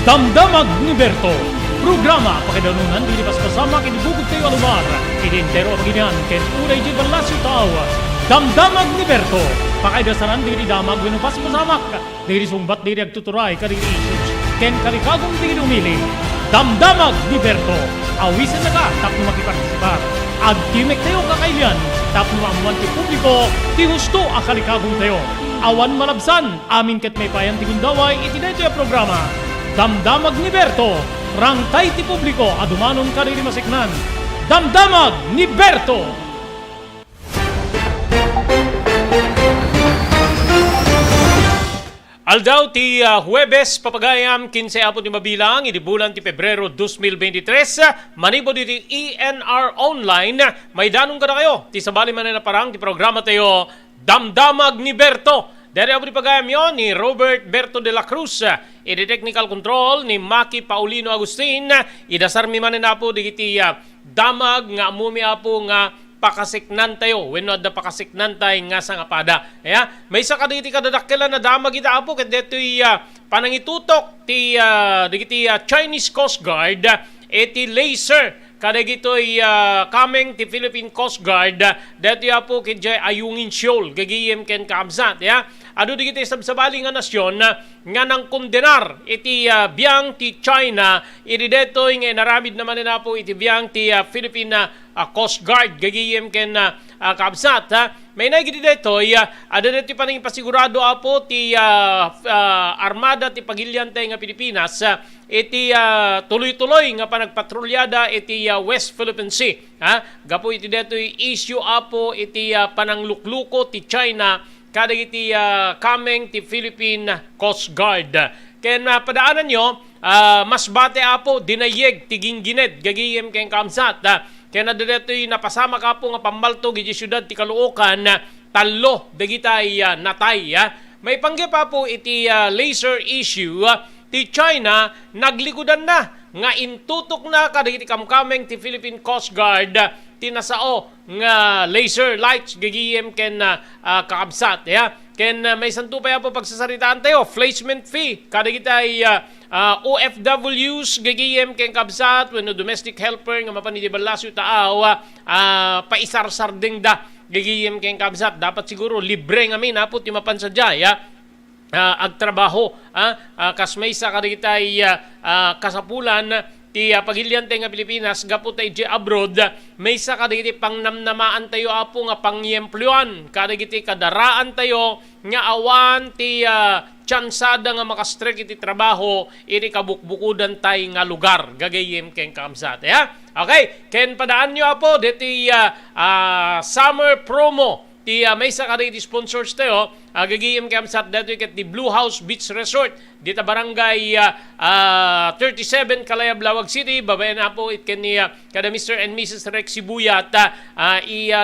Damdamag ni Berto. Programa pakidanunan di pasama kinibugod kayo alumar. Identero ang ginyan ken unay di balasyo tao. Damdamag ni Berto. Pakaidasaran di damag winupas pasamak. Diri sumbat diri agtuturay kadiri issues. Ken kalikagong diri umili. Damdamag ni Berto. Awisan na ka tapno makipartisipar. Agtimek tayo kakailian. Tapno amuan ti publiko. Ti husto akalikagong tayo. Awan malabsan. Amin ket may payan ti gundaway iti daytoy programa. Damdamag ni Berto. Rangtay ti publiko adumanon kadiri masiknan. Damdamag ni Berto. Aldaw ti Huwebes papagayam 15 apod ni mabilang idi bulan ti Pebrero 2023 manibod iti ENR Online may danong ka na kayo ti sabali man na parang ti programa tayo Damdamag ni Berto. Dari abo di pagayam yon ni Robert Berto de la Cruz, iti technical control ni Maki Paulino Agustin, idasar mi manen apo digiti damag nga amumi apo nga pakasiknan tayo, wenno adda pakasiknan tay nga sangapada. May isa kaditi kadadakkelan na damag ita apo ket detoy panangitutok ti digiti Chinese Coast Guard iti laser kadagitoy kameng ti Philippine Coast Guard dati apo kidjay ayungin Shoal gagiyem ken kaamsat adu digiti sabsabali nga nasyon nga nang kondenar iti biyang ti China iti detoy nga naramid naman na po iti biyang ti Philippine Coast Guard gagiyem ken kaamsat may naigiti detoy ada deti panang pasigurado apo ti armada ti pagilyantay nga Pilipinas iti tuloy-tuloy nga panagpatrulyada iti West Philippine Sea. Gapo iti detoy issue apo iti pananglukluko ti China kada iti kameng ti Philippine Coast Guard. Ken padaanan nyo, mas bate apo dinayeg ti Gingined gagiyem ken kamsat. Ken adetoy napasama ka po nga pambalto iti syudad ti Caloocan talo dagitay natay. May pangge pa po iti laser issue ti China naglikudan na nga intutok na kadagiti kamkameng ti Philippine Coast Guard tinasao nga laser lights gagiyem ken kakabsat ken may santo pa po pagsasaritaan tayo placement fee kadagitay OFWs gagiyem ken kabsat wenno domestic helper nga mapanitibalasyo taaw paisarsardeng da gagiyem ken kabsat dapat siguro libre nga min apot ti mapansadya agtrabaho kas may sa kadagitay kasapulan ti pagilyante nga Pilipinas gapu tay di abroad may sa kadagiti pangnamnamaan tayo apo nga pangyempluan kadagiti kadaraan tayo nga awan ti tsansada nga makastrek iti trabaho iti kabukbukudan tay nga lugar gagayem ken kamsat okay ken padaan nyo apo deti summer promo ti may sa kadagiti sponsors tayo gagiyem kamsat dito ket di Blue House Beach Resort dita barangay 37 Kalayab Lawag City babayan apo it ken ni kada Mr. and Mrs. Rex Sibuyat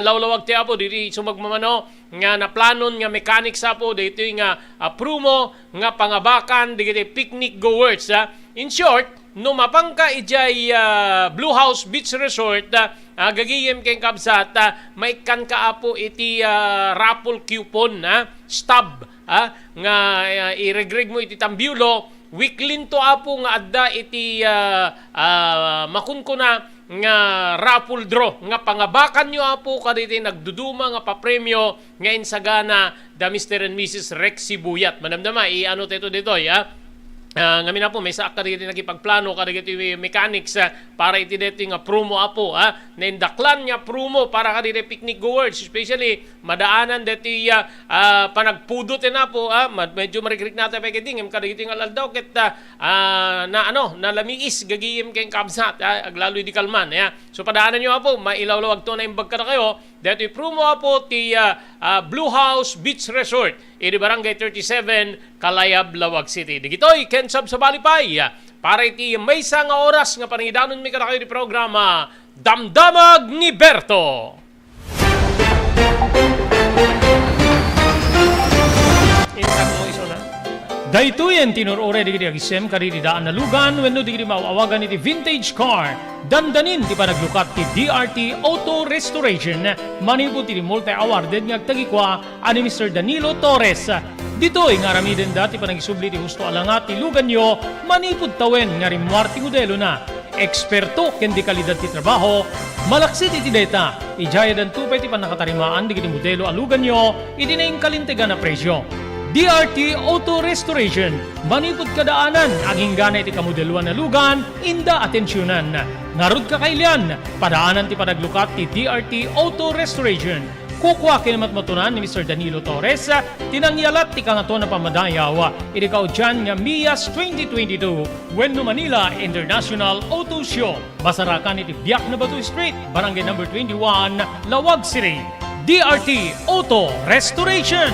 lawlawag ti apo diri sumagmamano nga naplanon nga mechanics apo dito nga promo nga pangabakan digiti picnic goers in short no mapangka ijay Blue House Beach Resort gagiyem ken kabsat may kan ka apo iti raffle coupon stub nga iregreg mo iti tambiulo weekly to apo nga adda iti makunkuna nga raffle draw nga pangabakan nyo apo kaditi nagduduma nga papremyo nga insagana da Mr. and Mrs. Rex Sibuyat manamdama ano teto ditoy ngamin na po may sa kadagiti nagipagplano kadagiti mechanics para iti dito nga promo apo naindaklan nga promo para kadagiti picnic goers especially madaanan dito panagpudot na po medyo marikrik natin pa kiting kadagiti nga laldaw ket na lamiis gagiyem ken kamsat aglalo di kalman so padaanan nyo apo mailawlawag to na imbag ka na kayo dito promo apo ti Blue House Beach Resort iti barangay 37 Kalayab Lawag City digitoy ken sabsabali pay para iti may nga oras nga panangidanon mi kada kayo di programa Damdamag ni Berto. Intak mo iso na daytoyen tinurore digiti agisem kaditi daan na lugan wenno digiti maawagan iti vintage car dandanin ti panaglukat ti DRT Auto Restoration manibut ti multi awarded nga agtagikwa ani Mr. Danilo Torres Dito'y nga rami din dati pa nagisubli ti husto alangat ti lugan nyo, manipod tawen nga rimwarti modelo na. Eksperto ken di kalidad ti trabaho, malaksit iti data, ijaya dan tupay ti panakatarimaan di kiti modelo alugan nyo, iti na kalintegan na presyo. DRT Auto Restoration, manipod kadaanan, aging gana iti kamodeluan na lugan, inda atensyonan. Narod ka kailian, padaanan ti panaglukat ti DRT Auto Restoration. Kukwa kinamat matunan ni Mr. Danilo Torres, tinangyalat ti kangato na pamadayaw, irikaw dyan nga MIAS 2022, Wendo Manila International Auto Show. Basarakan iti Biak na Batu Street, Barangay number 21, Lawag City. DRT Auto Restoration.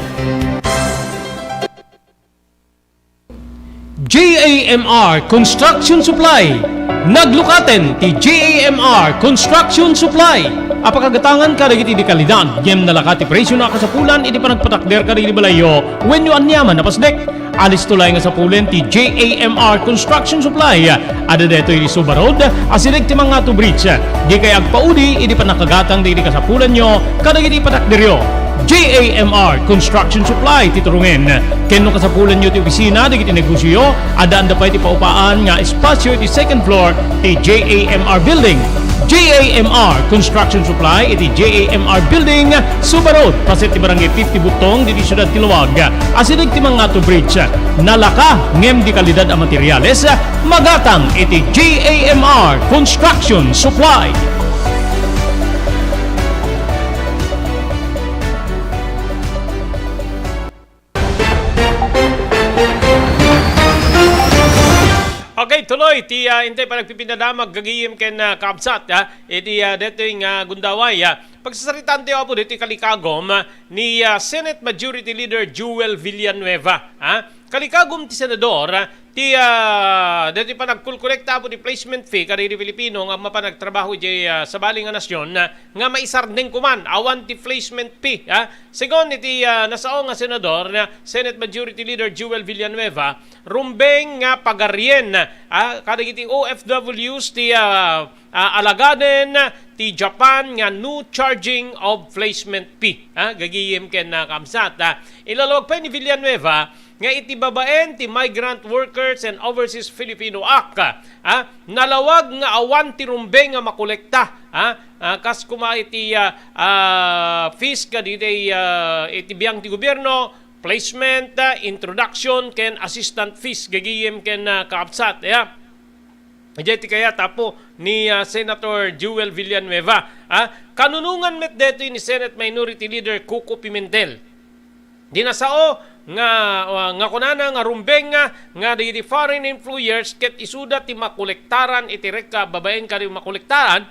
JAMR Construction Supply. Naglukaten ti JAMR Construction Supply. Apakagatangan ka iti di kalidad, yem nalakati presyo na kasapulan, iti panagpatakder ka iti balayo, when you anyaman napasdek. Alis tulay nga sa pulen ti JAMR Construction Supply. Ada deto iti Suba Road, asilig ti mga bridge. Di kay agpaudi, iti panakagatang di iti kasapulan nyo, kada iti patakderyo. JAMR Construction Supply titurungin. Kenno kasapulan nyo ti opisina, di iti negosyo, adaan da pa iti paupaan nga espasyo iti second floor ti JAMR Building. JAMR Construction Supply iti JAMR Building, Suba Road, paset ti Barangay 50 Butong, di Siyudad Tiluwag. Asilig ti mga bridge. Nalaka ngem di kalidad a materyales, magatang iti JAMR Construction Supply. Okay, tuloy ti intay pa nagpipindadamag gagiyim ken kabsat iti deto yung gundaway. Pagsasaritaan tayo po dito kalikagom ni Senate Majority Leader Joel Villanueva. Kalikagom ti senador ti dito pa nagkulkolekta po di placement fee kada di Pilipino nga mapanagtrabaho di sa baling nga nasyon nga maisardeng kuman awan ti placement fee. Segon iti nasao nga senador na Senate Majority Leader Joel Villanueva rumbeng nga pagaryen kada iti OFWs ti alagaden ti Japan nga no charging of placement fee. Gagiyim ken kamsat. Ilalawag pa ni Villanueva nga iti babaen ti Migrant Workers and Overseas Filipino Act. Nalawag nga awan ti rumbeng nga makolekta. Kas kuma iti fees ka diti iti biyang ti gobyerno, placement, introduction, ken assistant fees gagiyem ken kaapsat. Iti kaya tapo ni Senator Joel Villanueva. Kanunungan met deto ni Senate Minority Leader Coco Pimentel. Dinasao nga kunana nga rumbeng nga di foreign employers ket isuda ti makolektaran iti babaen ka di makolektaran,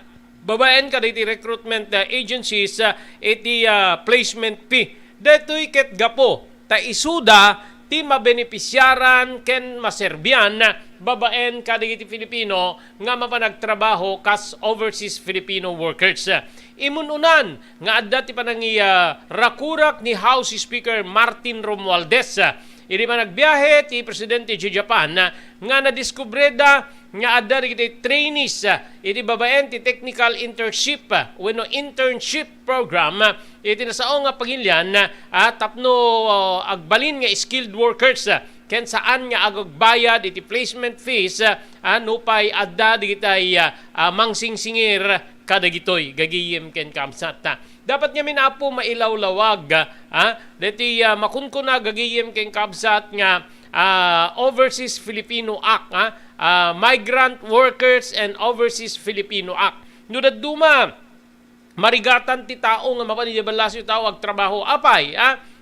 babaen ka di recruitment agencies iti placement fee. Detoy ket gapo ta isuda ti mabenepisyaran ken maserbian babaen kadagiti Filipino nga mapanagtrabaho kas overseas Filipino workers. Imununan nga adda ti panangi rakurak ni House Speaker Martin Romualdez. Iri man nagbiyahe ti presidente ti Japan nga nadiskubreda nga adda iti trainees iti babaen ti technical internship wenno internship program iti nasao nga pagilyan tapno agbalin nga skilled workers ken saan nga agbayad iti placement fees nupay adda digitay mangsingsingir kadagitoy gagiyem ken kamsat. Dapat nga minapo mailawlawag deti makunkuna gagiyem ken kamsat nga Overseas Filipino Act, Migrant Workers and Overseas Filipino Act. Nudad duma marigatan ti tao nga mapanibalas yung tao agtrabaho apay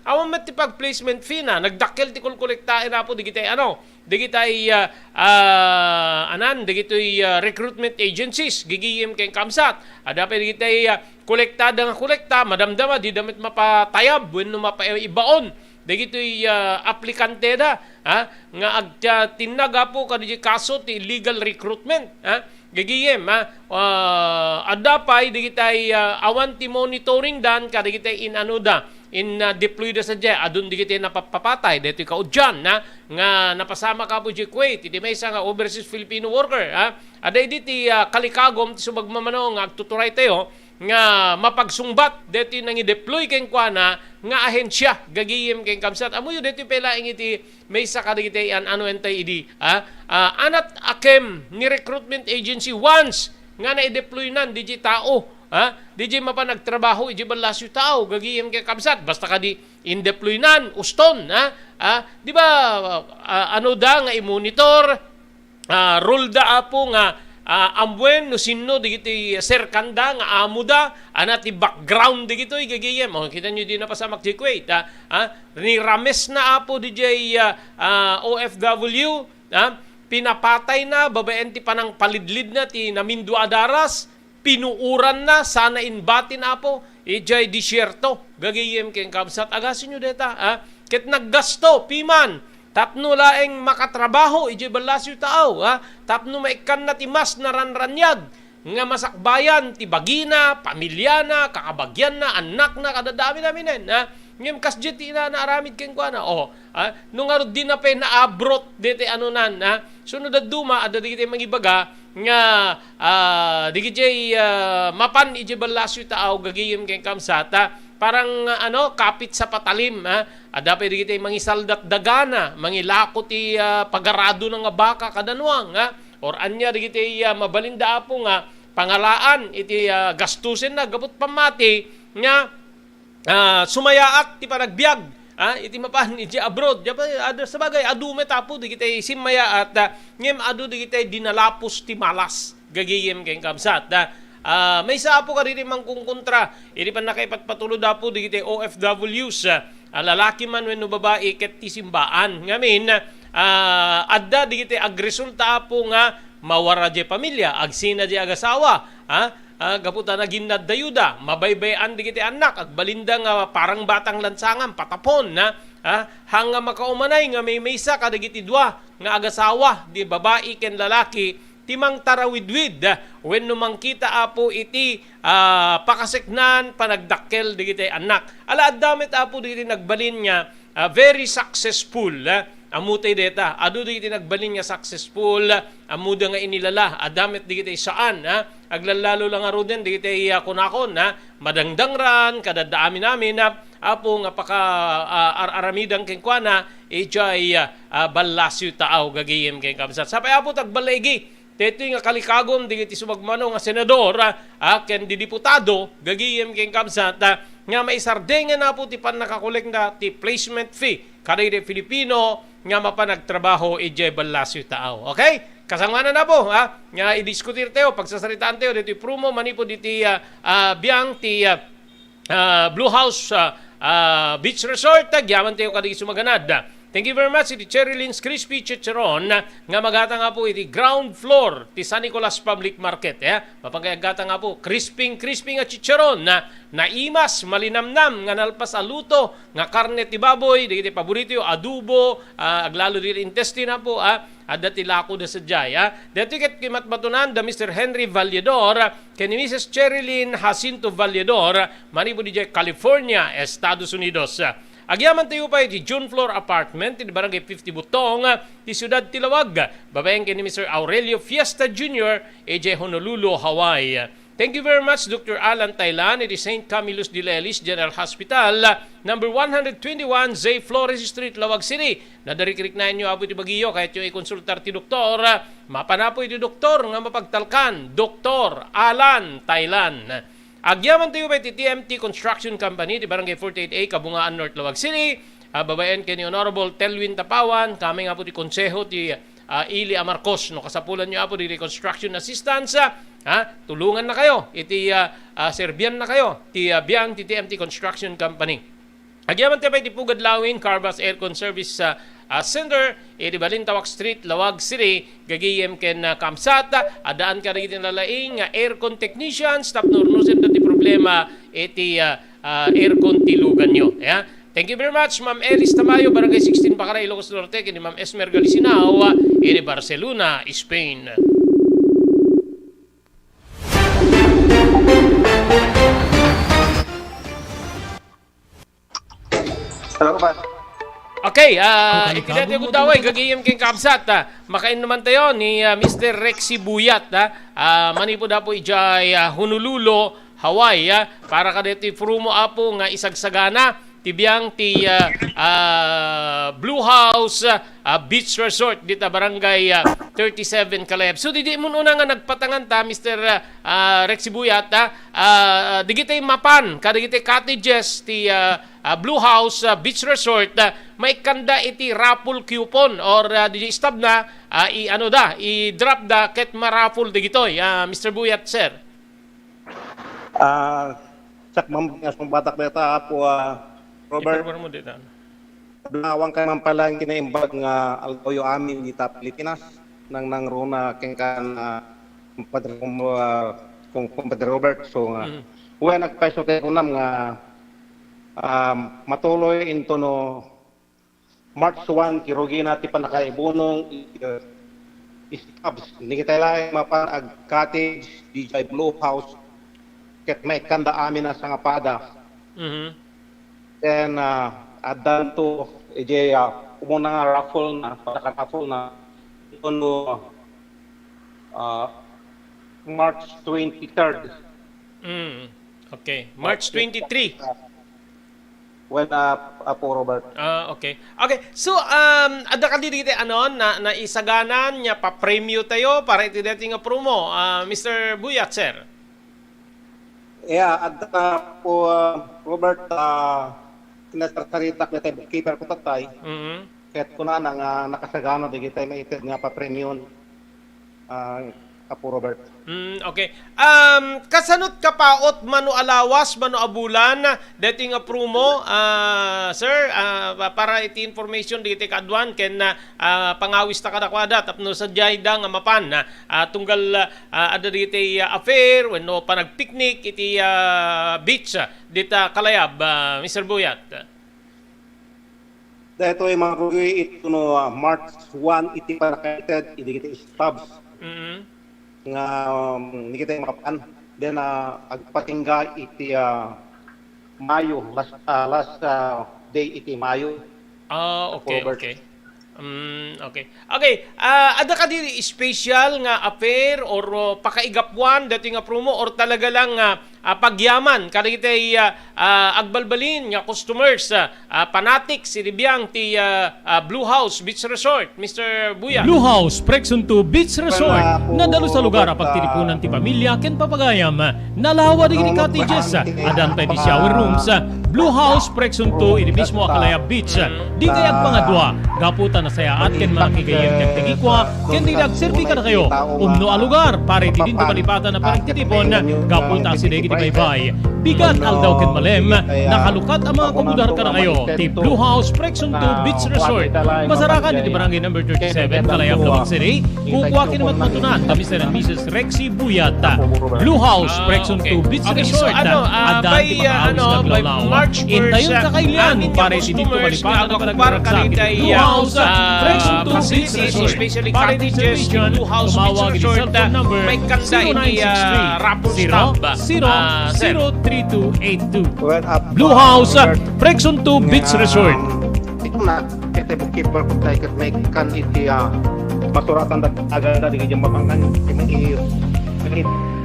awan met ti pag-placement fee na nagdakkel ti kolektaen na po digitay recruitment agencies gigiyem ken kamsat dapat digitay kolektada nga kolekta madamdama di damit mapatayab wenno mapaibaon digitoy aplikante da nga agta tinaga po kadiji kaso ti illegal recruitment gagiyem adapay digitay awan ti monitoring dan kadigitay deploy da sadya adun digitay napapatay dito kaudyan nga napasama ka po di Kuwait iti may nga overseas Filipino worker aday diti kalikagom ti subagmamano nga agtuturay tayo nga mapagsungbat dito nang i-deploy keng kuana nga ahensya gagiyem keng kamsat. Amo yun dito pelaing iti may sa kadigiti ano entay idi. Anat akem ni recruitment agency once nga na-deploy nan di tao. Di mapa nagtrabaho, di balas yung tao, gagiyem kay kamsat. Basta ka di in-deploy nan, uston. Di ba, ano da nga i-monitor, rule da apo nga, ambuen no sinno di giti serkanda nga amo da anati background di gito gagiyem. Kita nyo di na pasamak di Kuwait. Ni rames na apo di OFW, pinapatay na, babaen ti panang palidlid na ti namindu adaras, pinuuran na, sana inbatin apo, ijay disyerto, gagayem keng kamsat, agasin nyo deta, ket naggasto, piman, tapno laeng makatrabaho, ijay balas yung tao, tapno maikan na timas na ranranyag, nga masakbayan, ti bagina, pamilya na, kakabagyan na, anak na, kadadami namin ngayon kasjet na naaramid keng kuana. Nung arod din na pa na-abrot dito ano nan. Sunod at duma, ada di kita magibaga nga di kita mapan ije balasyo tao gagiyem keng kamsata. Parang kapit sa patalim. Ada pa di kita mangisaldat dagana, mangilako ti pagarado ng baka kadanuang. Or anya di kita mabalinda apo nga pangalaan iti gastusin na gabot pamati nga sumayaak ti panagbiag iti mapan iti abroad ada sabagay adu metapo di kita simaya at ngem adu di kita dinalapos ti malas gagiyem keng kamsat may sa apo ka rin mangkung kontra iti pan nakaipatpatulod apo di kita OFWs lalaki man wenno babae ket ti simbaan ngamin adda di kita agresulta apo nga mawara di pamilya agsina di agasawa gaputa na ginad dayuda, mabaybayan di kiti anak, at balinda nga parang batang lansangan, patapon, hanga makaumanay nga may maysa kadagiti dua, nga agasawa, di babae ken lalaki, timang tarawidwid, when numang kita apo iti pakaseknan, panagdakkel di kiti anak. Ala damit apo di kiti nagbalin nga, very successful, amutay deta, adu di kiti nagbalin nga successful, amuda nga inilala, adamit di kiti saan, aglalalo lang aro din, di kiti kunakon, madangdang ran, kadadaami namin, apo nga paka aramidang kengkwana, ijay balasyo tao gagiyem keng kamsat. Sapay apo tagbalegi, teto nga kalikagom, di kiti sumagmano nga senador, ken di diputado, gagiyem keng kamsat, nga maisardengan na po ti pan nakakolek na ti placement fee, kada iti Filipino, nga mapanagtrabaho ijay balasyo tao. Okay? Kasangana na po, nga i-diskutir tayo, pagsasaritaan tayo, dito promo, manipo dito biyang ti Blue House Beach Resort, gyaman tayo kadagi sumaganad. Thank you very much, iti Cherry Lynn's Crispy Chicharon, nga magata nga po iti ground floor ti San Nicolas Public Market. Mapagayagata nga po, crispy nga chicharon, naimas, malinamnam, nga nalpas aluto, nga karne ti baboy, di iti paborito yung adobo, aglalo di intestine po, dati lako da sadyay. Dati ket kimatbatunan da Mr. Henry Valledor, ken Mrs. Cherry Lynn Jacinto Valledor, manipo di California, Estados Unidos. Agyaman tayo pa di June Floor Apartment, di Barangay 50 Butong, di Ciudad Tilawag. Babaeng ni Mr. Aurelio Fiesta Jr., AJ Honolulu, Hawaii. Thank you very much, Dr. Alan Taylan, di St. Camillus de Lelis General Hospital, number 121, Zay Flores Street, Lawag City. Nadarikrik na inyo abo iti bagiyo, kahit yung ikonsultar ti doktor. Mapanapo iti doktor, nga mapagtalkan, Dr. Alan Taylan. Agyaman tayo ba iti TMT Construction Company, di Barangay 48A, Kabungaan, North Lawag City. Babayan kay ni Honorable Telwin Tapawan, kami nga po ti konseho ti Ili Amarcos, no kasapulan nyo po di construction assistance. Tulungan na kayo, iti serbian na kayo, ti biyang ti TMT Construction Company. Agyaman tayo ba iti Pugad Lawin, Carbas Aircon Service Center, iti Balintawak Street, Lawag City, gagiyem ken kamsata, adaan ka rin nalaing aircon technicians, tapnornusin na ti problema, iti aircon tilugan nyo. Thank you very much, Ma'am Eris Tamayo, Barangay 16, Bacara, Ilocos Norte, kini Ma'am Esmer Galisinao, iti Barcelona, Spain. Hello, pa. Okay, iti natin yung daway, gagiyem keng kapsat. Makain naman tayo ni Mr. Rexy Buyat. Manipo na po ijay Honolulu, Hawaii para kadito prumo apo nga isagsagana tibiyang ti Blue House Beach Resort dito barangay 37 Caleb. So di mo una nga nagpatangan ta Mr. Rexy Buyat di kita mapan kada kita cottages ti Blue House Beach Resort may kanda iti raffle coupon or di stop na i-drop da ket ma-raffle di gitoy Mr. Buyat sir. Sak mambangas pambatak data po Robert, nawang ka man pala kinaimbag nga altoyo amin dita Pilipinas nang runa kengkan Padre Robert. So when nagpaiso kay kunam nga matuloy into no March 1 kirugina ti panakaibunong istabs ni kita lang mapan ag cottage DJ Blue House ket may kanda amin na sangapada. Then adan to umuna nga raffle na raffle na ito no March 23rd. Okay, March 23. When po Robert. Okay. Okay. So ada ka dito na isaganan nya pa premyo tayo para iti dating nga promo. Mr. Buyat sir. Yeah, ada po Robert kinasaritak na tayo bookkeeper ko tatay. Kahit ko na nga nakasagano, di kita may itig nga pa-premium Apo Robert. Okay. Kasanot kapaot mano alawas, mano abulan, dating aprumo, sir, para iti information di iti kadwan, ken pangawis ta kadakwada, tapno sa jayda nga mapan, tunggal ada di iti affair, when no panagpiknik, iti beach, dita kalayab, Mr. Buyat. Dito ay mga rugi ito no March 1 iti panakaited, iti kita stabs. Nga hindi kita makapan. Then agpatingga iti Mayo, last day iti Mayo. Okay, okay. Okay. Okay, ada ka di special nga affair or pakaigapwan dating nga promo or talaga lang pagyaman kada kitay agbalbalin nga customers fanatics sinibiyang ti Blue House Beach Resort, Mr. Buya. Blue House Prexon 2 Beach Resort nadalo sa lugar pagtilipunan ti pamilya ken papagayam nalawa di cottages adan pa di shower rooms. Blue House Prexon 2 ini mismo Akalaya Beach di kayag pangadwa gaputan na saya at ken makikayang kagtigikwa ken di nagserbi ka na kayo umno a lugar pare di din tumalipatan na pagtitipon gaputan si Degi di Baybay bigat aldaw ken malem nakalukat ang mga kumudar ka na kayo ti Blue House Prexon 2 Beach Resort masarakan di barangay number 37 Kalayab Lawag City kukuha kinamat matunan kami Mr. and Mrs. Rexy Buyat. Blue House Prexon 2 Beach Resort adan ti pag-aawis naglalaw intayon kakailian pare di din tumalipatan na panagdaragsak Blue House Prexon 2 Beach Resort especially cottages Blue House Beach Resort may kanda iti rapper stamp 03282. Blue House Prexon 2 Beach Resort. Ito na iti bookkeeper ko tayo kat may kan iti masuratan agad di kaya mapangan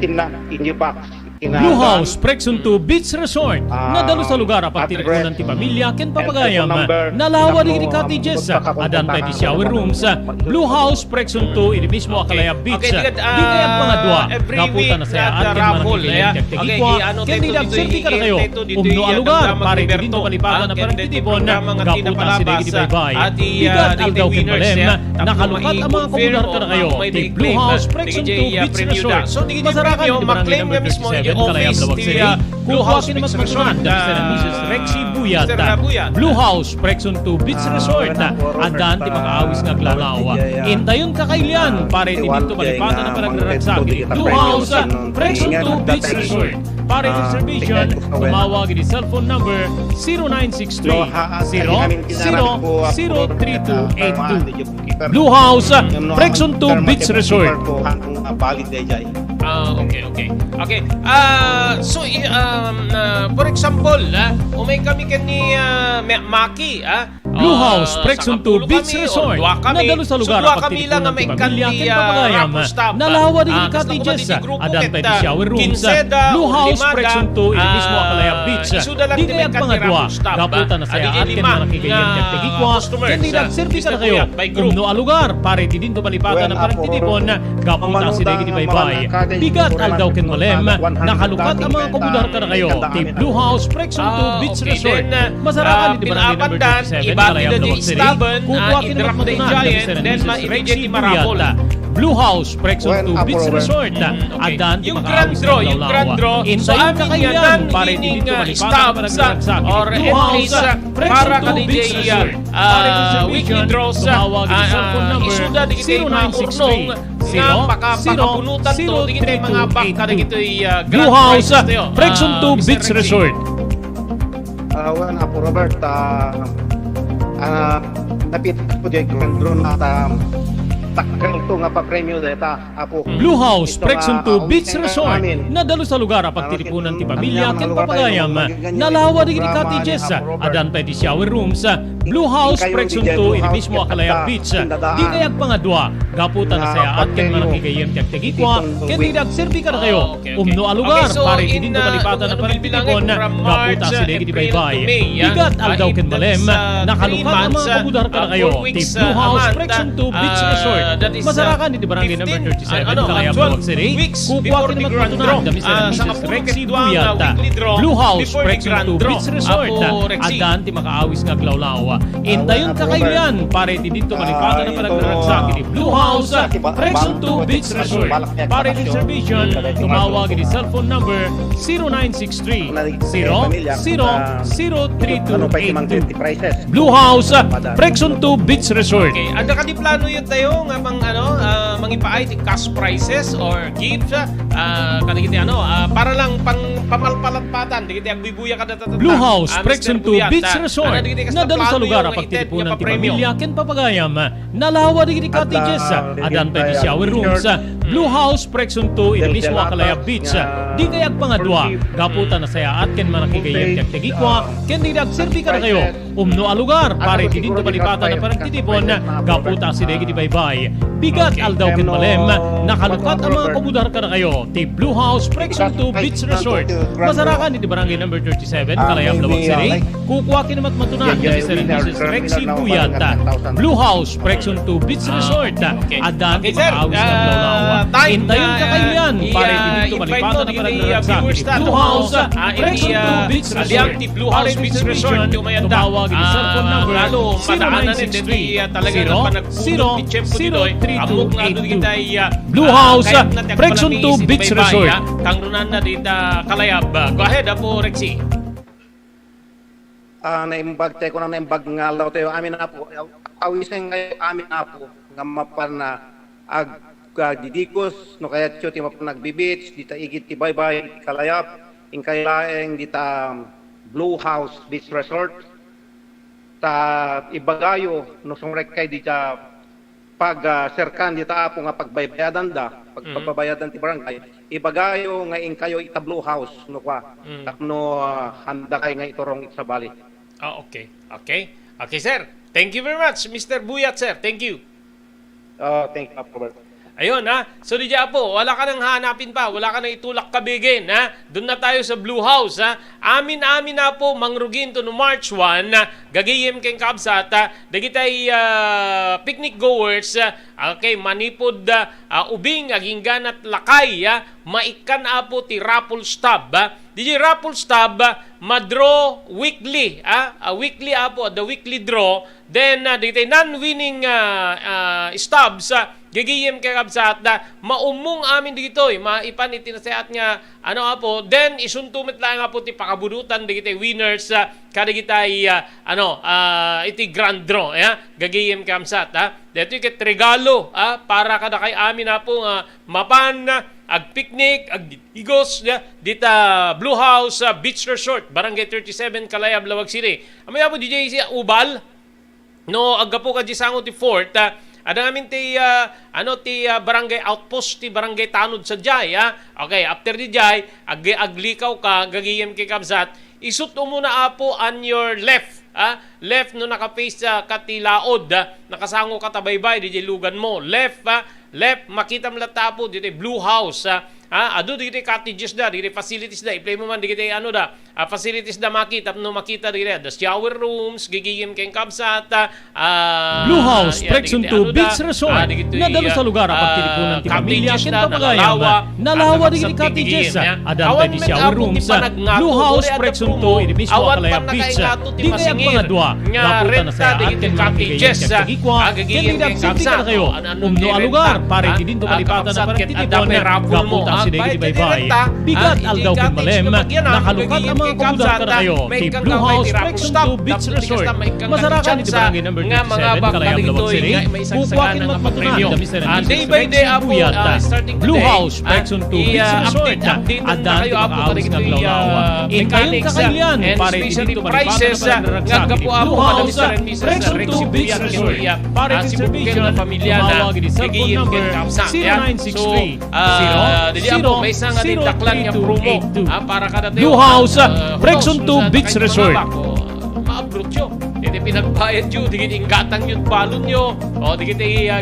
tina inyo box. Blue House Prexon 2 Beach Resort nadalo sa lugar pagtilipunan ti pamilya ken papagayam nalawa di cottages adan pa di shower rooms. Blue House Prexon 2 ini mismo Akalaya Beach di kayag pangadwa gaputan na saya at ken manakikayang kagtigikwa ken di nagserbi ka na kayo umno a lugar pare di din tumalipatan na pagtitipon gaputan si Degi di Baybay bigat aldaw ken malem nakalukat ang mga kumudar ka na kayo ti Blue House Prexon 2 Beach Resort masarakan di barangay number 37 Kalayab Lawag City Blue House Beach Resort Mr. and Mrs. Rexy Buyat. Blue House Prexon 2 Beach Resort adan ti mag-aawis nga glalaw intayon kakailian pare ti dito malipatan na panagraragsak Blue House Prexon 2 Beach Resort pare reservation tumawag di cellphone number 0963 003282. Blue House Prexon 2 Beach Resort. Okay. So for example, umay kami ken ni Maki, Blue House, Prexon sa 2 Beach kami, Resort. or duwa kami. Nadalo sa lugar So, duwa ang kami lang nga may pamilya kandi, ken papagayam. raffle stop. Nalawa din Ah, ni cottages. kasla ko Adan ket, pwede shower rooms. Kinseda Blue o House, Limada, Prexon 2 ini mismo Akalaya Beach. isuda lang Di ti may kayag kandi pangadwa. raffle stop. Gaputan na saya Adi at ken lima manakigayam nga kag tigikwa. customers, Ken di nagserbi ka na kayo. distributed by group. Umno a lugar pare ti dinto palipatan na parang titipon. Gaputan si Degi di Baybay. Bigat aldaw ken malem. Nakalukat ang mga komodar ka na kayo. Team Blue House, Prexon 2 Beach okay. Resort. Then, Masarakan ni Barangay number pinapandan, 27, ibati Kalayam na di Lawag City. Estaban, Kukuha kin i-drop na yung matunan Giant, Mr. and then Mrs. ma-immediate Rexy Marapol. Buyata. Blue House, Prexon When 2 Beach approval. Resort. Okay. Adan Yung grand draw, so amin yan pare hining dito malipatan stops or Blue entries House, para Prexon 2 kanina Beach Resort. weekly draws tumawag ang cellphone number isuda di kita yung mga urnong nga pakabunutan to di kita yung mga bangka na kita yung Blue grand House, prizes tayo. Prexon 2 Mr. Beach Rexy. Resort. Wan Apo Robert, napit ko di grand drone at takal to nga pa premyo data Apo. Blue House, Ito Prexon nga, 2 Beach weekend Resort. namin. Nadalo sa lugar apag titipunan ti pamilya Ang ken lugar tayo, papagayam. magaganyan Nalawa yung di programa cottages. ni Apo Robert. Adan pwede shower rooms. Blue House, Kayo, Prexon DJ 2 Blue ini House, mismo ket Akalaya at Beach. tindadaan. Di kayag pangadwa. Gaputan na saya at ken manakigayem kag tigikwa. Ken di nagserbi ka na kayo. Okay. Umno a lugar Okay, so pare ti in, dinto palipatan na ano parang bilbilangin, titipon. from March, Gaputan si Degi di April Baybay. to May, Bigat aldaw ken that balem. is, 3 Nakalukat ang months, mga kabudar ka na kayo. 4 weeks, Team Blue a House, month, Prexon 2 Beach Resort. that is, Masarakan ni Barangay number 15, 37, Kalayam 12 Lawag City. weeks Kukuha before kin the naman grand matunan draw. dami sa Sa Mrs. kapuro Rexy kidwa nga Buyata. weekly draw Blue House, before the Prexon grand 2 draw. Beach Resort. Apo, Rexy. Adan ti makaawis nga glawlaw. Intayon ka kayo yan. Pare ti dito malipatan na panagdaragsak. Blue House, Prexon 2 Beach Resort. Pare ti servisyon, tumawag ni cellphone number 0963 Ano pa yung 003282. prices? Blue House, Prexon 2 Beach Resort. Okay, anda ka di plano yun tayo nga mang mangipaay ti cash prizes or gifts kada kiti para lang pang pamalpalatpatan di kiti agbibuya kada tatata. Blue House, Prexon 2 Buyata. Beach Resort. Ano, di kiti kas Nadalo sa plano lugar yung apag itet titipunan nga ti pa-premyo. pamilya ken papagayam. Nalawa di kiti cottages. Adan pwede shower rooms. Blue House, Prexon 2 ini mismo Akalaya Beach. Di kayag pangadwa. Gaputan na saya at ken manakigayem kag tigikwa. Ken di nagserbi ka na kayo. Umno a lugar pare ti dinto palipatan na parang titipon. Gaputan si Degi di Baybay. Bigat aldaw ken malem. Nakalukat ang mga komodar ka na kayo. Ti Blue House, Prexon 2 Beach Resort. Masarakan ni Barangay number 37, Kalayam Lawag City. Kukuha kin naman matunan ni Mr. and Mrs. Rexy Buyata. Blue House, Prexon 2 Beach Resort. Okay. Adan ti Okay, sir. makaawis nga glawlaw. Time Intayon ka kayo yan. Pare ti dito invite malipatan mo na di panagdaragsak. viewers na Blue House, ini Prexon 2 Beach Resort. aliang ti Blue House Pare ti Beach Resort servisyon, ti umayanda. tumawag ni cellphone number lalo madaanan din di talaga na panagpulot ni Chef Pudidoy amok nga doon kita Blue House, Prexon 2 Beach Resort. kang runan na dita Kalayab. Go ahead Apo Rexy. Naimbag tayo ko na naimbag nga law tayo amin na po. Awisin ngayon amin na po nga mapan na didikos no kaya tiyo ti nagbibits dita igit ti Baybay Kalayap in kailaeng dita Blue House Beach Resort ta ibagayo no sumrek kay dita pag serkan dita apo nga pagbaybayadan pagpapabayadan ti barangay ibagayo nga in kayo ita Blue House no kwa takno handa kay nga iturong sa bali. Okay. Okay, sir. Thank you very much, Mr. Buyat, sir. Thank you. Thank you, Robert. Ayun, So, di po, wala ka nang hanapin pa. Wala ka nang itulak kabigin, Doon na tayo sa Blue House, Amin-amin na po, mangrugin to no March 1, gagayim keng kabsat, dagitay picnic goers, okay, manipod, ubing, aging ganat lakay, maikan po ti raffle stub, Di raffle stub, madraw weekly, weekly po, the weekly draw, then dagitay non-winning stubs, gagayim kay kabsat maumong amin dito maipan itinasayat nga po then isuntumit lang po ti pakabudutan digitay winners kada gitay iti grand draw gagayim kay kabsat dito ket regalo para kada kay amin po mapan ag picnic ag igos dita Blue House Beach Resort Barangay 37 Kalayab Lawag City amaya po DJ si Ubal no aggapo ka jisango ti fort ada namin ti barangay outpost ti barangay Tanod sa Jay Okay, after di Jay aglikaw ka gagiyem kay kabsat isut mo na po on your left left no naka-face katilaod, nakasango katabaybay, DJ lugan mo. Left, makita mo latapo, DJ Blue House. Ado digiti cottages da, digiti facilities da, i-play mo man digiti facilities da makita digiti the shower rooms, gigigim keng kabsat, Blue House, Prexon to Beach Resort, nadalo sa lugar ang pagtilipunan ti pamilya ken papagayam, nalawa digiti cottages, adan ti shower rooms, Blue House, Prexon to iti mismo Akalaya Beach, di kaya pangadwa, gaputan na sa atin mga cottages, kagikwa, ken nagsimti ka na kayo, umno a lugar, pare ti dinto kalipatan na parang titipon, gaputan si Degi Baybay, bigat aldaw ken malem, nakalukat ang mga komunidad ka na kayo, ti Blue House, Prexon to Beach Resort, masarakan iti barangay number 37, Kalayam Lawag City, kukuhakin matmatunan, Mr. and day Mrs. by day Rexy po, Buyata, starting Blue today, House, Prexon to Beach Resort, at dati makaawis ng lawlawa. Inkayon kakalian, pare dito prices nga gapo ako Blue kada House, Mr. and Mrs. Prexon to Rexy Beach Buyata, Resort, pare distribution, tumawag ni cellphone number 0963 dili ako may isang daklan nga promo para kada tayo. Blue House, Prexon to Beach Resort. Ma-upload nyo. Hindi pinagbayad nyo. Di inggatang yun balon nyo. O di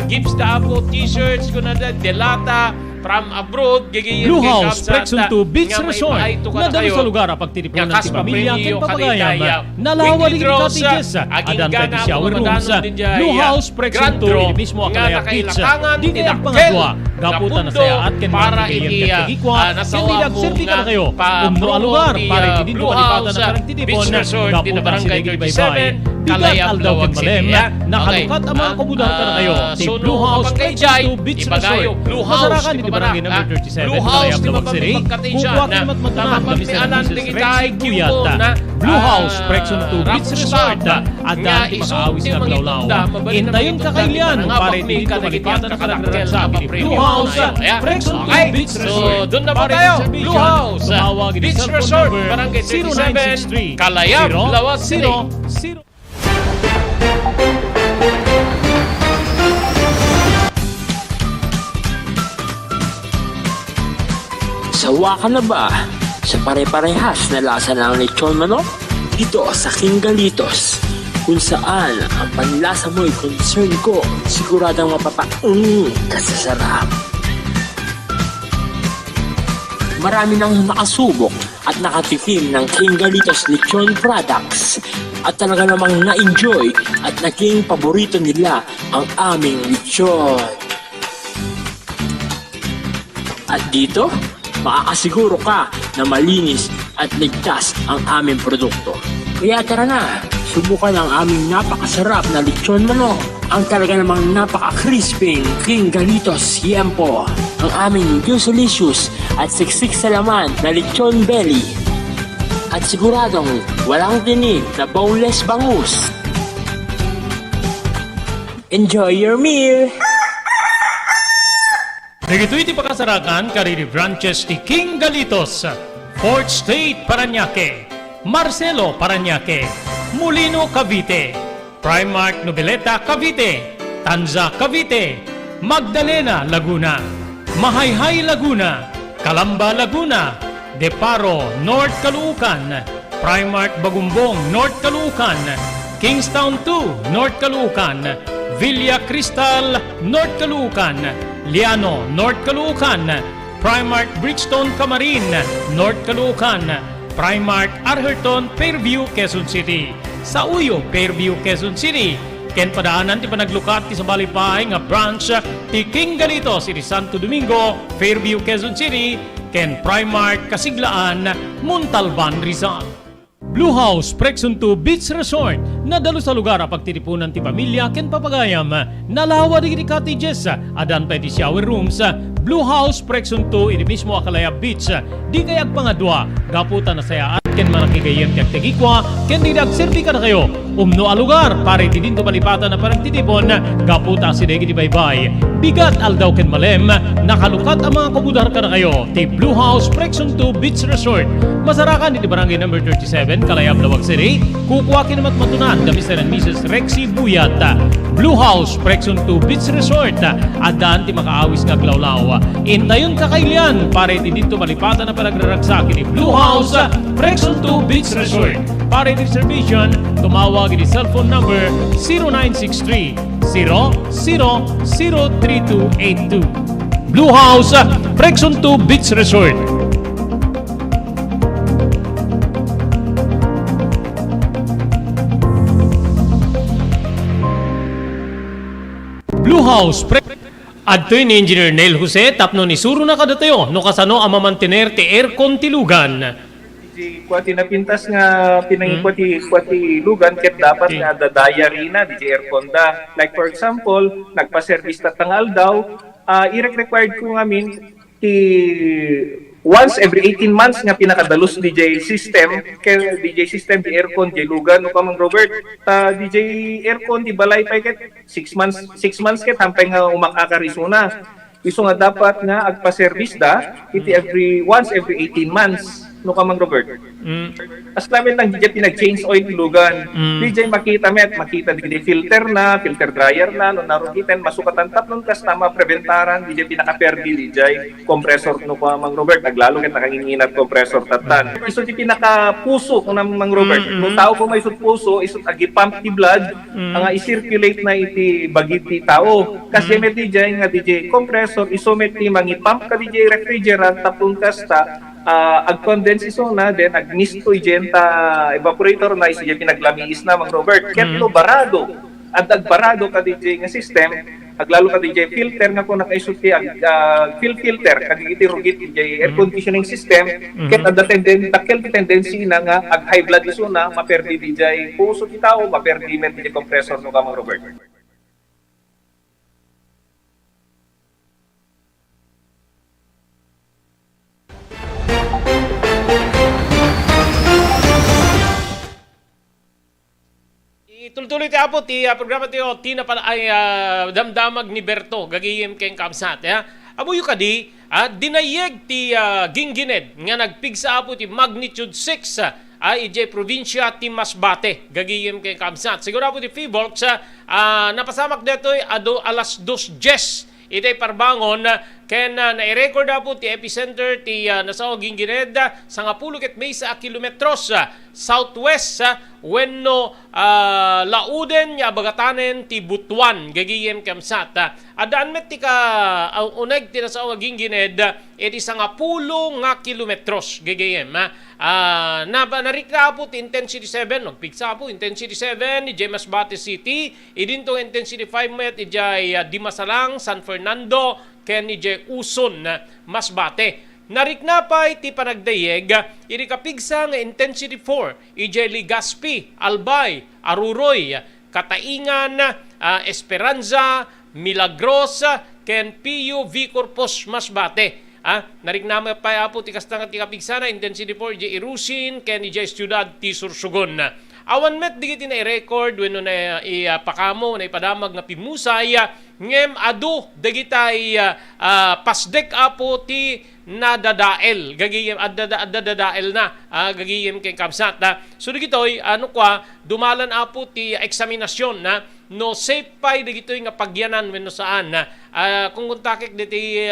gifts na ako, t-shirts ko na delata from abroad. Blue House, Prexon to Beach Resort. Nadalo sa lugar ang pagtitipunan ng pamilya ken papagayam. Nalawa digiti cottages, adan pwede shower rooms. Blue House, Prexon to iti mismo Akalaya Beach. Di kaya pangadwa, gaputan na saya at ken para iti kagikwa, ken nagserbi ka na kayo. Umno a lugar, pare ti dinto kalipatan na parang titipon, gaputan si Degi Baybay. Bigat aldaw ken malem, nakalukat ang mga komunidad ka na kayo. Ti Blue House, Prexon to Beach Resort. Masarakan iti barangay number 37, Kalayam Lawag City, kukuha ka naman matunan, Mr. and Mrs. Rexy Buyata, Blue House, Prexon to Beach Resort, at dati makaawis ng lawlawa. Intayon kakailan, pare di ka kalipatan na karagdaragsak, Blue House, Prexon to Beach Resort. Doon na ba tayo? Blue House, Beach Resort, barangay 37, Kalayam Lawag City. Sawa ka na ba sa pare-parehas na lasa ng lechon manok? Dito sa King Galitos, kung saan ang panlasa mo'y concern ko, siguradang kasasarap. Marami nang nakasubok at nakatikim ng King Galitos lechon products at talaga namang na-enjoy at naging paborito nila ang aming lechon. At dito, makakasiguro ka na malinis at ligtas ang aming produkto. Kaya tara na, subukan ang aming napakasarap na lechon manok. Ang talaga namang napaka-crisping King Galitos Yempo. Ang aming juice-licious at siksik sa laman na lechon belly. At siguradong walang tinig na boneless bangus. Enjoy your meal! Dagito iti pakasarakan kariri branches ti King Galitos, Fourth State Parañaque, Marcelo Parañaque, Molino Cavite, Primark Noveleta Cavite, Tanza Cavite, Magdalena Laguna, Mahayhay Laguna, Calamba Laguna, Deparo North Caloocan, Primark Bagumbong North Caloocan, Kingstown 2 North Caloocan, Villa Cristal North Caloocan, Liano, North Caloocan, Primark Bridgestone Camarin, North Caloocan, Primark Arherton, Fairview, Quezon City. Sa Uyo, Fairview, Quezon City. Ken padaanan ti panaglukat ti sa balipay nga branch ti King Galitos iti Santo Domingo, Fairview, Quezon City. Ken Primark Kasiglaan, Montalban, Rizal. Blue House, Prexon to Beach Resort, nadalo sa lugar ang pagtitipunan ti pamilya ken papagayam, nalawa digiti cottages, adan pa ti shower rooms, Blue House, Prexon to iti mismo Akalaya Beach, di kayag pangadwa, gaputan na saya at ken manakigayem ti agtegikwa, ken di nagserbi ka na kayo, umno a lugar, pare ti dinto malipatan na parang titipon, gaputa si Degi di Baybay, bigat aldaw ken malem, nakalukat ang mga kabudar ka na kayo, ti Blue House, Prexon to Beach Resort, masarakan iti barangay number 37, Kalayam Lawag City, kukuha kinamat matunan, Mr. and Mrs. Rexy Buyata, Blue House, Prexon to Beach Resort, adan ti makaawis nga glawlaw. Intayon kakailan, pare ti dito malipatan na panagraragsak ni Blue House, Prexon to Beach Resort. Para reservation, tumawag di cellphone number 0963 003282. Blue House, Prexon 2 Beach Resort. Blue House, adto ni Engineer Neil Jose, tapno ni suro na kadatayo, no kasano ang mamantener ti aircon tilugan. Di kwati na pintas nga pinangikwati lugan ket dapat nga dadaya rina di aircon da. Like for example, nagpa-service tatangal daw, i-required ko ngamin ti once every 18 months nga pinakadalos DJ system kay DJ system di aircon di lugan no Mang Robert DJ aircon di balay pa ket 6 months ket hampay nga umakakarisuna iso nga dapat nga agpa-service da iti once every 18 months no Mang Robert. As namin lang DJ pinag-change oil lugan. DJ makita di filter dryer na no narugitan masukatan tatlong kas tama preventaran DJ pinaka-perdi DJ compressor no Mang Robert naglalo ket nakanginginat compressor tatan. Iso di pinaka-puso no Mang Robert. No tao ko may isut puso isut agi-pump ti blood nga i-circulate na iti bagiti tao. Kasi met DJ nga DJ compressor iso met ti mangi-pump ka DJ refrigerant tatlong kas ta ag-condense iso na then ag-misto igenta evaporator na iso yung pinaglamiis na Mang Robert ket no barado at agbarado ka DJ nga system aglalo ka DJ filter nga kung nakaisulti filter kagigiti rugit DJ air conditioning system ket ada tendency na nga ag high blood iso na maperdi DJ puso ti tao maperdi men DJ compressor no Mang Robert. Tuloy-tuloy ti apo ti programa ti na pala ay damdamag ni Berto gagiyem keng kamsat amuyo kadi dinayeg ti Gingined nga nagpigsa apo ti magnitude 6 ay ije probinsya ti Masbate gagiyem keng kamsat siguro apo ti Fivolks napasamak detoy ado alas 2:10 itay parbangon ken na-record po ti epicenter ti nasao Gingined sa 10 ket maysa kilometros southwest wenno lauden nya bagatanen ti Butuan gagiyem kamsat adaan met ti ka uneg ti nasao Gingined iti 10 nga kilometros gagiyem narikta po ti intensity 7 nagpigsa po intensity 7 ijay Masbate City idinto intensity 5 met ijay Dimasalang San Fernando ken ijay Uson Masbate. Nariknapay ti panagdayeg iti kapigsa nga intensity 4 ijay Legazpi, Albay, Aruroy, Kataingan, Esperanza, Milagros ken Pio V. Corpus Masbate. Nariknapay apo ti kastanga ti kapigsa na intensity 4 ijay Irusin ken ijay Ciudad ti Sursugon. Awan met digiti na i-record wenno na ipakamo na ipadamag nga pimusay ngem adu dagitay pasdek apo ti nadadael gagiyem adadadael na gagiyem kay kamsat so digitoy dumalan apo ti eksaminasyon na no safe pay digitoy nga pagyanan wenno saan kung kontakik diti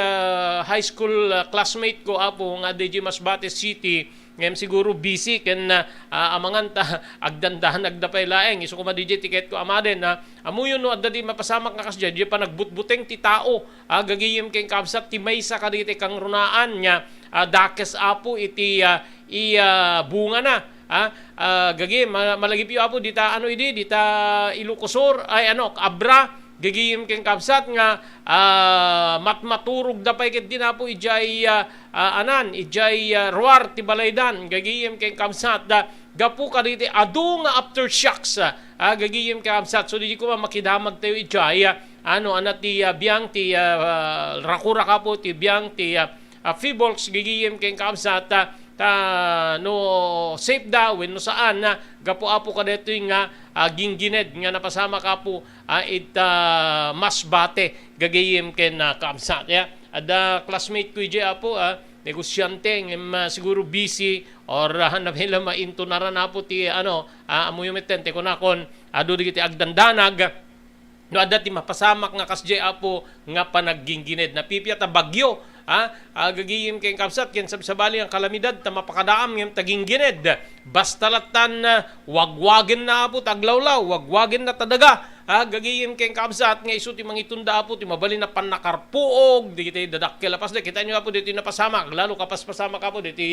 high school classmate ko apo nga DJ Masbate City ngem siguro busy ken amangan ta agdandahan agdapay laeng isu ko ma-DJ ticket ko amaden amuyon no adda di mapasamak nga kasdya di pa nagbutbuteng ti tao gagiyem ken kabsat ti maysa kaditi kang runaan nya dakes apo iti bunga na gagiyem malagipyo apo dita dita Ilocosur ay Abra gagiyem ken kabsat nga matmaturog dapay ket dinapo ijay ijay ruar ti balaydan gagiyem ken kabsat gapu kaditi adu nga aftershocks gagiyem ken kabsat so di ko makidamag tayo ijay ti biang ti rakura kapo ti biang ti Fivolks gagiyem ken kabsat no safe daw no saan gapo apo kadito nga Gingined nga napasama kapo Masbate gagayem ken kamsat ada classmate ko ije apo negosyante ngem siguro busy or hanapila mainto naran apo ti amuyo metente kunakon adu digiti agdandanag no adda ti mapasamak nga kasjay apo nga panaggingined napipiyat a bagyo gagiyim kayong kapsat, ken sabsabali ang kalamidad, tamapakadaam yung taging gined, bastalatan wagwagin na po, taglawlaw, wagwagin na tadaga, gagiyim kayong kapsat, nga iso ti mangitunda po, ti mabali na panakarpuog, di kita dadakkel pas, kita nyo po dito napasama, lalo kapaspasama ka po dito,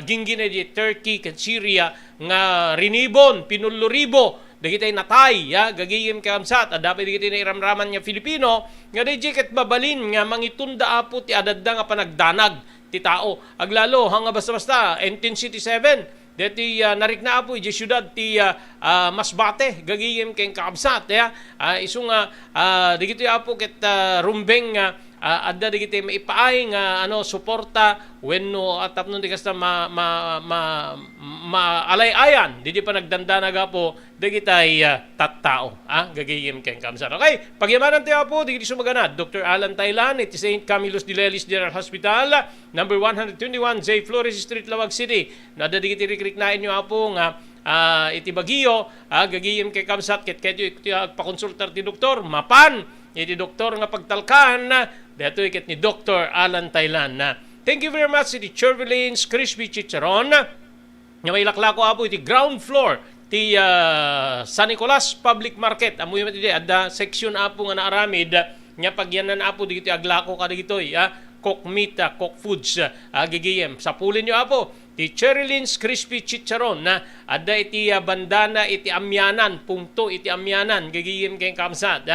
ginggine di Turkey, ken Syria, nga rinibon, pinuluribo, dagitay natay, gagiyim kamsat, dapat dagitay na iramraman nga Filipino, nga di ket babalin, nga mangitunda apo ti adadda nga panagdanag, ti tao. Aglalo, hanga basta-basta, Intensity 7, deti narikna apo, di syudad ti Masbate, gagiyim keng kamsat, isung dagitay apo ket rumbeng, adda digiti maipaay nga suporta wenno atap nun di kasta maalay-ayan di pa nagdandanaga po digitay tattao gagayim ken kamsat. Okay, pagyamanan tayo po digiti sumagana Dr. Alan Taylan iti St. Camillus de Lelis General Hospital, number 121 J. Flores Street, Lawag City. Nada digiti rikriknain nyo po nga iti Baguio, gagayim ken kamsat ket iti pakonsultar ti doktor mapan iti doktor nga pagtalkan dito iket ni Dr. Alan Taylan. Thank you very much iti Churvilines Crispy Chicharon nga may laklako apo iti ground floor ti San Nicolas Public Market. Amoy mo iti adda section apo nga naaramid nga pagyanan apo dito aglako kada gitoy cook meat, cook foods gigiyem. Sapulin nyo apo ti Churvilines Crispy Chicharon adda iti bandana iti amyanan, pungto iti amyanan gigiyem kayong kamsat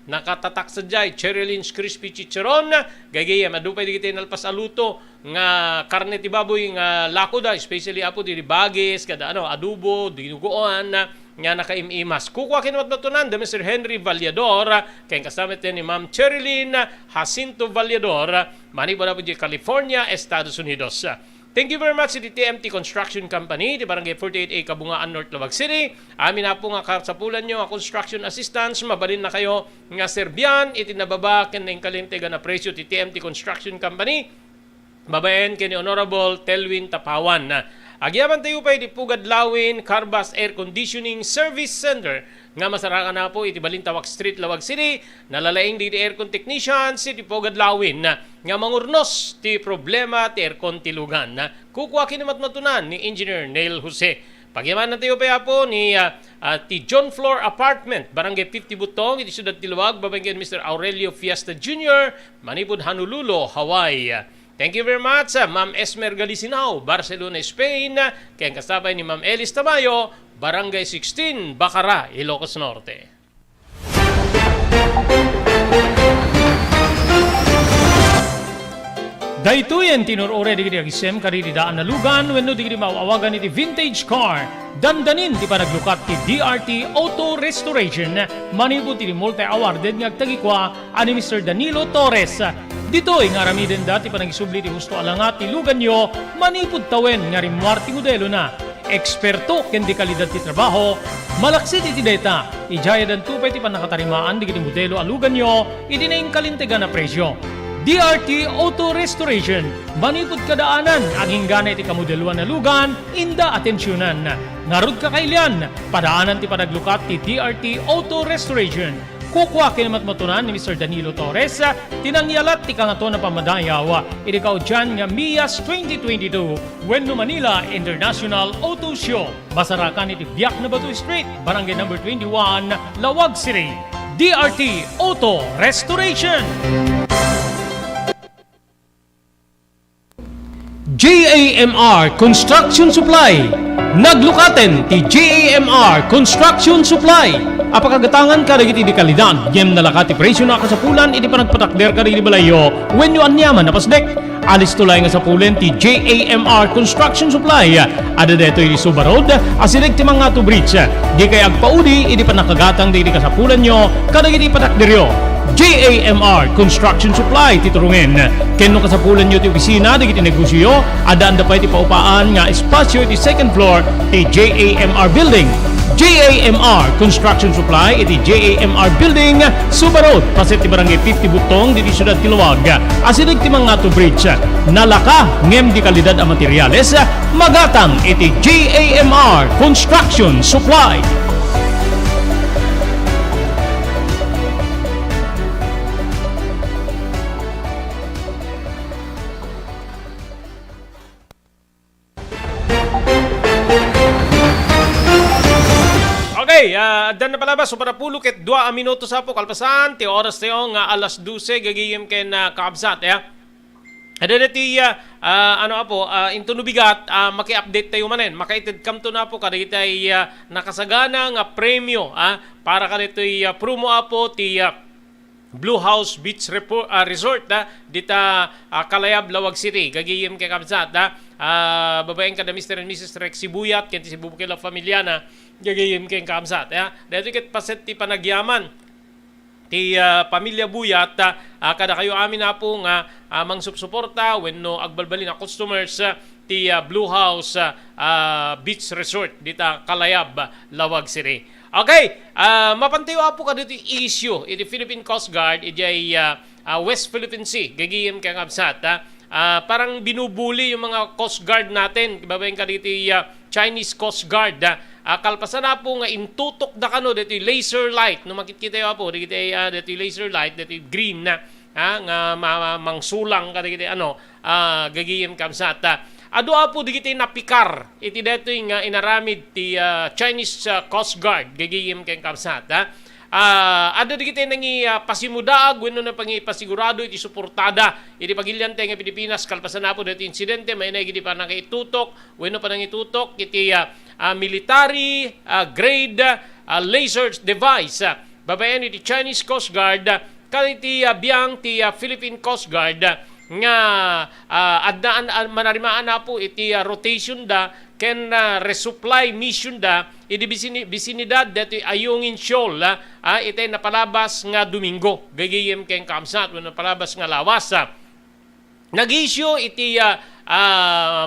nakatatak sa jay, Churvilines Crispy Chicharon, gagayam, adupay di kita nalpas aluto, nga karne ti baboy, nga lakoda, especially apo di bagis, kada adubo, dinuguan, nga nakaimimas. Kukwa kinumat matunan, Mr. Henry Vallador, kayong kasamit ni Ma'am Cherilyn Jacinto Vallador, manipo na po di California, Estados Unidos. Thank you very much to the TMT Construction Company, di Barangay 48A, Kabungaan, North Lawag City. Amin na po nga kasapulan nyo, construction assistance, mabalin na kayo nga Serbian, itinababa ken ng kalimtegan na presyo ti TMT Construction Company. Babayan ken ni Honorable Telwin Tapawan. Agyaman tayo pa iti Pugad Lawin Carbas Air Conditioning Service Center nga masarakan na po iti Balintawak Street, Lawag City. Nalalaing di aircon technicians iti Pugad Lawin nga mangurnos ti problema ti aircon ti lugan. Kukwa kinamatmatunan ni Engineer Neil Jose. Pagyaman na tayo pa po ni ti John Floor Apartment, Barangay 50 Butong, iti Siyudad Tiluwag, babayan Mr. Aurelio Fiesta Jr., Manipod, Honolulu, Hawaii. Thank you very much, Ma'am Esmer Galisinao, Barcelona, Spain. Kaya kasabay ni Ma'am Elis Tamayo, Barangay 16, Bacara, Ilocos Norte. Daytoyen tinurore digiti agisem kaditi daan na lugan wenno digiti maawagan iti vintage car. Dandanin ti panaglukat ti DRT Auto Restoration. Manipod ti multi-awarded nga agtagikwa ani Mr. Danilo Torres. Ditoy nga ramiden dati panagisubli ti husto alangat ti lugan nyo, manipod tawen nga rimwarti modelo na. Eksperto ken di kalidad ti trabaho, malaksit iti data, ijaya dan tupay ti panakatarimaan di modelo alugan nyo, iti na kalintegan na presyo. DRT Auto Restoration, manipod kadaanan, aging gana iti kamodeluan na lugan, inda atensyonan. Narod kakailian, padaanan ti panaglukat ti DRT Auto Restoration. Kukwa kinamatmatunan ni Mr. Danilo Torres, tinangyalat ti kangato na pamadayaw, irikaw dyan nga MIAS 2022, Wenno Manila International Auto Show. Basarakan iti Biak na Batu Street, Barangay number 21, Lawag City. DRT Auto Restoration. JAMR Construction Supply. Naglukaten ti JAMR Construction Supply. Apakagatangan ka dagiti di kalidad, yem nalakati presyo na kasapulan, iti panagpatakder ka dagiti balayo, when you anyaman na pasdek. Alis tulay nga sapulen ti JAMR Construction Supply. Ada deto iti Suba Road, asilig ti mga to bridge. Di kay agpaudi, iti panakagatang dagiti kasapulan nyo, kadagiti patakderyo. JAMR Construction Supply titurungin. Kenno kasapulan nyo ti opisina, dagiti negosyo, ada anda pa iti paupaan nga espasyo iti second floor ti JAMR Building. JAMR Construction Supply iti JAMR Building, Suba Road, paset ti Barangay 50 Butong, diti Siyudad Tiluwag. Asilig ti mga to bridge, nalaka ngem di kalidad a materyales, magatang iti JAMR Construction Supply. Okay, dan na palabas, so para pulo ket 2 minuto sa po kalpasan, ti oras tayo nga alas 12, gagiyim ken kaabsat, Ada dati into nubigat maki-update tayo manen. Makaited kam to na po kada itay nakasagana nga premyo para kada ito'y promo apo ti Blue House Beach Resort dita Kalayab, Lawag City. Gagiyim kay kabsat babaeng kada Mr. and Mrs. Rex Sibuyat ken ti Sibukila Familiana gagiyim kay kabsat. Dito ket paset ti panagyaman ti pamilya Buyat kada kayo amin na po nga mangsupsuporta wenno agbalbalin na customers ti Blue House Beach Resort dita Kalayab, Lawag City. Okay, mapantayo po kada ti issue iti Philippine Coast Guard iti West Philippine Sea gagiyem kay kabsat. Parang binubuli yung mga Coast Guard natin, babaeng ka dito Chinese Coast Guard. Kalpasan na po nga intutok da kano dito laser light. No makikita yo po dito laser light dito green na nga mangsulang ka dito gagiyem kamsat. Ado po dito napikar iti dito nga inaramid ti Chinese Coast Guard gagiyem kay kamsat. Ada di kita nangi pasimudaag wenno na pangipasigurado iti suportada iti pagilyan nga Pilipinas kalpasan na po dito insidente may na gidi pa nangitutok wenno pa nangitutok iti military grade laser device babayan iti Chinese Coast Guard kaniti biyang ti Philippine Coast Guard nga addaan manarimaan na po iti rotation da ken resupply mission da iti bisinidad dati Ayungin Shoal iti napalabas nga Domingo gagiyem ken kamsat wenno napalabas nga lawas nag-issue iti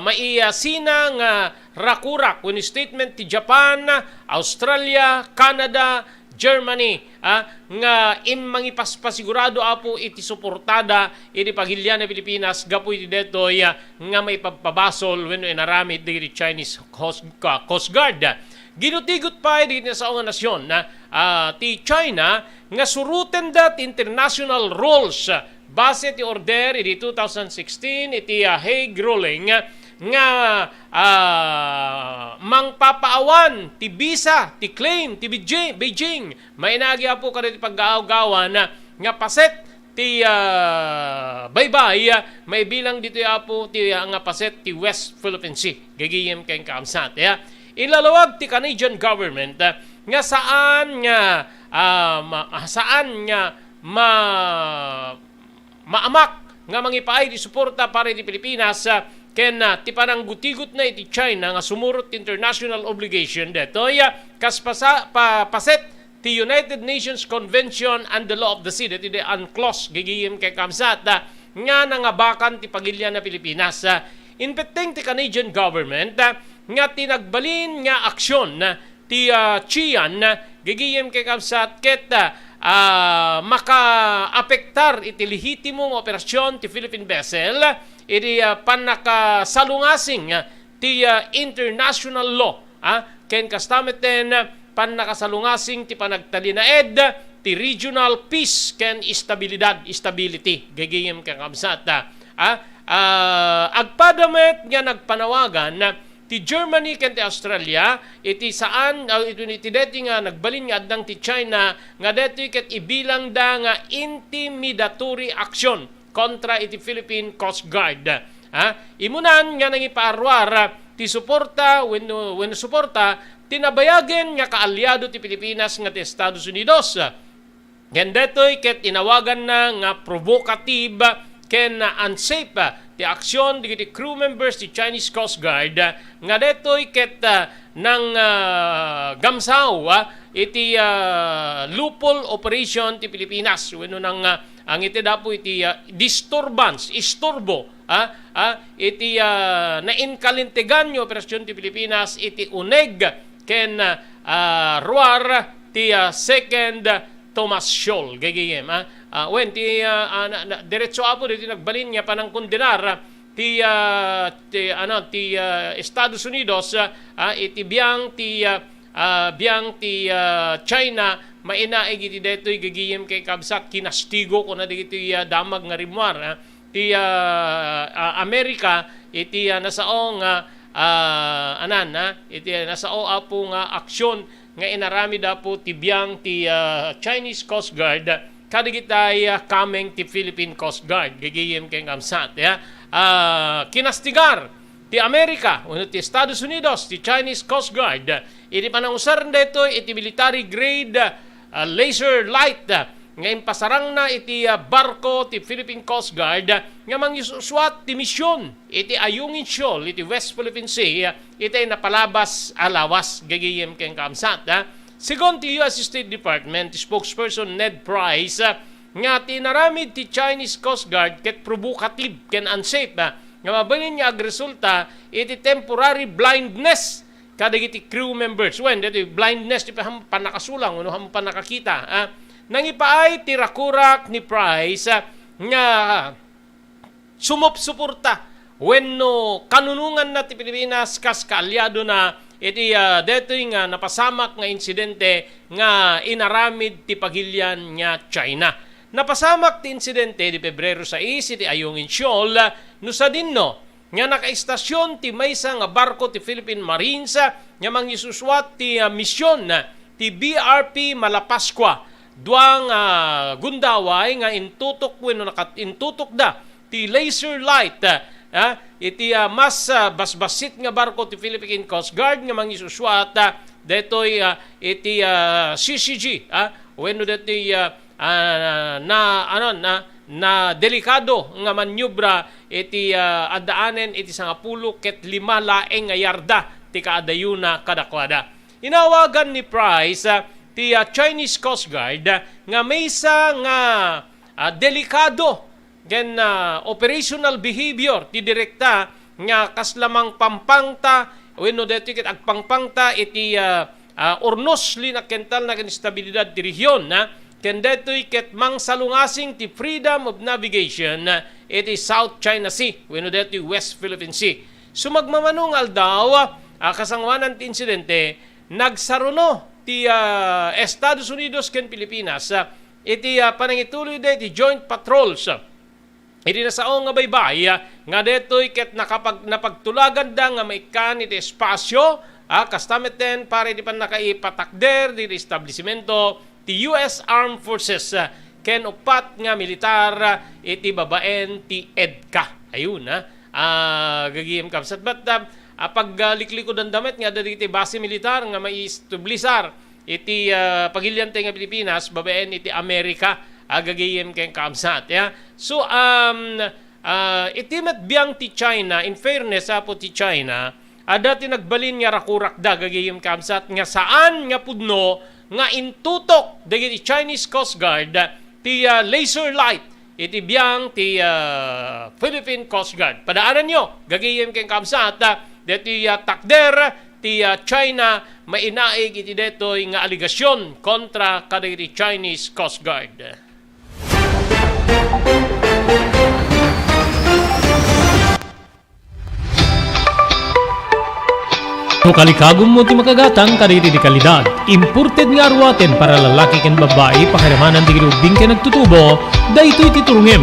maisinang rakurak wenno statement ti Japan, Australia, Canada, Germany nga mangipaspasigurado apo iti suportada iti pagilyan ng Pilipinas gapo iti detoy nga may pagpabasol wenno inaramid di Chinese Coast Guard. Ginutigot pa iti sa mga nasyon ti China nga suruten dat international rules base ti order iti 2016 iti Hague ruling nga mangpapaawan ti visa ti claim ti Beijing mainagi po kada ti paggaagawan nga paset ti baybay may bilang dito apo ti nga paset ti West Philippine Sea gagiyem kay kamsat ilalawag ti Canadian government nga saan nga maamak nga mangipaay ti suporta para ti Pilipinas ken ti pananggutigot na iti China nga sumurot international obligation detoy paset ti United Nations Convention and the Law of the Sea deti the UNCLOS gigiyem kay kamsat nga nangabakan ti pagilyan na Pilipinas inpeteng ti Canadian government nga tinagbalin nga aksyon ti Chian gigiyem kay kamsat ket maka-apektar iti lehitimong operasyon ti Philippine vessel iti panakasalungasing ti international law ken kastameten panakasalungasing ti panagtalinaed ti regional peace ken stability gagayem ken kamsat agpadamet nga nagpanawagan ti Germany ken ti Australia iti saan iti deti nga nagbalin nga addang ti China nga deti ket ibilang da nga intimidatory action kontra iti Philippine Coast Guard. Imunan nga nangipaarwar ti suporta wenno suporta tinabayagen nga kaalyado ti Pilipinas nga ti Estados Unidos. Ken detoy ket inawagan na nga provocative ken unsafe ti aksyon digiti crew members ti Chinese Coast Guard nga detoy ket nang gamsaw iti loophole operation ti Pilipinas wenno nang ang iti dapo iti istorbo iti nainkalintegan yung operasyon ti Pilipinas iti uneg ken ruar ti second Thomas Scholl gagayem when ti diretso apo dito nagbalin nga panang kondenar ti Estados Unidos iti biyang ti China mainaig iti detoy gagiyem kay kabsat kinastigo ko na diti damag nga rimwar ti Amerika iti nasaong iti nasa OA po nga aksyon nga inarami da po tibiyang ti Chinese Coast Guard kadigitay kameng ti Philippine Coast Guard gagayem keng amsat kinastigar ti Amerika uno ti Estados Unidos ti Chinese Coast Guard iti panangusar dito iti military grade laser light nga impasarang na iti barko ti Philippine Coast Guard nga mangyususwat ti misyon iti Ayungin Shoal iti West Philippine Sea iti napalabas alawas gagayem keng kamsat Sigon ti US State Department spokesperson Ned Price nga tinaramid ti Chinese Coast Guard ket provocative ken unsafe nga mabalin nga agresulta iti temporary blindness kadagiti crew members when dito blindness ti panakasulang uno ham panakakita nangipaay tirakurak ni Price nga sumupsuporta wenno kanunungan na ti Pilipinas kas kaalyado na iti dito nga napasamak nga insidente nga inaramid ti pagilyan nga China. Napasamak ti insidente di Pebrero 6 iti Ayungin Shoal no sa dinno nga nakaistasyon ti maysa nga barko ti Philippine Marines nga mangisuswat ti misyon ti BRP Malapascua duang gundaway nga intutok wenno intutok da ti laser light iti mas basbasit nga barko ti Philippine Coast Guard nga mangisuswat detoy iti CCG wenno detoy na delikado nga manyubra iti adaanen iti 10 ket 5 laeng nga yarda ti kaadayuna kadakwada. Inawagan ni Price ti Chinese Coast Guard nga maysa nga delikado gen operational behavior ti direkta nga kaslamang pampangta wenno deti ket agpangpangta iti urnos linakental na instabilidad ti rehiyon ken detoy ket mangsalungasing ti freedom of navigation iti South China Sea wenno deti West Philippine Sea. Sumagmamanungal daw kasangwanan ti insidente nagsaruno ti Estados Unidos ken Pilipinas iti panangituloy ti joint patrols iti nasaong nga baybay nga detoy ket napagtulagan da nga maikan iti espasyo kastameten para iti pan nakaipatakder di establishmento ti US Armed Forces ken upat nga militar iti babaen ti EDCA. Ayun gagiyem kapsat but pagliklikod ang damit nga dati iti base militar nga maistublisar iti pagilyante nga Pilipinas babaen iti Amerika gagayem keng kamsat so iti matbiyang ti China in fairness po ti China dati nagbalin nga rakurak da gagayem kamsat nga saan nga pudno nga intutok dagiti Chinese Coast Guard ti laser light iti biyang ti Philippine Coast Guard. Padaanan nyo gagayem keng kamsat deti takder ti China mainaig iti detoy nga aligasyon kontra kadagiti Chinese Coast Guard. No kalikagom mo ti makagatang kaditi di kalidad. Imported nga arwaten para lalaki ken babae pakiramanan ti grubing ken nagtutubo daytoy ti turungem.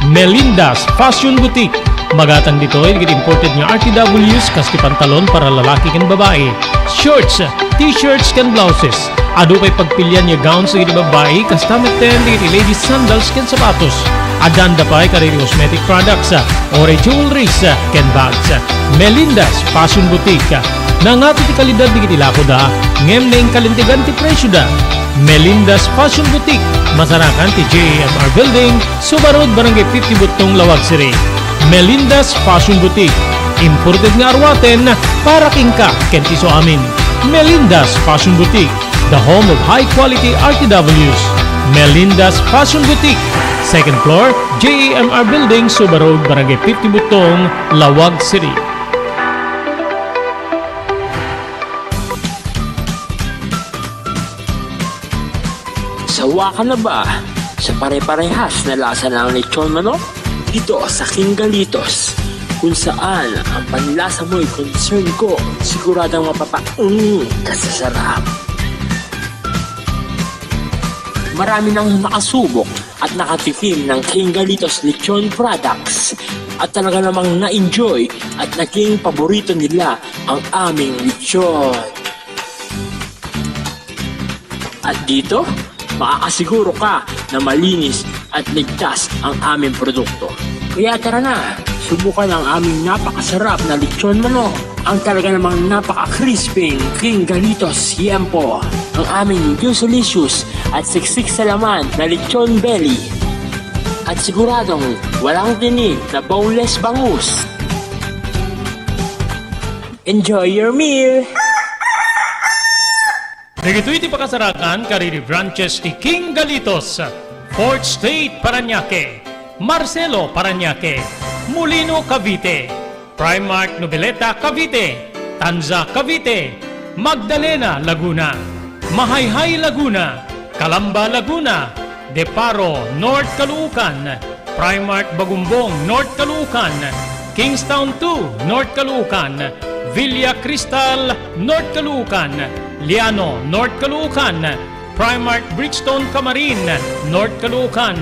Melinda's Fashion Boutique. Magatang ditoy digit imported nga RTWs kas ti pantalon para lalaki ken babae. Shorts, t-shirts ken blouses. Adu pay pagpilyan nga gowns digit babae kas tameten digit ladies sandals ken sapatos. Adanda pay kaditi cosmetic products or jewelries ken bags. Melinda's Fashion Boutique. Nangati ti kalidad digiti lako da, ngem na kalintigan ti presyo da. Melinda's Fashion Boutique, masarakan ti JMR Building, Subarod, Barangay 50 Butong, Lawag City. Melinda's Fashion Boutique, imported nga arwaten para kingka kentiso amin. Melinda's Fashion Boutique, the home of high-quality RTWs. Melinda's Fashion Boutique, second floor, JMR Building, Subarod, Barangay 50 Butong, Lawag City. Sawa ka na ba sa pare-parehas na lasa ng lechon manok? Dito sa King Galitos, kung saan ang panlasa mo'y concern ko, siguradang kasasarap. Marami nang nakasubok at nakatikim ng King Galitos Lechon products. At talaga namang na-enjoy at naging paborito nila ang aming lechon. At dito, makakasiguro ka na malinis at ligtas ang aming produkto. Kaya tara na, subukan ang aming napakasarap na lechon manok. Ang talaga namang napaka-crispy King Galitos Yempo. Ang aming juice-licious at siksik sa laman na lechon belly. At siguradong walang tinig na boneless bangus. Enjoy your meal! Nagito iti pakasarakan kariri branches ti King Galitos, Fourth State Parañaque, Marcelo Parañaque, Molino Cavite, Primark Noveleta Cavite, Tanza Cavite, Magdalena Laguna, Mahayhay Laguna, Calamba Laguna, Deparo North Caloocan, Primark Bagumbong North Caloocan, Kingstown 2 North Caloocan, Villa Cristal North Caloocan, Liano North Caloocan, Primark Bridgestone Camarin North Caloocan,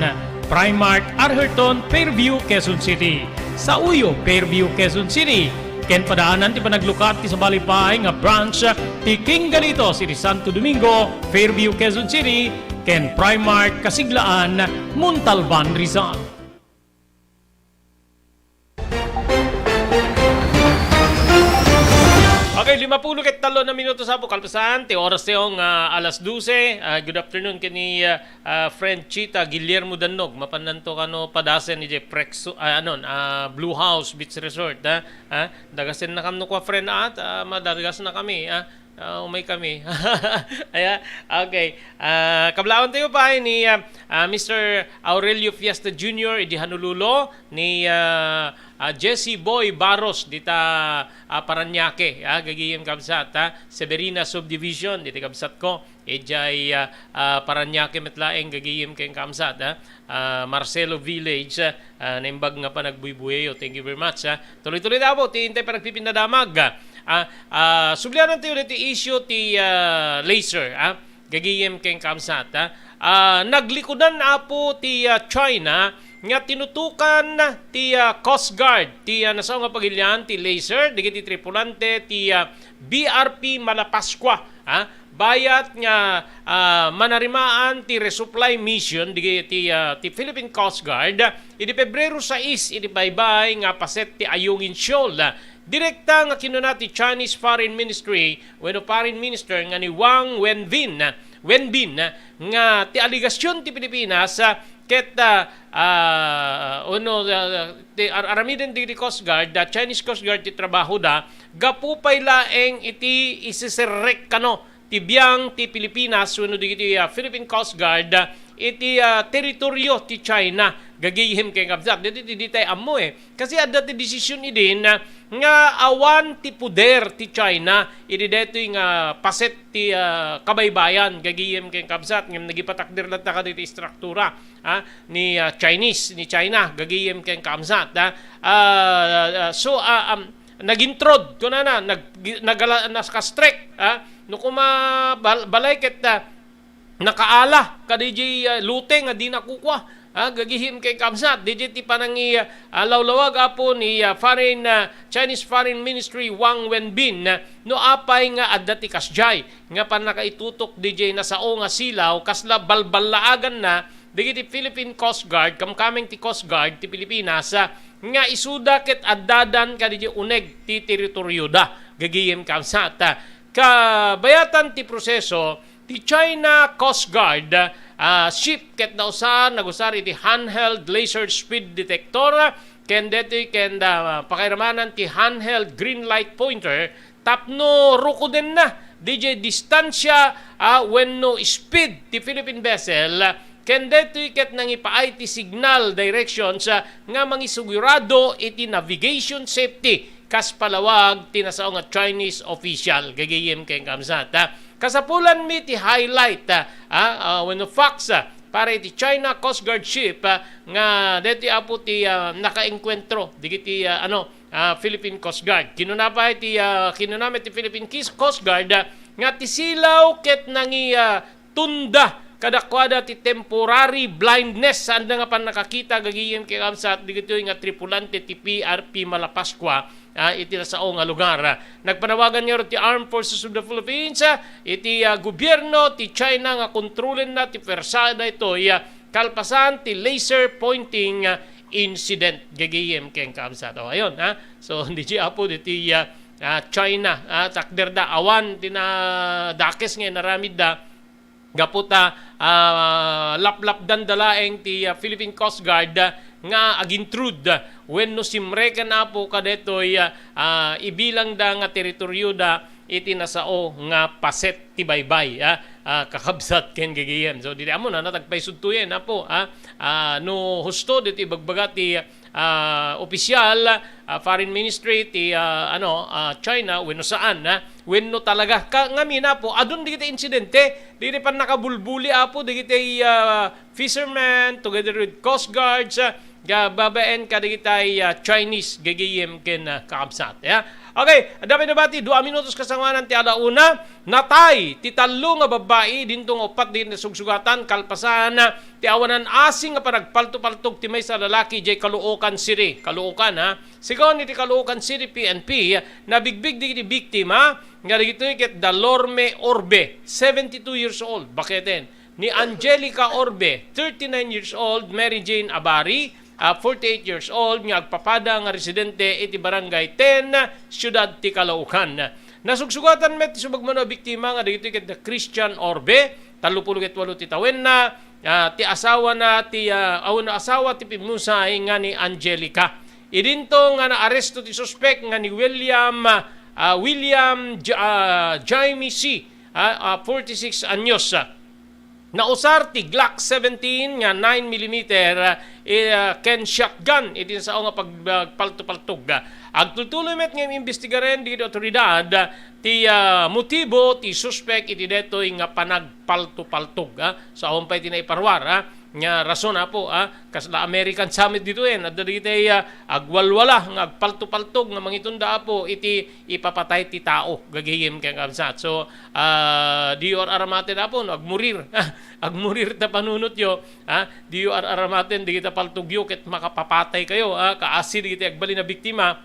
Primark Arherton Fairview Quezon City, sa Uyo Fairview Quezon City. Ken padaanan ti panaglukat ti sa balipay nga branch ti King Galitos iti Santo Domingo Fairview Quezon City, ken Primark Kasiglaan Montalban Rizal. Okay, 53 na minuto sa po kalpasan. Ti oras tayong alas 12. Good afternoon kini friend Chita Guillermo Danog. Mapananto kano padasen ni Prexo Blue House Beach Resort. Dagasin na kamno kwa friend at madadagas na kami. Umay kami. Okay. Kablaon tayo pa ni Mr. Aurelio Fiesta Jr. Idi Hanululo ni Jesse Boy Barros dita Parañaque, gagiyem kabsat Severina Subdivision dita kabsat ko ejay Parañaque metlaeng gagiyem keng kabsat Marcelo Village naimbag nga pa nagbuybuyo. Thank you very much. Tuloy-tuloy daw po tiintay pa nagpipindadamag. Sublianan tayo ti issue ti laser gagiyem keng kabsat. Naglikodan apo ti China nga tinutukan ti Coast Guard ti nasao nga pagilyan ti laser digiti tripulante ti BRP Malapascua bayat nga manarimaan ti resupply mission digiti ti Philippine Coast Guard idi Pebrero 6 idi baybay nga paset ti Ayungin Shoal. Direkta nga kinuna ti Chinese Foreign Ministry wenno Foreign Minister nga ni Wang Wenbin nga ti aligasyon ti Pilipinas ket aramiden di Coast Guard, Chinese Coast Guard ti trabaho da gapupay laeng iti isiserrek kano ti biyang ti Pilipinas wenno di Philippine Coast Guard iti teritoryo ti China gagihim kay kabsat diti tay ammo kasi adda ti desisyon idin nga awan ti puder ti China idi detoy nga paset ti kabaybayan gagihim kay kabsat ngem nagipatakder lang ta kaditi struktura ni China gagihim kay kabsat nagintrod kunana nagka-strike no kuma balay ket nakaala kadiji lute nga di nakukwa gagihim kay kabsat DJ ti panangi lawlawag apo ni Chinese Foreign Ministry Wang Wenbin no apay nga adda ti kasjay nga panakaitutok DJ na sao nga silaw kasla balbalaagan na digiti Philippine Coast Guard kamkameng ti Coast Guard ti Pilipinas nga isuda ket addadan kadiji uneg ti teritoryo da gagihim kabsat kabayatan ti proseso ti China Coast Guard ship ket nausan nagusar iti handheld laser speed detector ken detoy ken pakiramanan ti handheld green light pointer tapno rukoden na DJ distansya wenno speed ti Philippine vessel ken detoy ket nangipaay ti signal directions nga mangisugurado iti navigation safety kas palawag tinasao nga Chinese official gagayem kay kamsat kasapulan mi ti highlight wenno facts para iti China Coast Guard ship nga deti apo ti nakaengkwentro digiti Philippine Coast Guard kinunapay ti kinunami ti Philippine Coast Guard nga ti silaw ket nangi tunda kadakwada ti temporary blindness saan nga pan nakakita gagiyem kay kamsat digitoy nga tripulante ti PRP Malapascua iti sao nga lugar. Nagpanawagan niyo ti Armed Forces of the Philippines iti gobyerno ti China nga kontrolen na ti persada ito kalpasan ti laser pointing incident gagiyem kay kamsat. Ayun so hindi apo iti China takderda awan tinadakes nga naramid da gaputa laplap dandalaeng ti Philippine Coast Guard nga agintrude wenno simreka na po kadetoy ibilang da nga teritoryo da iti nasao nga paset ti baybay kakabsat ken gagiyem. So dili amo na natagpay sudtuyen po no husto diti bagbaga ti opisyal foreign ministry ti China wenno saan wenno talaga ngami na po adun digiti insidente dili pa nakabulbuli apo digiti fishermen together with coast guards babaen kadigitay Chinese gagiyem ken kakabsat Okay, dapat nabati 2 minutos kasanganan ti alauna natay ti tallo nga babae dintong upat din sugsugatan kalpasan ti awanan asing nga panagpalto-paltog ti may sa lalaki jay Caloocan City. Caloocan Sigon iti Caloocan City PNP nabigbig di biktima nga digitoy ket Dalorme Orbe, 72 years old. Baketen ni Angelica Orbe, 39 years old, Mary Jane Abari 48 years old nga agpapada nga residente iti barangay 10 siyudad ti Caloocan. Nasugsugatan met ti subagmano biktima nga dagitoy ket Christian Orbe 38 ti tawen na ti asawa na ti asawa ti pimusay nga ni Angelica. Idinto nga naaresto ti suspect nga ni William Jaime C 46 anyos. Nausar ti Glock 17 nga 9mm ken shotgun iti sao nga pagpalto-paltog. Agtutuloy met nga imbestigaren di otoridad ti motibo ti suspect iti detoy nga panagpalto-paltog sa awan pay tinaiparwar nga rason po kasla American Summit dito adda digitay agwalwala nga agpalto-paltog nga mangitunda po iti ipapatay ti tao gagayem kay kamsat. So dior aramaten po agmurir agmurir ta panunot yo dior aramaten digita paltugyo ket makapapatay kayo kaasi digiti agbali na biktima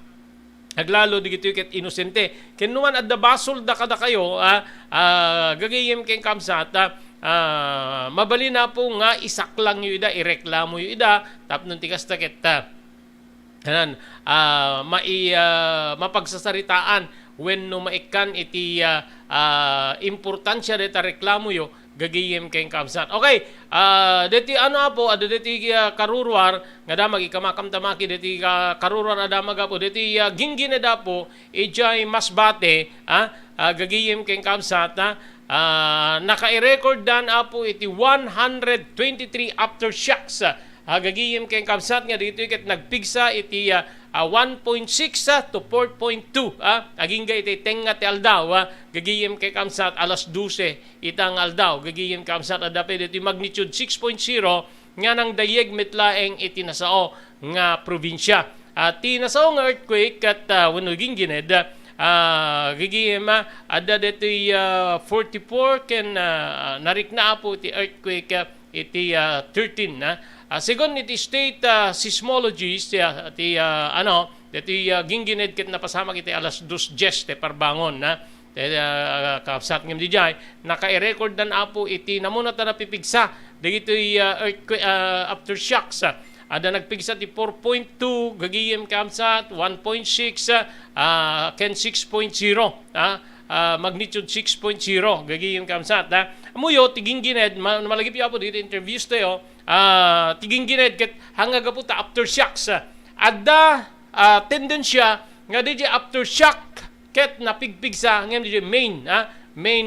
naglalo digito ket inosente ken numan adda basol da kada kayo gagayem kay kamsat mabali na po nga isaklang yu ida ireklamo yu ida tapnon ti kasta ket mapagsasaritaan wenno maikan iti importansya deta reklamo yu gagayem kay kamsat. Okay, deti po deti karurwar nga damag ikamakamtamaki deti karurwar adamag po deti gingineda po ijay masbate gagayem kay kamsat naka-record dan po iti 123 aftershocks gagayem kay kamsat nga dito ket nagpigsa iti 1.6 to 4.2 aging iti tenga ti aldaw gagayem kay kamsat alas 12 itang aldaw gagayem kamsat adapay iti magnitude 6.0 nga nang dayeg metlaeng iti nasao nga probinsya ti nasao nga earthquake kat wenno gingined gagayem adda detoy 44 ken narikna po ti earthquake iti 13 Second iti state seismologist ti gingined ket napasama iti alas 2:10 parbangon kapsat ngem dijay naka-record dan apo iti namuna ta napipigsa dagitoy earthquake aftershocks ada nagpigsa ti 4.2 gagayem kamsat 1.6 ken 6.0 magnitude 6.0 gagayem kamsat amuyo ti gingined malagip apo dito interviews tayo tiginggined ket hangga po ta aftershocks adda tendensya nga DJ aftershock ket napigpigsa ngem DJ main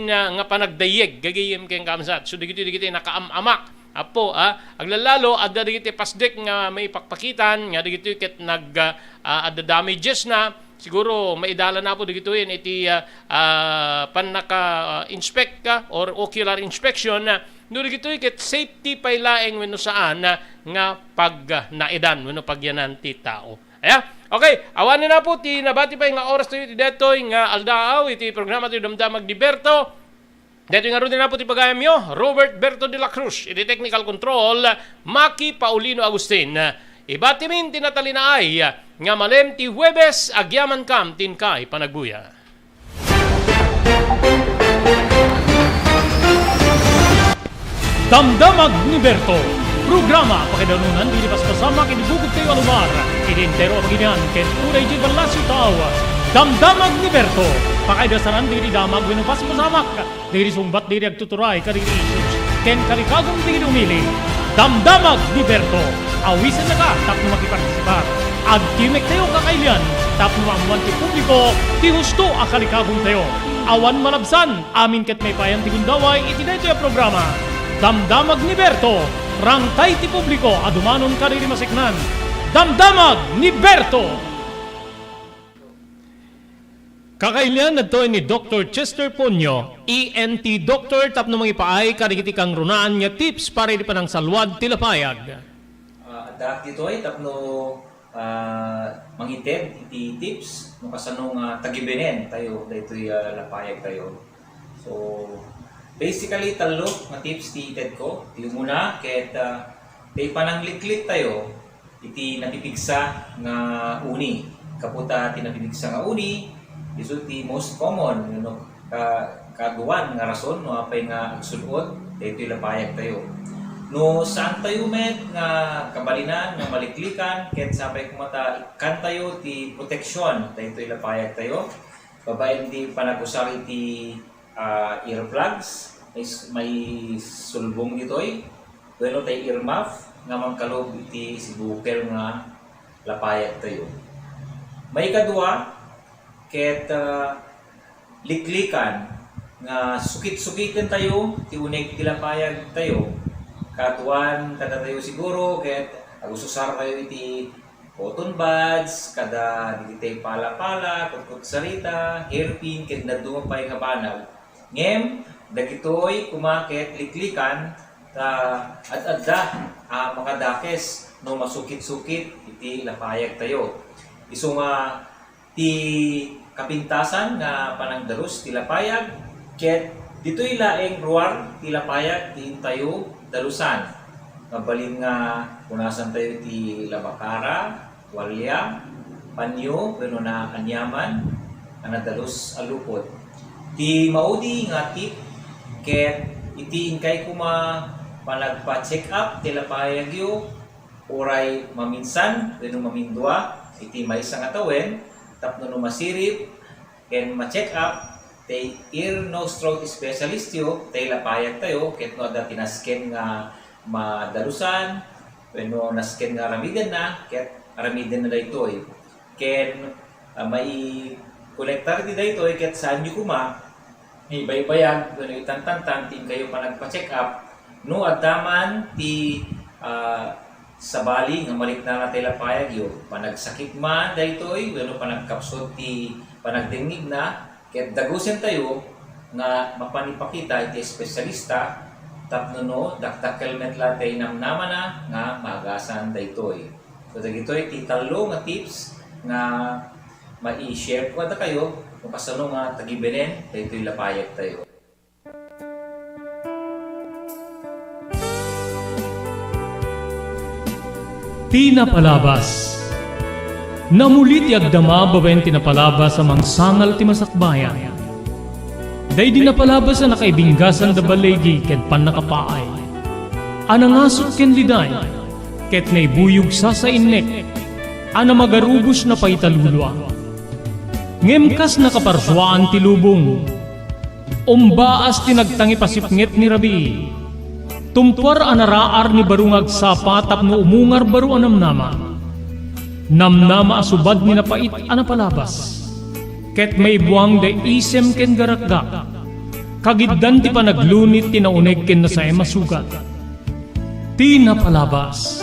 nga panagdayeg gagayem ken kamsat so digiti nakaamamak apo aglalalo adda digiti pasdek nga may pakpakitan nga digiti ket adda damages na siguro maidala na po digituin iti panaka-inspect ka or ocular inspection no digitoy ket safety paylaeng wenno saan nga pag naidan wenno pagyanan ti tao. Okay, awan na po ti nabati pa nga oras ti detoy nga aldaaw iti programa ti Damdamag Liberto. Dito nga rin na po ipagayam nyo, Robert Berto de la Cruz, iti technical control, Maki Paulino Agustin. Ibatimin tinatali na ay, nga malem ti Huwebes, agyaman kam tinkay panagbuya. Damdamag ni Berto. Programa pakidanunan dilipas pasama kinibugod kayo alubar. Identero paginyan ken unay di balasyo tao. Damdamag ni Berto. Pakaidasaran diri damag winupas pasamak. Diri sumbat diri agtuturay kadiri issues. Ken kalikagong diri umili. Damdamag ni Berto. Awisan na ka tapno makipartisipar. Agtimek tayo kakailian. Tapno maamuan ti publiko. Ti husto akalikagong tayo. Awan malabsan. Amin ket may payan ti gundaway iti daytoy a programa. Damdamag ni Berto. Rangkay ti publiko adumanon kariri masiknan. Damdamag ni Berto. Kakailian nadto ni Dr. Chester Ponyo, ENT Doctor tapno mangipaay karigiti kang runaan nga tips para di panang salwad tilapayag. Adak dito ay tapno mangited iti tips no kasano nga tagibenen tayo daytoy lapayag tayo. So basically talo nga tips ti ited ko. Ti muna ket tay panangliklik tayo iti napipigsa nga uni. Kaputa ti napipigsa nga uni isu ti most common no kaduan nga rason no apay nga agsulod daytoy lapayag tayo. No saan tayo met nga kabalinan nga maliklikan ket sapay kumata ikan tayo ti proteksyon daytoy lapayag tayo. Babaen ti panagusar iti earplugs may sulbong ditoy. Bueno tay earmuff nga mangkalob iti sibuker nga lapayag tayo. May kadua ket liklikan nga sukit-sukitin tayo ti uneg ti lapayag tayo. Katuan kada tayo siguro ket agususar tayo iti cotton buds kada diti pala-pala kutsarita hairpin ket nadumapay nga banag. Ngem dagitoy kumaket liklikan at adda makadakes no masukit-sukit iti lapayag tayo. Isu nga ti kapintasan nga panangdarus ti lapayag ket ditoy laeng ruar ti lapayag ti tayo dalusan. Mabalin nga punasan tayo ti labakara, walya, panyo, wenno na anyaman ana dalus alupod. Ti maudi nga tip ket iti inkay kuma panagpa-check up ti lapayag yo oray maminsan wenno mamindua iti maysa nga tawen tapno no masirip ken ma-check up tay ear nose throat specialist yo tay lapayag tayo ket no adda tinasken nga madalusan wenno nasken nga aramiden na ket aramiden na daytoy ken may kolektar ti daytoy ket saan yu kuma ibaybayag wenno itantantan tin kayo pa nagpa-check up no addaman ti sabali nga malikna na tayo lapayag yo panagsakit man daytoy wenno panagkapsot ti panagdingnig na ket dagusen tayo nga mapanipakita iti espesyalista tapno no dakdakkel met la tay namnama na nga magasan daytoy. So dagitoy ti talo nga tips nga mai-share ko kada kayo kung kasano nga tagibenen daytoy lapayag tayo. Tinapalabas. Namulit yagdama babaen tinapalabas sa mangsangal ti masakbayan. Day dinapalabas na nakaibinggasan da balegi ket pan nakapaay. Anangasot ken liday ket naibuyog sa innek. Ana magarubos na paitalulwa. Ngemkas nakaparswaan ti lubong. Umbaas tinagtangi pasipnget ni Rabi. Tumpar anaraar ni barungag sapa tapno umungar baru anamnama. Namnama asubad ni napait anapalabas. Ket may buwang da isem ken garakgak. Kagiddan ti panaglunit tinauneg ken nasay masugat. Tinapalabas.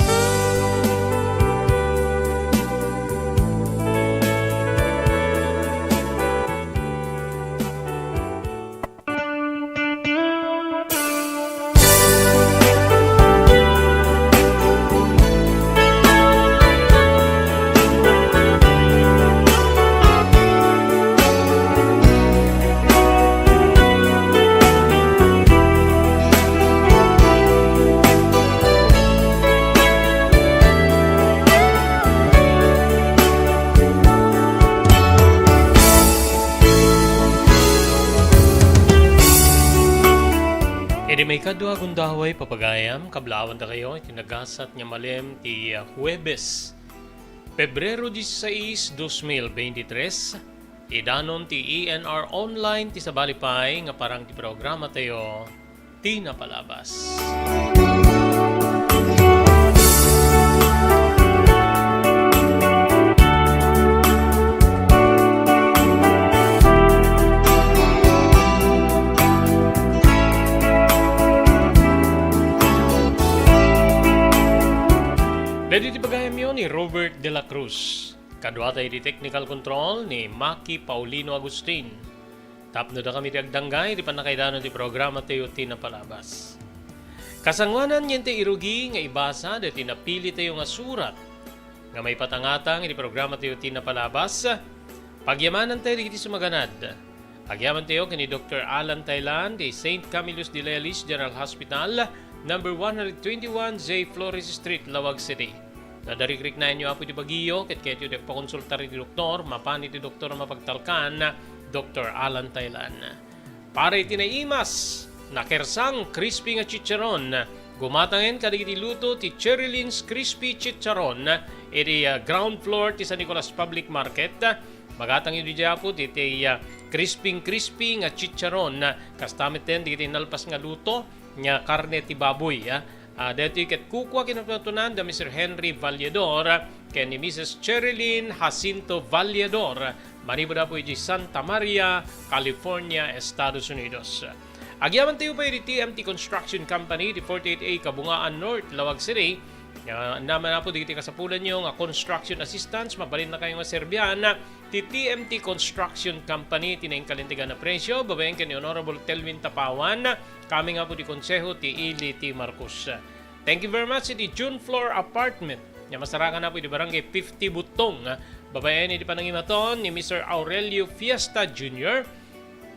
Edi may kadwa gundaway papagayam, kablawan da kayo, itinagasat niya malem ti Huwebes, Pebrero 16, 2023, idanon ti ENR Online ti sabalipay nga parang ti programa tayo, ti napalabas. Ready ti bagayam yun ni Robert De La Cruz. Kadwa tayo di technical control ni Maki Paulino Agustin. Tapno da kami ti agdanggay, di pa nakaidanon ti programa tayo ti napalabas. Kasangwanan niyan ti irugi nga ibasa da tinapili tayo nga surat. Nga may patangatang di programa tayo ti napalabas. Pagyamanan tayo di sumaganad. Pagyaman tayo kini Dr. Alan Thailand di St. Camillus de Lelis General Hospital, number 121 J. Flores Street, Lawag City. Nadarikrik na inyo apo di Baguio, ket kayo di pakonsultari di doktor, mapani ti doktor mapagtalkan, Dr. Alan Thailand. Pare tinaimas, nakersang crispy nga chicharon, gumatangin kadigiti luto ti Cherylins Crispy Chicharon, iti ground floor ti San Nicolas Public Market. Magatang yun di apo ti crispy nga chicharon, kastamit din di nalpas nga luto, nga karne ti baboy. Dito ikat kukwa kinapatunan da Mr. Henry Valledor ken ni Mrs. Cherilyn Jacinto Valledor, manibada po iti Santa Maria, California, Estados Unidos. Agyaman tayo pa yung TMT Construction Company di 48A Kabungaan North, Lawag City. Naman na po di kasapulan nyo nga construction assistance, mabalin na kayo nga Serbian ti TMT Construction Company, tinaing kalintigan na presyo, babayan ka ni Honorable Telvin Tapawan, kami nga po di konseho ti Ili T. Marcos. Thank you very much di June Floor Apartment, nga masarakan na po di barangay 50 Butong, babayan ni di panangimaton ni Mr. Aurelio Fiesta Jr.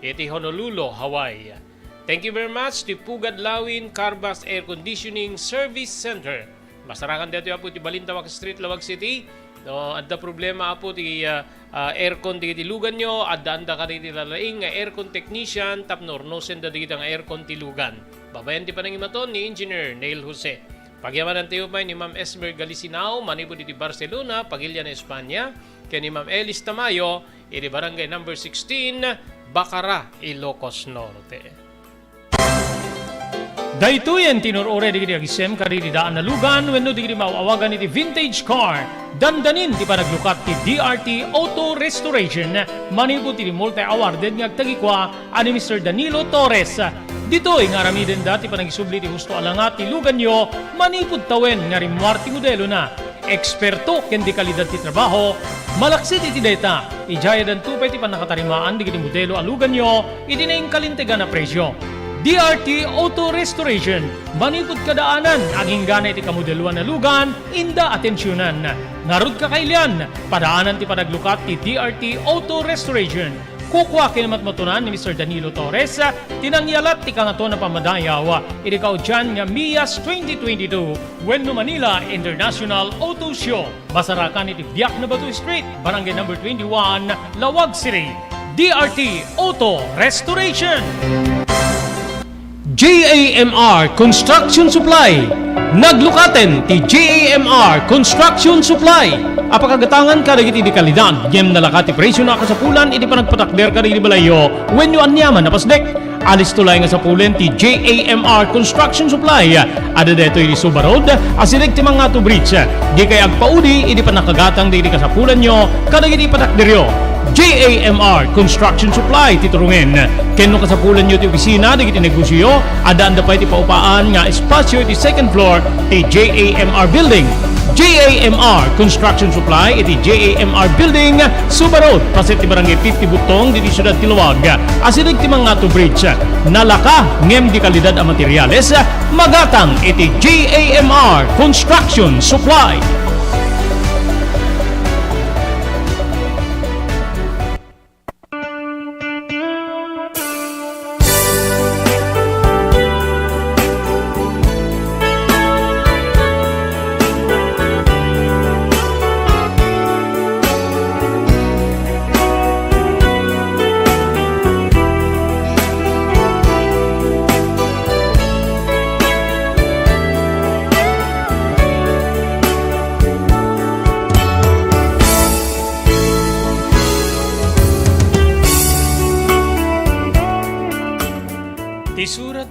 iti Honolulu, Hawaii. Thank you very much di Pugad Lawin Carbas Air Conditioning Service Center, masarakan dito po ti Balintawak Street, Lawag City. No, adda problema po ti aircon di lugan nyo, adda anda ka di lalaing aircon technician, tapno ornosen da di nga aircon ti lugan. Babayan ti panangimaton ni Engineer Neil Jose. Pagyamanan tayo pa ni Ma'am Esmer Galicinao, manipo di Barcelona, Pagilya na Espanya, kaya ni Ma'am Elis Tamayo, iti barangay number 16, Bacara, Ilocos Norte. Daytoyen tinurore di agisem kari di daan na lugan wenno di mauawagan iti vintage car. Dandanin ti panaglukat ti DRT Auto Restoration, manipod ti multi-awarded nga agtagikwa ani Mr. Danilo Torres. Ditoy nga ramiden dati panagisubli ti husto alangat ti lugan nyo, manipod tawen nga rimwarti modelo na. Eksperto ken di kalidad ti trabaho, malaksit iti data, ijaya dan tupay ti panakatarimaan di kiti modelo alugan nyo, iti naing kalintegan na presyo. DRT Auto Restoration, manipod kadaanan, aging ganay ti kamodeluan na lugan, inda atensyonan. Narud kakailian, padaanan ti panaglukat ti DRT Auto Restoration. Kukwa kinamatmatunan ni Mr. Danilo Torres, tinangyalat ti kangato na pamadayaw, irikaw dyan nga Mias 2022, Wenno Manila International Auto Show. Basarakan iti Biak na Batu Street, Barangay number 21, Lawag City. DRT Auto Restoration. JAMR Construction Supply. Naglukaten ti JAMR Construction Supply. Apakagatangan ka dagiti di kalidad, yem nalakati presyo na kasapulan, iti panagpatakder ka di balayo, when you anyaman na pasdek. Alis tulay nga sapulen ti JAMR Construction Supply. Ada deto iti Suba Road, asirig ti mga to bridge. Di kay agpaudi, iti panakagatang di kasapulan nyo, kadagiti patakderyo. JAMR Construction Supply titurungin. Kenno kasapulan nyo ti opisina, di kiti negosyo, adaan da pa iti paupaan nga espasyo iti second floor ti JAMR Building. JAMR Construction Supply iti JAMR Building, Suba Road, paset ti barangay 50 Butong, di siyudad ti Luwag. Asirig ti mga to bridge. Nalaka, ngem di kalidad ang materyales, magatang iti JAMR Construction Supply.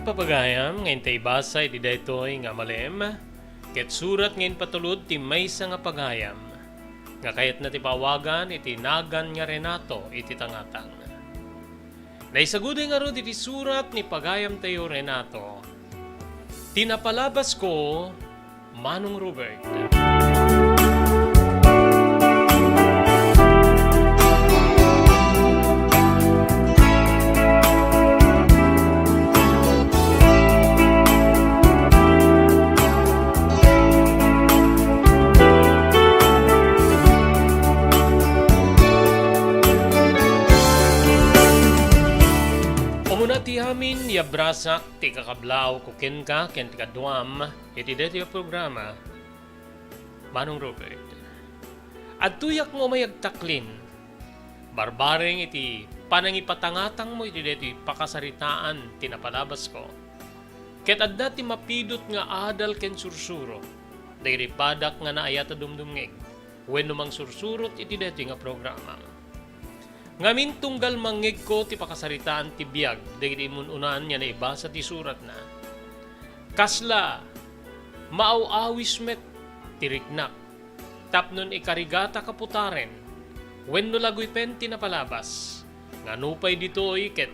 Papagayam, ngayon tayo basay di daytoy nga malem, ket surat ngayon patulod ti maysa nga pagayam, nga kayat na ti pawagan iti nagan nga Renato iti tangatang. Naisaguday nga ro iti surat ni pagayam tayo Renato, tinapalabas ko, Manong Robert. Ti amin yabrasak ti kakablaw ko ken ka ken ti kaduam iti deti programa Manong Robert. At tuyak mo mayagtaklin barbareng iti panangipatangatang mo iti deti pakasaritaan tinapalabas ko. Ket adda ti mapidot nga adal ken sursuro dagiti padak nga naayat a dumdumngeg wenno mang sursurot iti deti nga programa. Ngamin tunggal mangig ko ti pakasaritaan ti biyag dagiti imununan niya na ibasa ti surat na. Kasla, maaw-awis met, tiriknak, tapnon ikarigata kaputaren, wenno lagoy pen tinapalabas, nga nupay dito iket,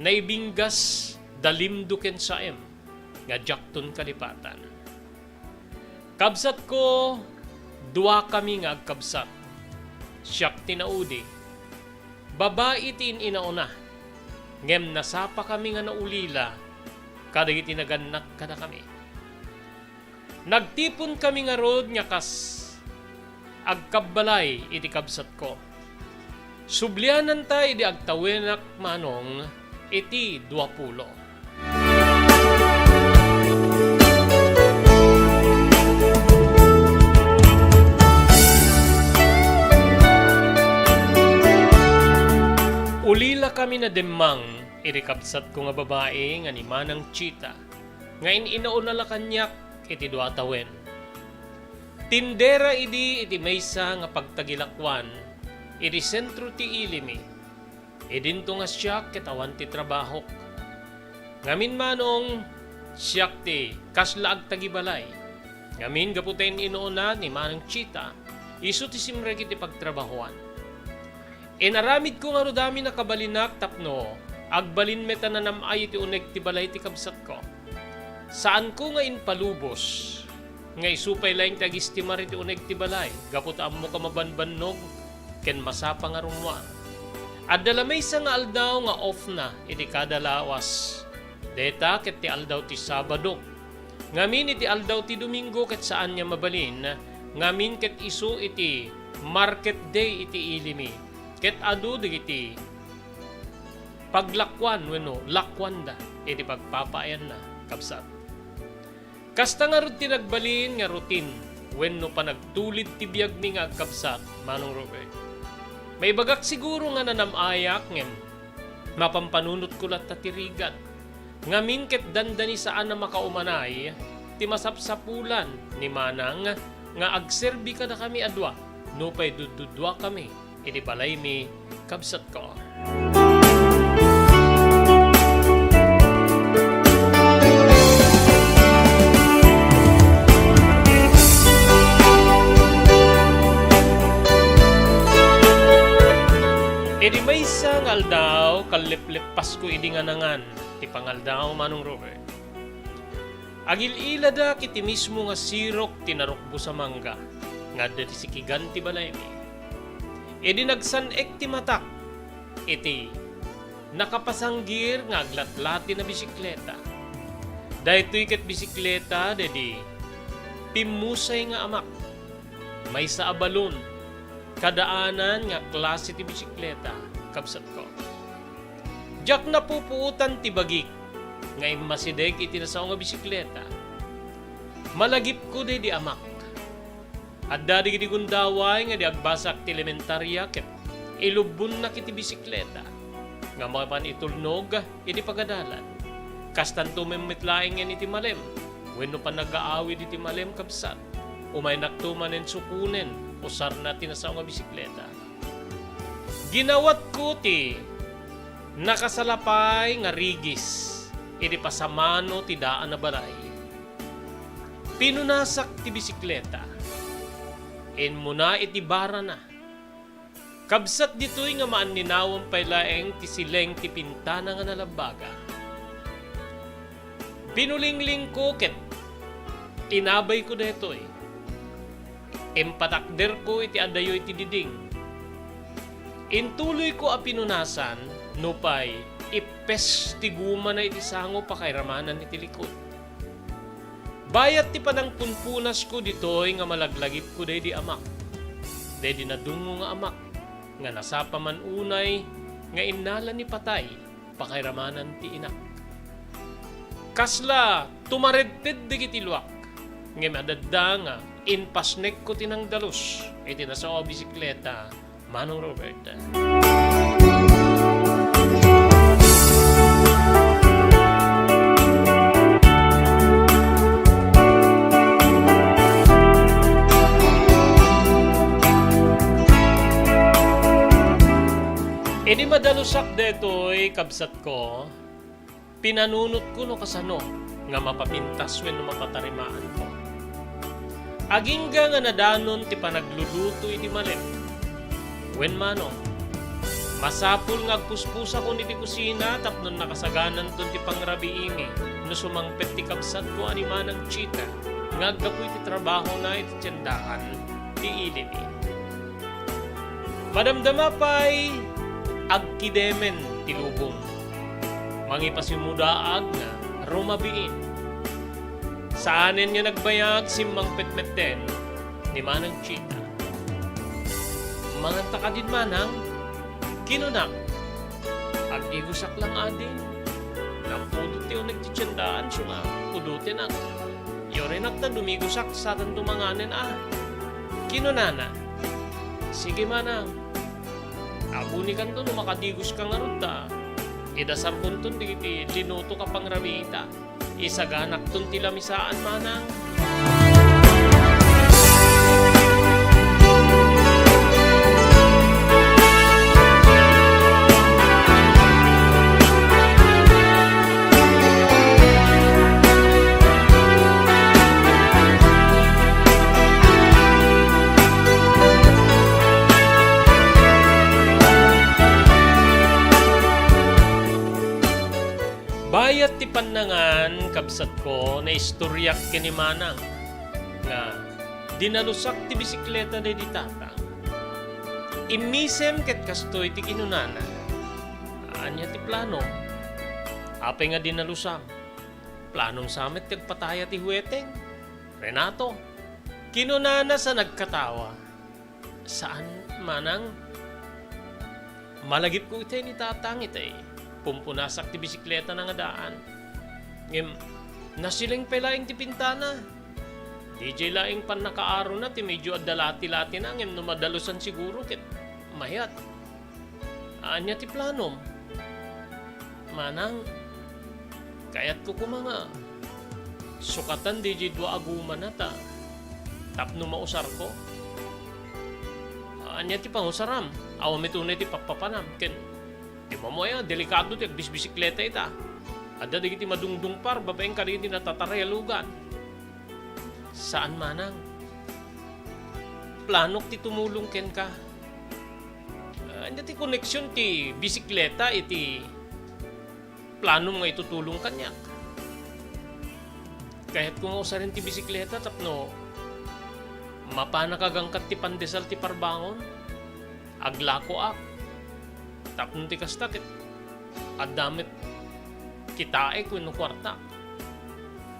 naibinggas dalimduken saem, nga jakton kalipatan. Kabsat ko, dua kami nga agkabsat, siyak tinaudi, babae tin inauna, ngem nasapa kami nga naulila, kadagiti naganak kada kami. Nagtipon kami nga rod nga kas agkabalay iti kabsat ko. Sublianan tayo iti agtawenak manong iti 20. Ulila kami na demang, irikabsat ko nga babae nga ni Manang Chita, nga inaunala kanyak iti duatawen. Tindera idi iti maysa nga pagtagilakwan, iti sentro ti ilimi, idinto nga siyak kitawan ti trabahok. Ngamin manong siyak ti kasla agtagibalay, ngamin gaputen inuuna ni Manang Chita, iso ti simrek iti pagtrabahuan. Inaramid ko nga ro dami na kabalinak tapno, agbalin meta na namay iti uneg ti balay ti kabsat ko. Saan ko nga inpalubos, nga isupay laing tagistimar iti uneg ti balay, gapot ammo ka mabanbannog, ken masapa nga rumwa. At dalamay sa nga aldaw nga off na iti kada lawas. Deta ket ti aldaw ti Sabado. Ngamin iti aldaw ti Domingo ket saan niya mabalin, ngamin ket isu iti market day iti ilimi. Ket adu digiti paglakwan wenno lakwanda iti pagpapayan na kabsat. Kasta nga ron tinagbalin nga rutin wenno panagtulid ti biag mi nga kabsat Manong Robert. May bagak siguro nga nanamayak ngem mapampanunot ko lat tatirigat. Ngamin ket dandani saan na makaumanay ti masapsapulan ni Manang nga agserbi kada kami adwa no pay dududwa kami iti balay mi kabsat ko. Iti maysa nga aldaw kalliplip Pasko idi nga nangan ti pangaldaw Manong Robert. Agil-ila da kiti mismo nga sirok tinarukbo sa mangga nga dati sikigan ti balay mi. Edi nagsanek ti matak, iti nakapasanggir nga aglatlati na bisikleta. Dahito ikat bisikleta, dedi pimusay nga amak, may sa abalon, kadaanan nga klase ti bisikleta, kabsat ko. Diyak na pupuutan ti bagik, nga imasideg iti nasaw nga bisikleta. Malagip ko dedi amak. At dadi kiti gundaway nga di agbasak ti elementarya ket ilubun na kiti bisikleta. Nga mapan itulnog iti pagadalan. Kastan tumimitlaing yan iti malem. Wenno pa nag-aawid iti malem kabsat. Umay naktumanen sukunen usar na tinasaw nga bisikleta. Ginawat ko ti nakasalapay nga rigis iti pasamano ti daan na balay. Pinunasak ti bisikleta. In muna iti bara na. Kabsat dito'y nga maaninawang pailaeng ti sileng ti pintana nga nalabaga. Pinulingling ko ket tinabay ko deto'y. Empatakder ko iti adayo iti diding. Intuloy ko a pinunasan nupay ipes ti guma na iti sango pakairamanan iti likod. Bayat ti panang punpunas ko dito'y nga malaglagip ko day di amak. Day di nadungo nga amak. Nga nasapa man unay, nga inala ni patay, pakairamanan ti inak. Kasla, tumaredted digiti luwak, nga madadda nga, inpasnek ko tinang dalus, iti nasa o bisikleta, Manong Robert. Edi madalusak detoy kabsat ko, pinanunot ko no kasano, nga mapapintas when no mapatarimaan ko. Agingga nga nadanon ti panagluluto iti malet. Wen mano, masapul nga agpuspusa ko niti kusina tapnon nakasaganan ton ti pangrabiimi no sumangpet ti kabsat ko anima ng chita nga aggapoy ti trabaho na iti tiyandaan ti ilimi. Madamdama pa'y agkidemen ti lubong. Mangipasimudaag nga rumabiin. Saanen nga nagbayag simmang petmetten ni Manang Chita. Manganta ka din manang, kinunak. Agigusak lang adin. Napudot yung nagtitsandaan siya nga. Pudutin ang. Yorenak na dumigusak sa tan tumanganin Kinunana. Sige manang. Abunikan to no makadigos ka nga ron ta. Idasar kun ton di linuto ka pang ramita. Isaganak ton tilamisaan manang. Bayat ti panangan kabsat ko na istoryak kini Manang nga dinalusak ti bisikleta na di tata. Imisem ket kastoy ti kinunana. Anya ti plano. Apay nga dinalusam. Planong samet kagpataya ti huweteng. Renato. Kinunana sa nagkatawa. Saan Manang? Malagip ko itay ni tatang itay. Pumpunasak ti bisikleta na nga daan. Ngem, nasiling pelaing ti pintana. DJ laing pan nakaaro na ti medyo adalati-lati na ngem no madalusan siguro ket mayat. Anya ti planom? Manang, kayat ko kumanga. Sukatan DJ dua aguman na ta. Tapno mausar ko. Anya ti pangusaram. Awamit unay ti papapanam. Ken, di mo delikado ti bisikleta ita. Ada di kiti madungdung par, babaeng ka di natatarelugan. Saan Manang? Planok ti tumulong ken ka. Anya ti koneksyon ti bisikleta iti plano nga itutulong kanyak. Kahit kung usarin ti bisikleta tapno mapanakagangkat ti pandesal ti parbangon. Aglako ak. Tapno ti kastakit adamit kitae kuno kwarta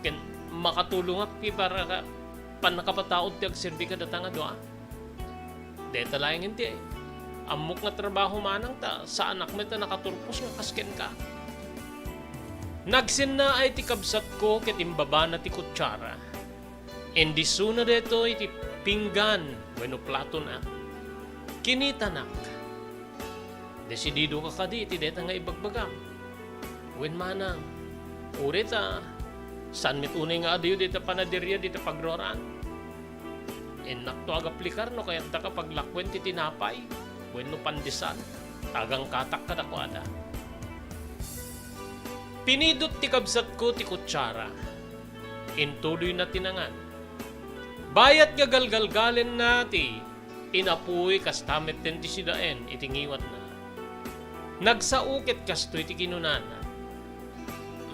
ken makatulong ak ti para panakapataod ti agserbi ka datanga doa deta laeng enti amok nga trabaho manang ta sa anak met na nakaturpos nga kasken ka nagsen na ay ti kabsat ko ket imbaba na ti kutsara endi suna deto iti pinggan wenno plato na kinitanak. Desidido ka kadi, iti deta nga ibagbagam. Wen Manang, urita, san mit unay nga adayo dita panaderya dita pagroran. Enak to agaplikar no kaya ta kapag lakwen ti tinapay, wen no pandisan, tagang katak kada ko ada. Pinidot ti kabsat ko ti kutsara. Intuloy na tinangan. Bayat nga galgalgalen na ti inapuy kastamet ten ti sidaen itingiwat na. Nagsaukit kastoy ti kinunana.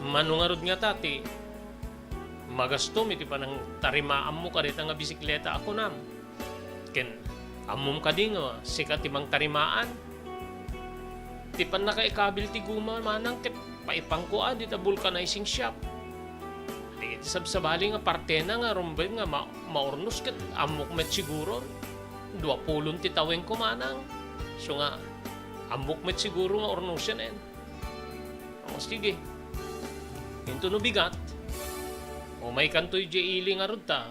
Manungarod nga tati, magastom iti panang tarimaan mo karit nga bisikleta ako nam. Ken amom ka di nga sikat timang tarimaan. Ti pan nakaikabil ti guma manang ket paipang ko di ta vulcanizing shop. Di sabsabali nga partena nga rumben nga maurnos ket amok met siguro. 20 ti taweng ko manang. So nga amok met siguro nga ornosyan en. O sige. Hinto no bigat. O may kantoy di ili nga rod ta.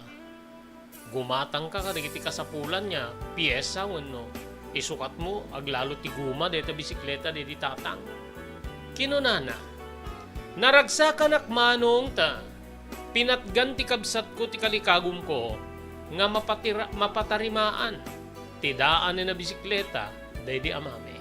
Gumatang ka kadagiti kasapulan niya. Piyesa no. Isukat mo aglalo ti guma deta bisikleta deti tatang. Kinunana. Naragsakan manong ta. Pinatgan ti kabsat ko ti kalikagum ko nga mapatarimaan. Ti daan na bisikleta daydi amame.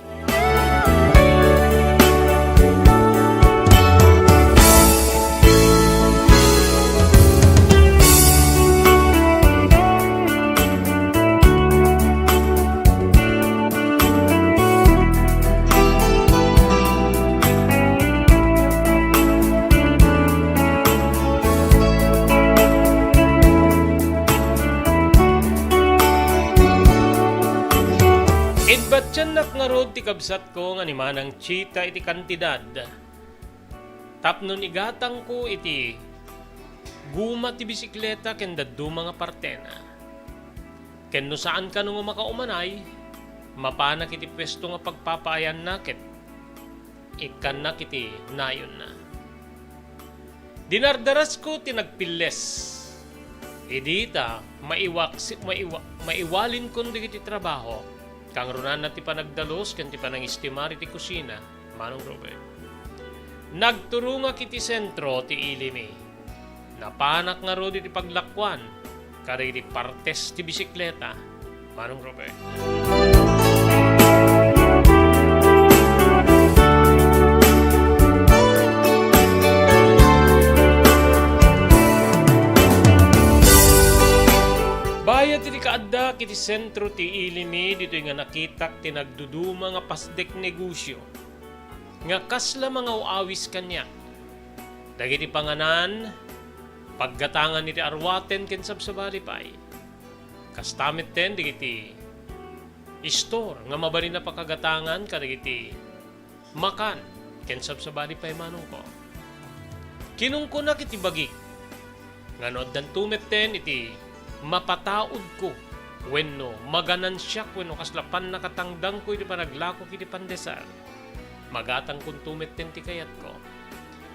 Batyanak nga rod ti kabsat ko nga ni manang chita iti kantidad. Tapnon igatang ko iti guma ti bisikleta ken daddu mga partena. Ken no saan ka nung makaumanay, mapanak iti pwesto nga pagpapayan na ket ikan na kiti nayon na. Dinardaras ko tinagpiles. Idita maiwalin kon digiti trabaho. Kang runan na ti panagdalos ken ti panangistimar iti kusina, manong Robert. Nagturo nga kiti sentro ti ilimi. Napanak nga rod iti paglakwan, kari iti partes ti bisikleta, manong Robert. Bayat iti kaadda kiti sentro ti ilimi dito nga nakitak ti nagduduma nga pasdek negosyo. Nga kasla mga uawis kanya. Dagiti panganan, paggatangan iti arwaten ken sabsabali pay. Kastamit ten digiti store nga mabalin na pakagatangan kadagiti makan ken sabsabali pay manong ko. Kinungko na kiti bagik. Nganod dan tumet ten iti mapataod ko wenno maganan siya wenno kaslapan nakatangdang ko iti panaglako kiti pandesal magatang kun tumet ti kayat ko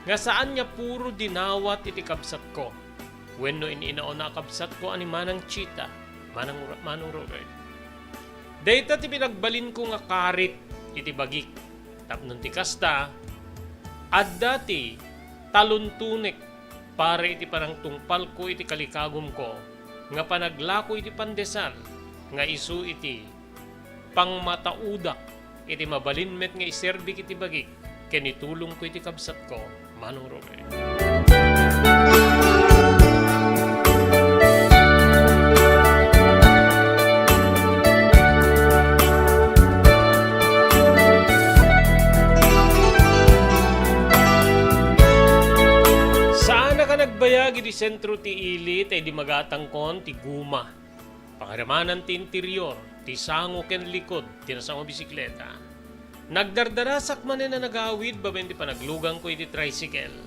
nga saan niya puro dinawat iti kabsat ko wenno ininaon na kabsat ko ani manang chita manong Robert dayta ti pinagbalin ko nga karit iti bagik tapnon ti kasta adda ti taluntunek pare iti panang tungpal ko iti kalikagom ko nga panaglako iti pandesal nga isu iti pangmataudak iti mabalinmet nga iserbi iti bagik ken itulong ko iti kabsat ko manong Robert. Nagbayag iti sentro ti ili tay di magatang kon ti guma. Pangaramanan ti interior, ti sango ken likod, ti nasango bisikleta. Nagdardarasak man na nagawid baben ti panaglugang ko iti tricycle.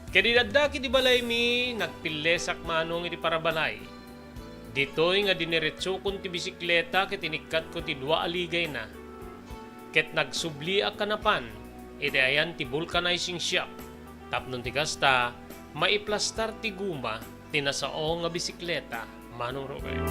Kadidadda kiti balay mi nagpilesak manong iti parabalay. Ditoy nga diniretso kon ti bisikleta ket inikat ko ti 2 aligay na. Ket nagsubli a kanapan iti ayan ti vulcanizing shop. Tapnon ti kasta maiplastar ti guma tinasao nga bisikleta manong Robert.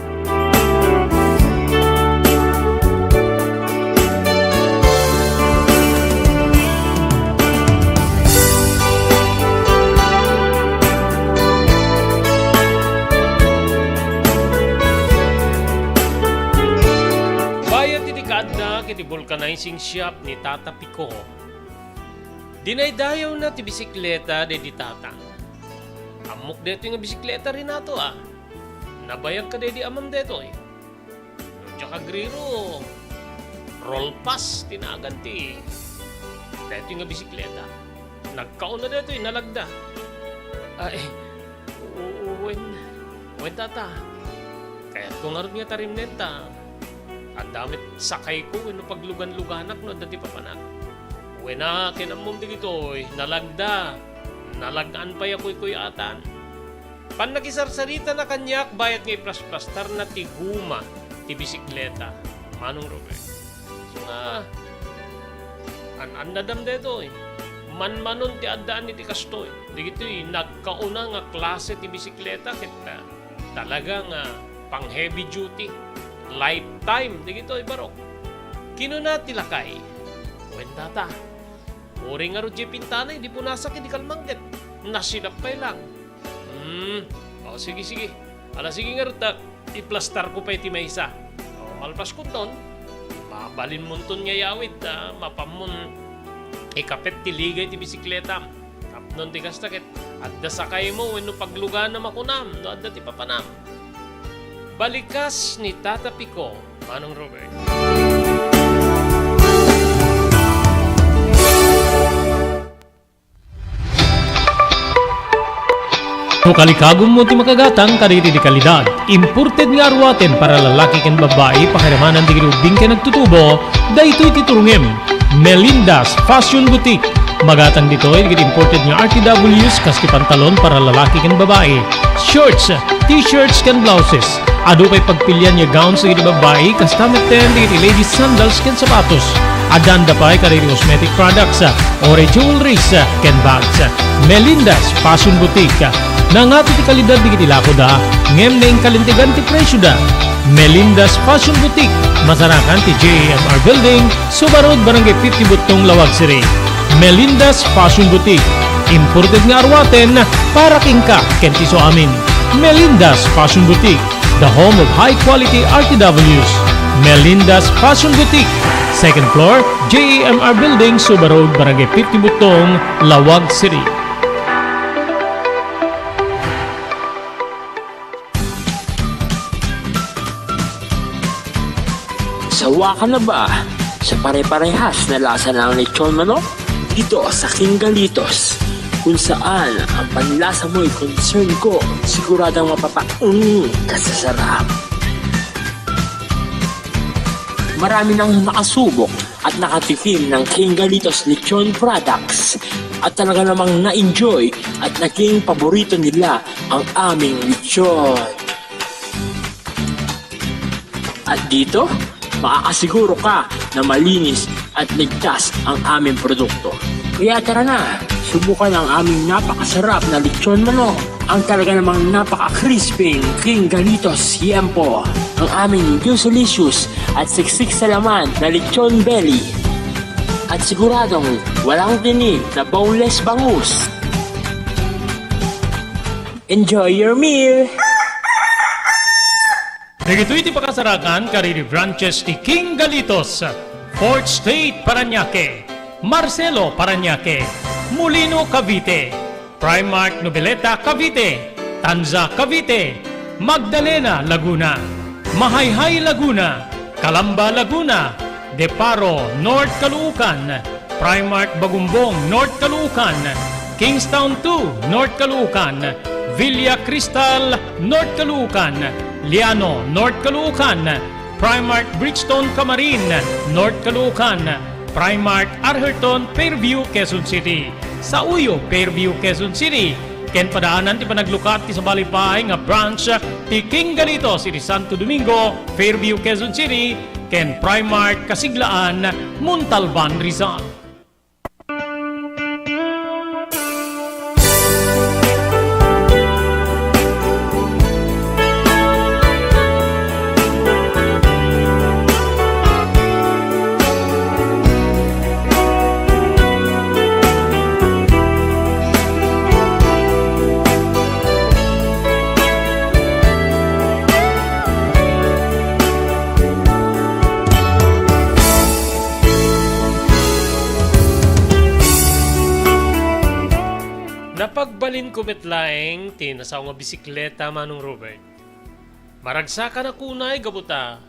Bayat iti kaadda kiti vulcanizing shop ni Tata Pico. Dinaydayaw na ti bisikleta de di tatang. Amok deto yung bisikleta rin nato Nabayag ka de di amam deto Tsaka griro, roll pass tinagan ti. Deto yung bisikleta. Nagkaon na deto nalagda. Wen tata. Kaya kung aron nga tarim nenta. Ang damit sakay ko paglugan-luganak no dati papanak. Wena kinamom di gitoy nalagda. Nalagaan pa yakoy atan. Pan nagisarsarita na kanyak bayat ngay plas-plastar na ti guma ti bisikleta. Manong Robert. So nga an nadam deto manmanon ti addaan ni ti kastoy. Di gitoy nagkauna nga klase ti bisikleta kita talaga nga pang heavy duty. Lifetime, di gito ibarok. Kino na tilakay. Wendata. Uri nga ro di pintana, di po nasak, di kalmangget. Nasinapay lang. Sige. Sige nga ro iplastar ko pa iti may isa. Malpas ko ton. Mabalin mo ton nga yawit. Mapamon ikapet ti ligay ti bisikleta. Tapnon ti kastakit. At dasakay mo, no paglugan na makunam. No adda ti papanam. Balikas ni Tata Pico, Manong Robert. Kalikagom mo ti makagatang kariri di kalidad. Imported nga arwaten para lalaki ken babae pakiramanan di grubing ken nagtutubo. Daytoy titurungem. Melinda's Fashion Boutique. Magatang dito ay imported nga RTWs kaski pantalon para lalaki ken babae. Shorts, t-shirts ken blouses. Ado kay pagpilian niya gowns sa babae, custom ten di ladies sandals ken sapatos. Adanda pa ay kariri cosmetic products, ore jewelries ken bags. Melinda's Fashion Boutique. Nangato ti kalidad di kiti lako da, ngem na yung kalintigan ti presyo da. Melinda's Fashion Boutique. Masarakan ti JMR Building, Subarod, Barangay 50 Butong, Lawag City. Melinda's Fashion Boutique. Imported nga arwaten para kingka ken ti so amin. Melinda's Fashion Boutique. The home of high-quality RTWs. Melinda's Fashion Boutique. Second floor, JMR Building, Subarod, Barangay 50 Butong, Lawag City. Sawa ka na ba sa pare-parehas na lasa ng lechon manok? Dito sa King Galitos, kung saan ang panlasa mo'y concern ko, siguradang kasasarap. Marami nang nakasubok at nakatikim ng King Galitos lechon products at talaga namang na-enjoy at naging paborito nila ang aming lechon. At dito, makakasiguro ka na malinis at ligtas ang aming produkto. Kaya tara na, subukan ang aming napakasarap na lechon manok. Ang talaga namang napaka-crisping King Galitos Yempo. Ang aming juicelicious at siksik sa laman na lechon belly. At siguradong walang tinig na boneless bangus. Enjoy your meal! Nagito'y ti pakasarakan kariri branches ti King Galitos, Fort State, Parañaque, Marcelo, Parañaque, Molino, Cavite, Primark, Noveleta, Cavite, Tanza, Cavite, Magdalena, Laguna, Mahayhay, Laguna, Calamba, Laguna, Deparo, North Caloocan, Primark, Bagumbong, North Caloocan, Kingstown 2, North Caloocan, Villa Cristal, North Caloocan, Liano, North Caloocan, Primark Bridgestone Camarin, North Caloocan, Primark Arherton, Fairview, Quezon City. Sa Uyo, Fairview, Quezon City. Ken padaanan ti panaglukat ti sa balipahay nga branch ti King Galitos iti Santo Domingo, Fairview, Quezon City. Ken Primark Kasiglaan, Montalban, Rizal. balin ko metlaeng tinasaw nga bisikleta manong Robert. Maragsa ka na kunay gabuta.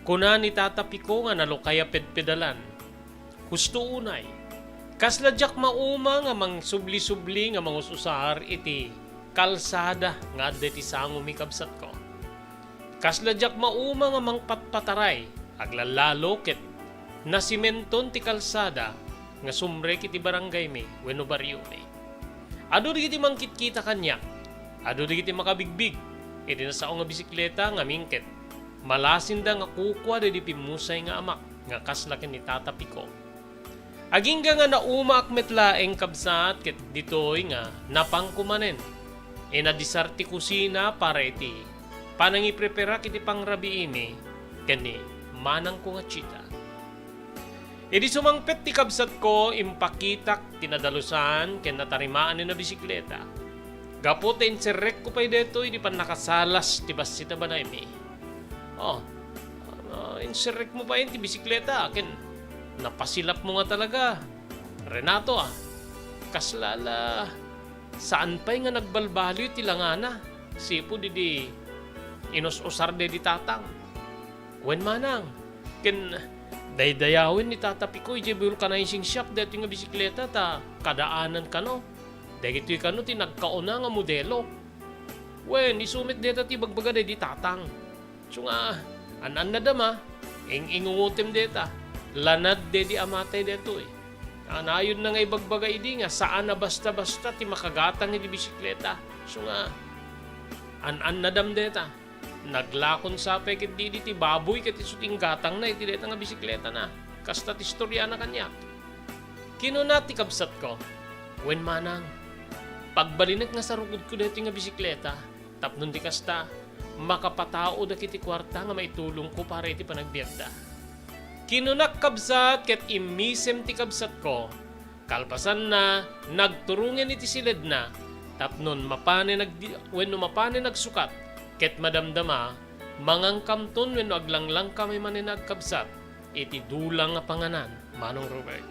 Kuna ni tatapi ko nga nalukaya pedpedalan. Gusto unay. Kasladyak mauma nga mang subli-subli nga mga susar iti kalsada nga adeti sango mikabsat ko. Kasladyak mauma nga mang patpataray aglalalo ket nasimenton ti kalsada nga sumrek iti barangay mi wenno baryo mi. Ado di kiti mangkit-kita kanya. Ado di kiti makabigbig. Iti nasao nga bisikleta nga mingket. Malasin da nga kukwa di pimusay nga amak nga kaslakin ni tatapi ko. Agingga nga nauma akmetlaeng kabsat ket ditoy nga napangkumanen. Inadisarti kusina para iti panangiprepara kiti pangrabi ini kani manang ko nga chita. Idi sumangpet ti kabsat ko impakitak tinadalusan ken natarimaan ni na bisikleta. Gapo ta inserrek ko pay detoy di pan nakasalas ti basita banay mi. Inserrek mo pa yun ti bisikleta ken napasilap mo nga talaga. Renato kaslala. Saan pa'y nga nagbalbalyo ti langana? Sipo di inos-usar di tatang. Wen manang. Ken daydayawin ni tatapi ko iti vulcanizing shop dito nga bisikleta ta kadaanan kano. Dagito'y kano ti nagkauna nga modelo. Wen isumit dito ti bagbaga di tatang. So nga anan na dama. Ingungutim dita. Lanad di amatay dito Anayon na nga ibagbaga idi nga saan na basta-basta ti makagatang iti bisikleta. So nga an nadam deta. Naglakon sa pekit di ti baboy ket isuting gatang na iti deta nga bisikleta na. Kasta ti istorya na kanya. Kinuna ti kabsat ko. Wen manang pagbalinek nga sarugod ko deti nga bisikleta. Tapnon ti kasta makapatao da kiti kwarta nga maitulong ko para iti panagbiagda. Kinunak kabsat ket imisem ti kabsat ko. Kalpasan na nagturungen iti silid na. Tapnon mapane nagsukat ket madamdama mangangkamton wenno aglanglang kami manen nagkabsat iti dulang nga panganan manong Robert.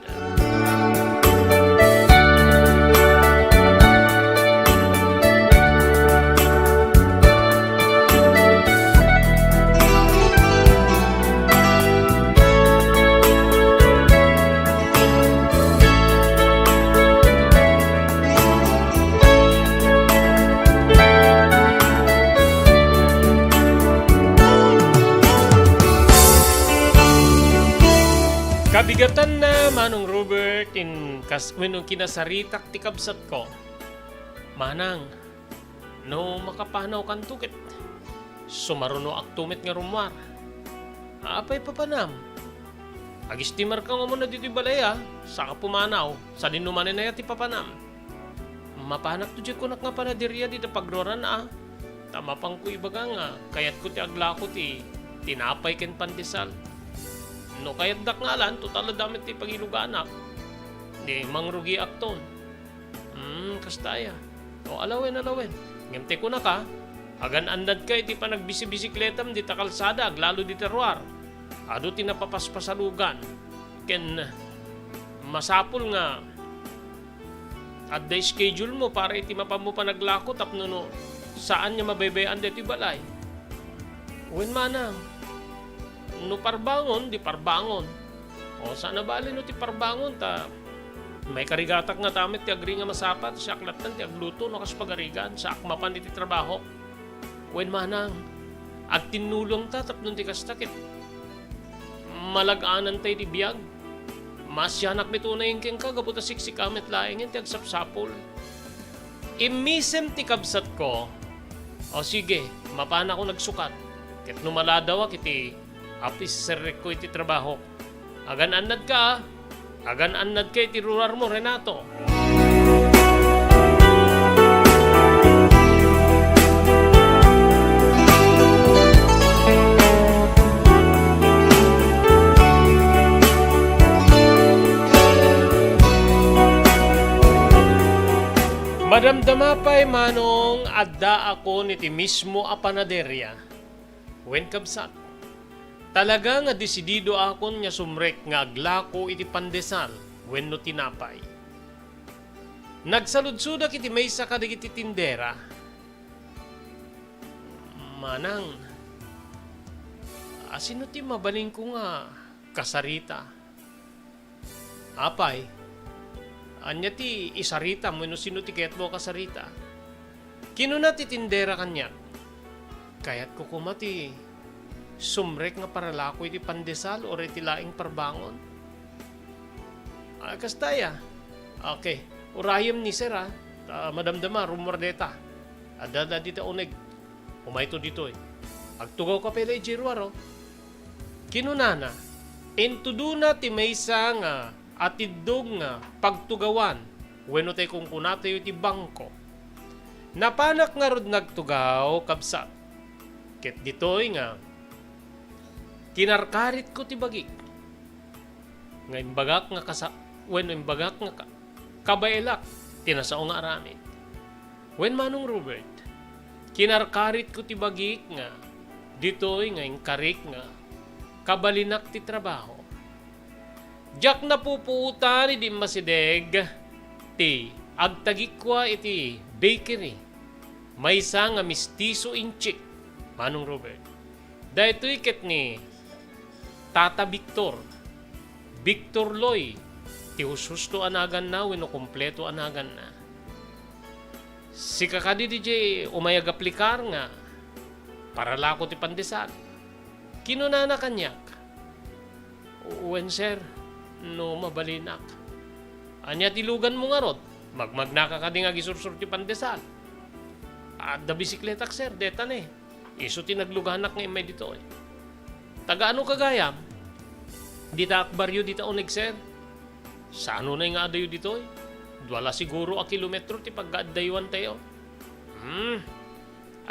Kabigatan na manong Robert wenno kinasaritak ti kabsat ko. Manang no makapanaw kan tukit. Sumaruno aktumit nga rumwar. Apay papanam. Agistimar ka nga muna dito balaya. Saka pumanaw. Sa dinumanin na ti papanam. Mapanak to dyan ko nga panadirya dito pagroran Tama pang ko ibaga nga. Kayat ko ti agla ko ti tinapay ken pandesal. No kayat dak nga lan, total damit ti pagiluganak. Di mangrugi akton. Kastaya. O alawen. Ngemte ko na ka. Agan andad ka iti pa nagbisibisikletam di takalsada, aglalo di terwar. Ado ti napapaspasalugan. Ken masapul nga at the schedule mo para iti mapamu pa naglako tapno no saan niya mabebean dito balay. Wen manang. No parbangon, di parbangon. O sana bali no ti parbangon ta may karigatak nga tamit ti agri nga masapat si aklatan ti agluto no kas pagarigan sa akmapan iti trabaho. Wen manang at tinulong ta tapnon ti kastakit. Malaganan tayo di biyag. Masyanak bitunay yung keng kagaputa siksik amit laing yung ti agsapsapol. Imisem ti kabsat ko. O sige, mapana ko nagsukat. Ket numaladaw iti apis serrek ko iti trabaho. Agan annad ka iti rurar mo, Renato. Madamdama pa'y manong adda ako niti mismo a panaderya. Wen kabsat. Talaga nga desidido akon nga sumrek nga aglako iti pandesal wenno tinapay. Nagsaludsuda kiti maysa kadigiti tindera. Manang, sino ti mabaling ko nga kasarita? Apay, anya ti isarita mo sino ti kayat mo kasarita. Kinuna ti tindera kanya. Kayat ko kumati sumrek nga paralako iti pandesal o iti laing parbangon. Kastaya. Okay. Urayem ni sir madamdama rumordeta. Adada dita uneg. Umayto dito Agtugaw ka pala ijirwaro. Kinunana. Entuduna ti maysa nga atidog nga pagtugawan. Wenno tay kung kunatayo ti bangko. Napanak nga rod nagtugaw kabsat. Ket ditoy nga kinarkarit ko ti bagik. Nga imbagak nga wenno imbagak nga kabailak tinasao nga aramid. Wen manong Robert, kinarkarit ko ti bagik nga ditoy nga ingkarik nga kabalinak ti trabaho. Jak na pupuutan iti masideg ti agtagikwa iti bakery. Maysa nga mistiso inchik manong Robert. Daytoy ket ni Tata Victor Loy ti hususto anagan na wenno kompleto anagan na. Si kakadi DJ umayag aplikar nga para lako ti pandesal. Kinunana kanyak. Uwen sir, no mabalinak. Anya tilugan mo nga rod, magmagnaka ka din nga gisursur ti pandesal. At da bisikletak sir, detan Iso ti nagluganak nga imay dito Taga ano kagayam? Dita akbaryo dita unig sir. Sa ano na yung adayo dito Dwala siguro a kilometro ti pagkaadayuan tayo.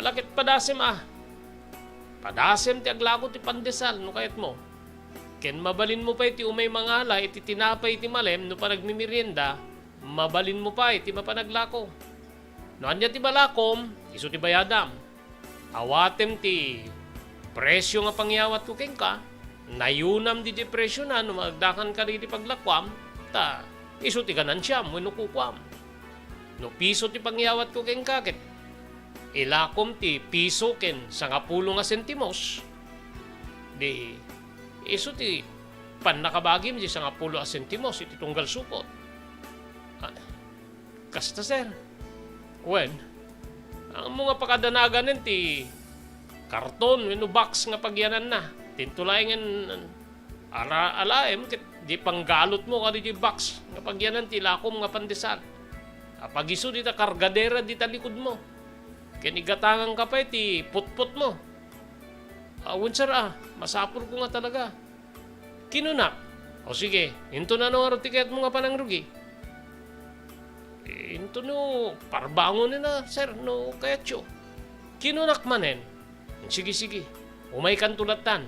Alakit padasem Padasem ti aglako ti pandesal no kayat mo. Ken mabalin mo pa iti umay mangala iti tinapay iti malem no pa nagmimirienda, mabalin mo pa iti mapanaglako. No anya ti balakom, iso ti bayadam. Awatem ti presyo nga pangyawat ko ken ka, nayunam di presyo na no magdakan ka di paglakwam, ta iso ti ganansyam wenno kukwam. No piso ti pangyawat ko ken ka ket ilakom ti piso ken 10 nga sentimos. Di iso ti nakabagim di 10 nga sentimos iti tunggal sukot. Kasta sir. Wen, ang mga pakadanagan ti karton wenno box nga pagyanan na. Tintulayngan alaem ket di panggalot mo kadi di box nga pagyanan ti lakom nga pandesal. Pagiso dita kargadera dita likod mo. Ken igatangan ka pa ti putput mo. Awon sir masapul ko nga talaga. Kinunak. O sige, into na no aro tiket mo nga panangrugi. Into no parbangon na sir no kayatyo. Kinunak manen. Sige. Umay kan tulatan.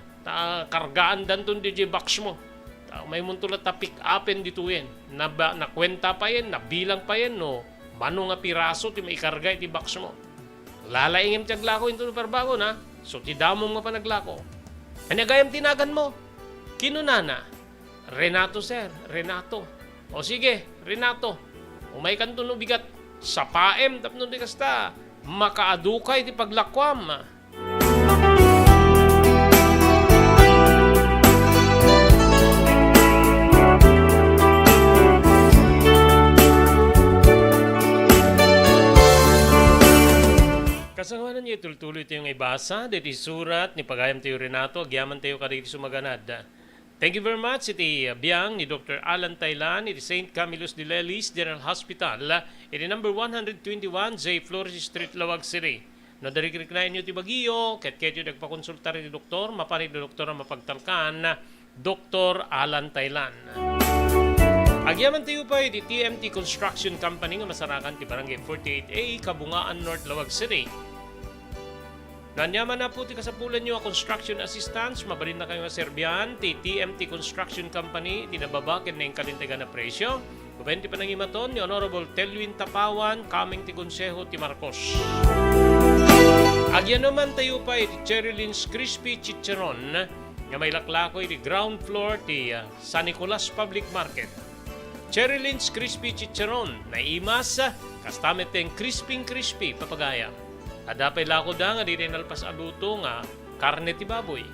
Kargaan danton DJ box mo. May muntulat ta pick upin dituyen. Nakwenta pa yan, nabilang pa yan no. Mano nga piraso ti maikarga iti box mo. Lalaingim ti aglako into no parbangon So ti damong nga panaglako. Anagayam tinagan mo. Kinunana. Renato sir, Renato. O sige, Renato. Umay kanto no bigat sa paem tapno di kasta makaadukay ti paglakwam. Kasangwanan niyo tuloy tayong ibasa diti surat ni pagayam tayo Renato agyaman tayo kadagiti sumaganad. Thank you very much iti biyang ni Dr. Alan Taylan iti St. Camillus de Lelis General Hospital iti number 121 J. Flores Street, Lawag City. No darikiriknayan niyo ti Baguio ket yung nagpakonsultar ni doktor mapanig ni doktor ang mapagtalkan Dr. Alan Taylan. Agyaman tayo pa iti TMT Construction Company nga masarakan ti Barangay 48A Kabungaan North, Lawag City. Nanyaman na po ti kasapulan nyo a construction assistance, mabalin na kayo nga serbihan, ti TMT Construction Company, tinababakin na yung kalintigan na presyo. Kubenti pa nang imaton ni Honorable Telwin Tapawan, kaming ti Konseho ti Marcos. Agyan naman tayo pa iti Cherylyn's Crispy Chicharon, nga may laklako iti ground floor ti San Nicolas Public Market. Cherry Lynch Crispy Chicharon na imas kastameteng crispy papagayam. Adapay lako da nga di nalpas aluto nga karne ti baboy.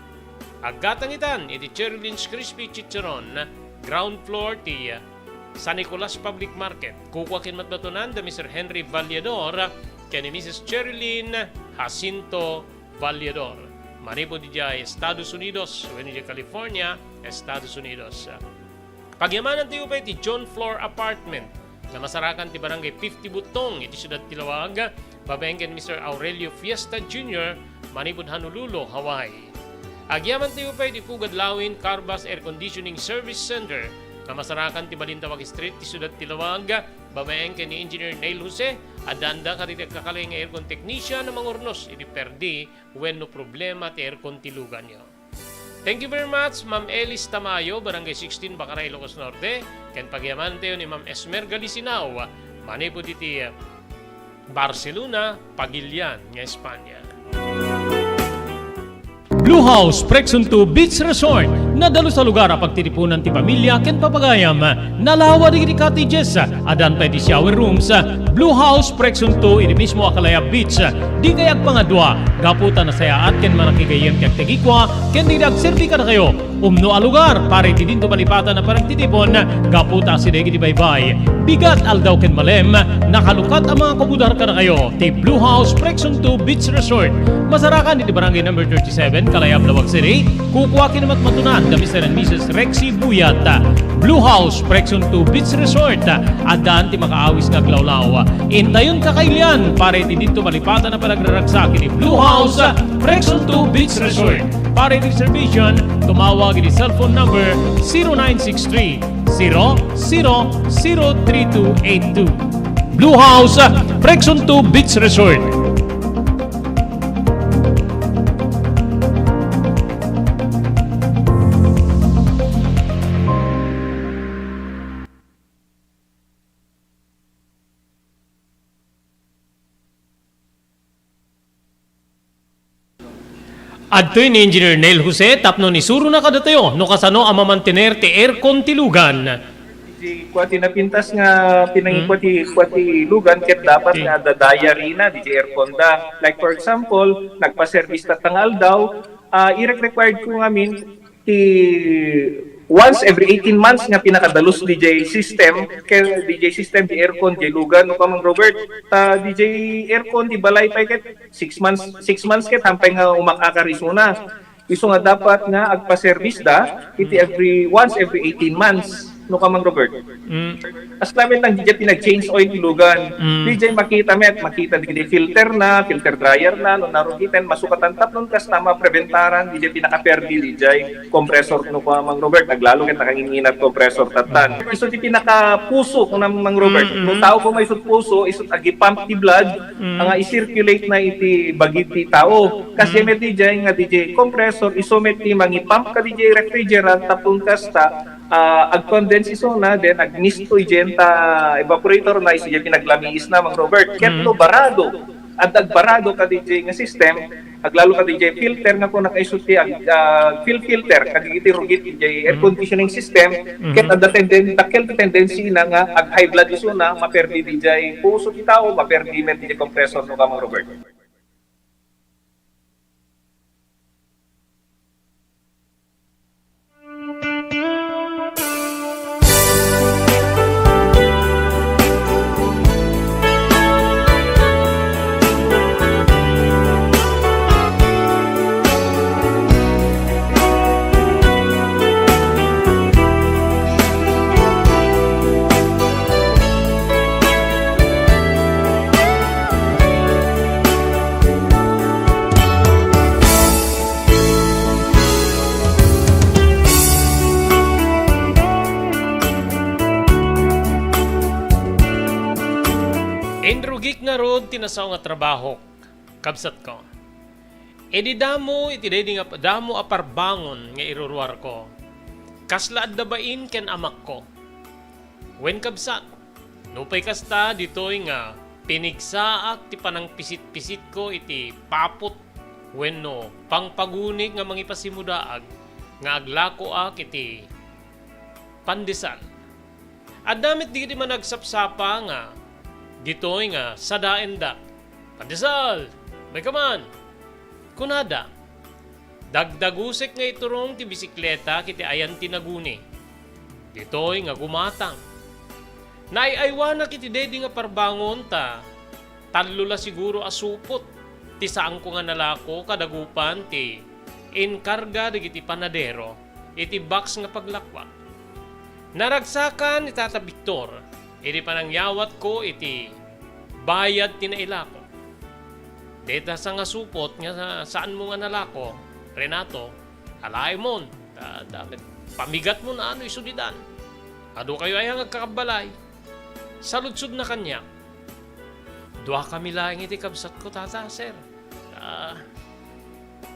Agatangitan iti Cherry Lynch Crispy Chicharon ground floor ti San Nicolas Public Market. Kukwakin matbatunan da Mr. Henry Vallador ken ni Mrs. Cherilyn Jacinto Vallador. Manipo di Estados Unidos, when di California, Estados Unidos. Pagyamanan tayo pa iti John Floor Apartment na masarakan ti barangay 50 Butong iti siyudad Tilawag, babaengken Mr. Aurelio Fiesta Jr., Manipod Honolulu, Hawaii. Agyaman tayo pa iti Pugad Lawin Carbas Air Conditioning Service Center na masarakan ti Balintawak Street ti siyudad Tilawag, babaengken ni Engineer Neil Jose, adanda katitik kakalay nga aircon technician na mangurnos iti perdi when no problema ti aircon tilugan nyo. Thank you very much, Ma'am Elis Tamayo, Barangay 16, Bacaray, Ilocos Norte. Ken pagyaman tayo ni Ma'am Esmer Galisinao, manipod iti Barcelona, Pagilian, nga Espanya. Blue House Prexunto Beach Resort nadalo sa lugar a pagtitipunan ti pamilya ken papagayam nalawa digiti cottages adan pa iti shower rooms. Blue House Prexunto iti mismo Akalaya Beach di kayag pangadwa gaputan na sayaat ken manakigayem ti agtegikwa ken di agserbi ka na kayo umno a lugar para iti dinto malipatan na paragtitipon gaputa si degi di baybay bigat aldaw ken malem nakalukat ang mga kabudar ka na kayo ti Blue House Prexunto Beach Resort masarakan iti barangay number 37 Kalayab, Lawag City. Kukuha kinamat matunan da Mr. and Mrs. Rexy Buyat. Blue House Prexon 2 Beach Resort. Adaan ti makaawis nga glawlaw. Intayon kakailian para iti dito malipatan na panagraragsak ni Blue House Prexon 2 Beach Resort. Para reservation, tumawag iti cellphone number 0963 003282. Blue House Prexon 2 Beach Resort. Adtoy ni Engineer Neil Jose tapno ni suro na kadatayo no kasano ang mamantener ti aircon tilugan. Di kwati na pintas nga pinangikwati lugan ket dapat nga dadaya rina di aircon da. Like for example, nagpa-service ta tangal daw, i-required ko ngamin ti once every 18 months nga pinakadalos DJ system di aircon di lugan no kamang Robert DJ aircon di balay pa ket 6 months ket hampay nga umakakarisuna iso nga dapat nga agpa-service da iti once every 18 months no kamang Robert. As namin lang DJ pinag-change oil ilugan. DJ makita di filter dryer na no narugitan masukatan tapnon kas tama preventaran DJ pinaka-perdi DJ compressor no kamang Robert naglalo ket nakanginginat compressor tatan. Iso ti pinaka-puso no namang Robert. No tao ko may isut puso isut agi pump ti blood nga i-circulate na iti bagid ti tao. Kasi met DJ nga DJ compressor iso met ti mangi-pump ka DJ refrigerant tapon kasta ag-condense iso na then ag-misto igenta evaporator na isi pinaglamiis na mang Robert ketlo barado at agbarado ka DJ nga system aglalo ka DJ filter nga kung nakaisuti filter kagigiti rugit DJ air conditioning system ket at tendency na nga ag high blood iso na maperdi DJ puso ti tao maperdi met DJ compressor no ka mang Robert. Indrugik na rod tinasaw nga trabaho kabsat ko. Edi damo iti damo aparbangon nga iruruar ko. Kasla addabain ken amak ko. Wen kabsat. Nupay kasta ditoy nga pinigsaak ti panang pisit-pisit ko iti paput wenno pangpagunig nga mangipasimudaag nga aglako ak iti pandesal. At damit di man nagsapsapa nga, dito'y nga sa daenda. Pandesal, may kaman. Kunada, dagdagusik nga iturong ti bisikleta kiti ayan tinaguni. Dito'y nga gumatang. Naiaywa na kiti dedi nga parbangon ta, talula siguro asupot. Ti saan ko nga nalako kadagupan ti inkarga digiti panadero, iti box nga paglakwak. Naragsakan ni Tata Victor, iti panangyawat ko iti bayad tinailako. Deta sa nga supot nga saan mo nga nalako, Renato, halay mon, dapat pamigat mo na ano isudidan. Ado kayo ay ang agkakabalay. Saludsud na kanya. Dua kami lang iti kabsat ko, Tata, sir.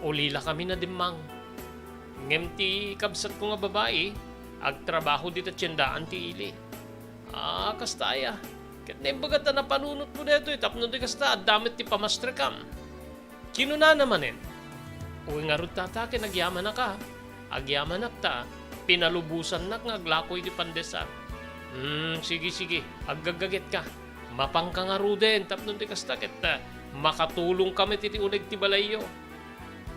Ulila kami na dimang. Ngem ti kabsat ko nga babae, agtrabaho dito tiyandaan ti ili. Kastaya. Ket nembagata na panunot mo dito, tapno di kasta, damit ti pamastrekam. Kinuna namanen. Uwi nga rin Tata, kinagyaman na ka. Agyaman na ta, pinalubusan na nga aglakoy di pandesal. Sige, aggagaget ka. Mapangka nga ruden, tapno di kasta, ket makatulong kami titi uleg ti balayo.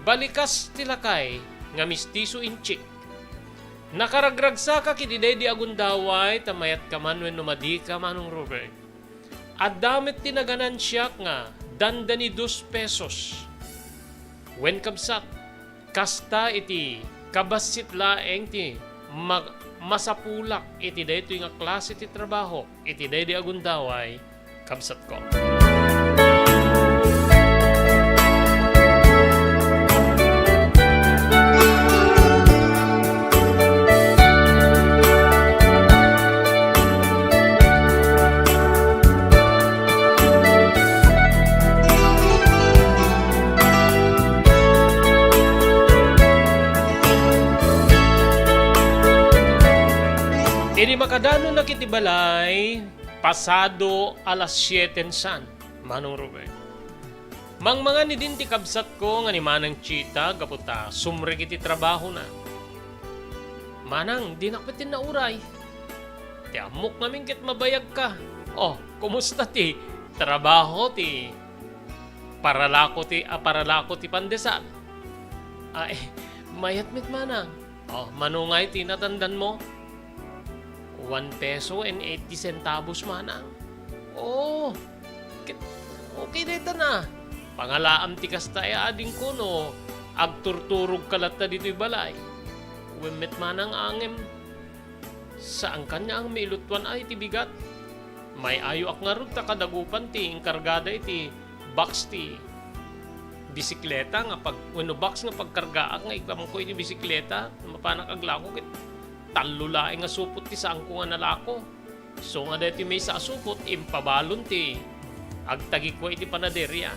Balikas tilakay, nga mistiso inchik. Nakaragragsa ka kitiday di agundaway, tamayat ka man when numadi ka manong Robert. At damit tinaganan siya nga, dandani 2 pesos. When kabsat, kasta iti kabasit laeng ti masapulak iti day ito nga klase ti trabaho, iti day di agundaway, kabsat ko. Ini makadano na kitibalay, pasado alas 7 san, Manong Robert. Mga ni din ti kabsat ko nga ni Manang Chita, kaputa, sumre kiti trabaho na. Manang, di nakpatin na uray. Ti amok namin kit mabayag ka. Kumusta ti trabaho ti paralako ti pandesal? Mayat mit Manang. Manungay ti natandan mo. 1 peso and 80 centavos Manang. Okay dito na. Pangalaam ti kastaya ading ko no. Agturturog kalata dito'y balay. Wemmet Manang angem. Saan kanya ang milutuan ay tibigat? May ayo ak nga rug takadagupan ti inkargada iti box ti bisikleta nga pag box nga pagkargaak nga iklamang ko iti bisikleta mapanak aglako kit talulae nga supot ti saan ko nga nalako. So nga dati may sa supot, impabalon ti agtagi ko iti panaderya.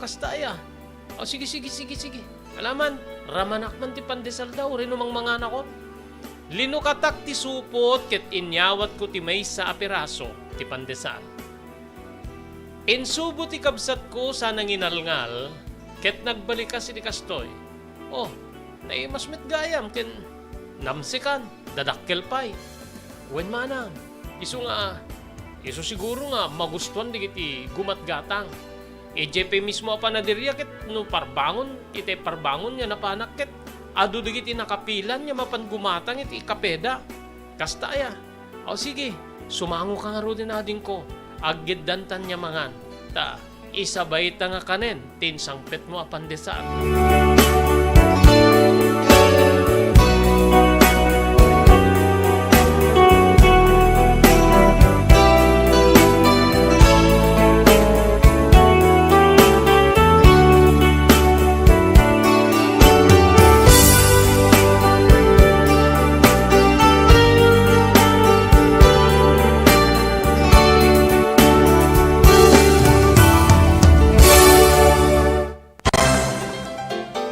Kastaya. Sige. Alaman, ramanak man ti pandesal daw, rinumang mga nakot. Linukatak ti supot, ket inyawat ko ti may sa apiraso, ti pandesal. Insubo ti kabsat ko sa nanginalngal, ket nagbalik kasi ti kastoy. Naimasmet gayam, ken namsikan, dadakkel pay. Wen Manang, iso siguro nga magustuhan di kiti gumatgatang. JP mismo panaderya ket no parbangon, ite parbangon niya napanak ket adu di kiti nakapilan niya mapan gumatang iti kapeda. Kastaya. Sige, sumango ka nga ro din ading ko. Agiddantan niya mangan. Isabay ta nga kanen, tinsangpet mo apandesal.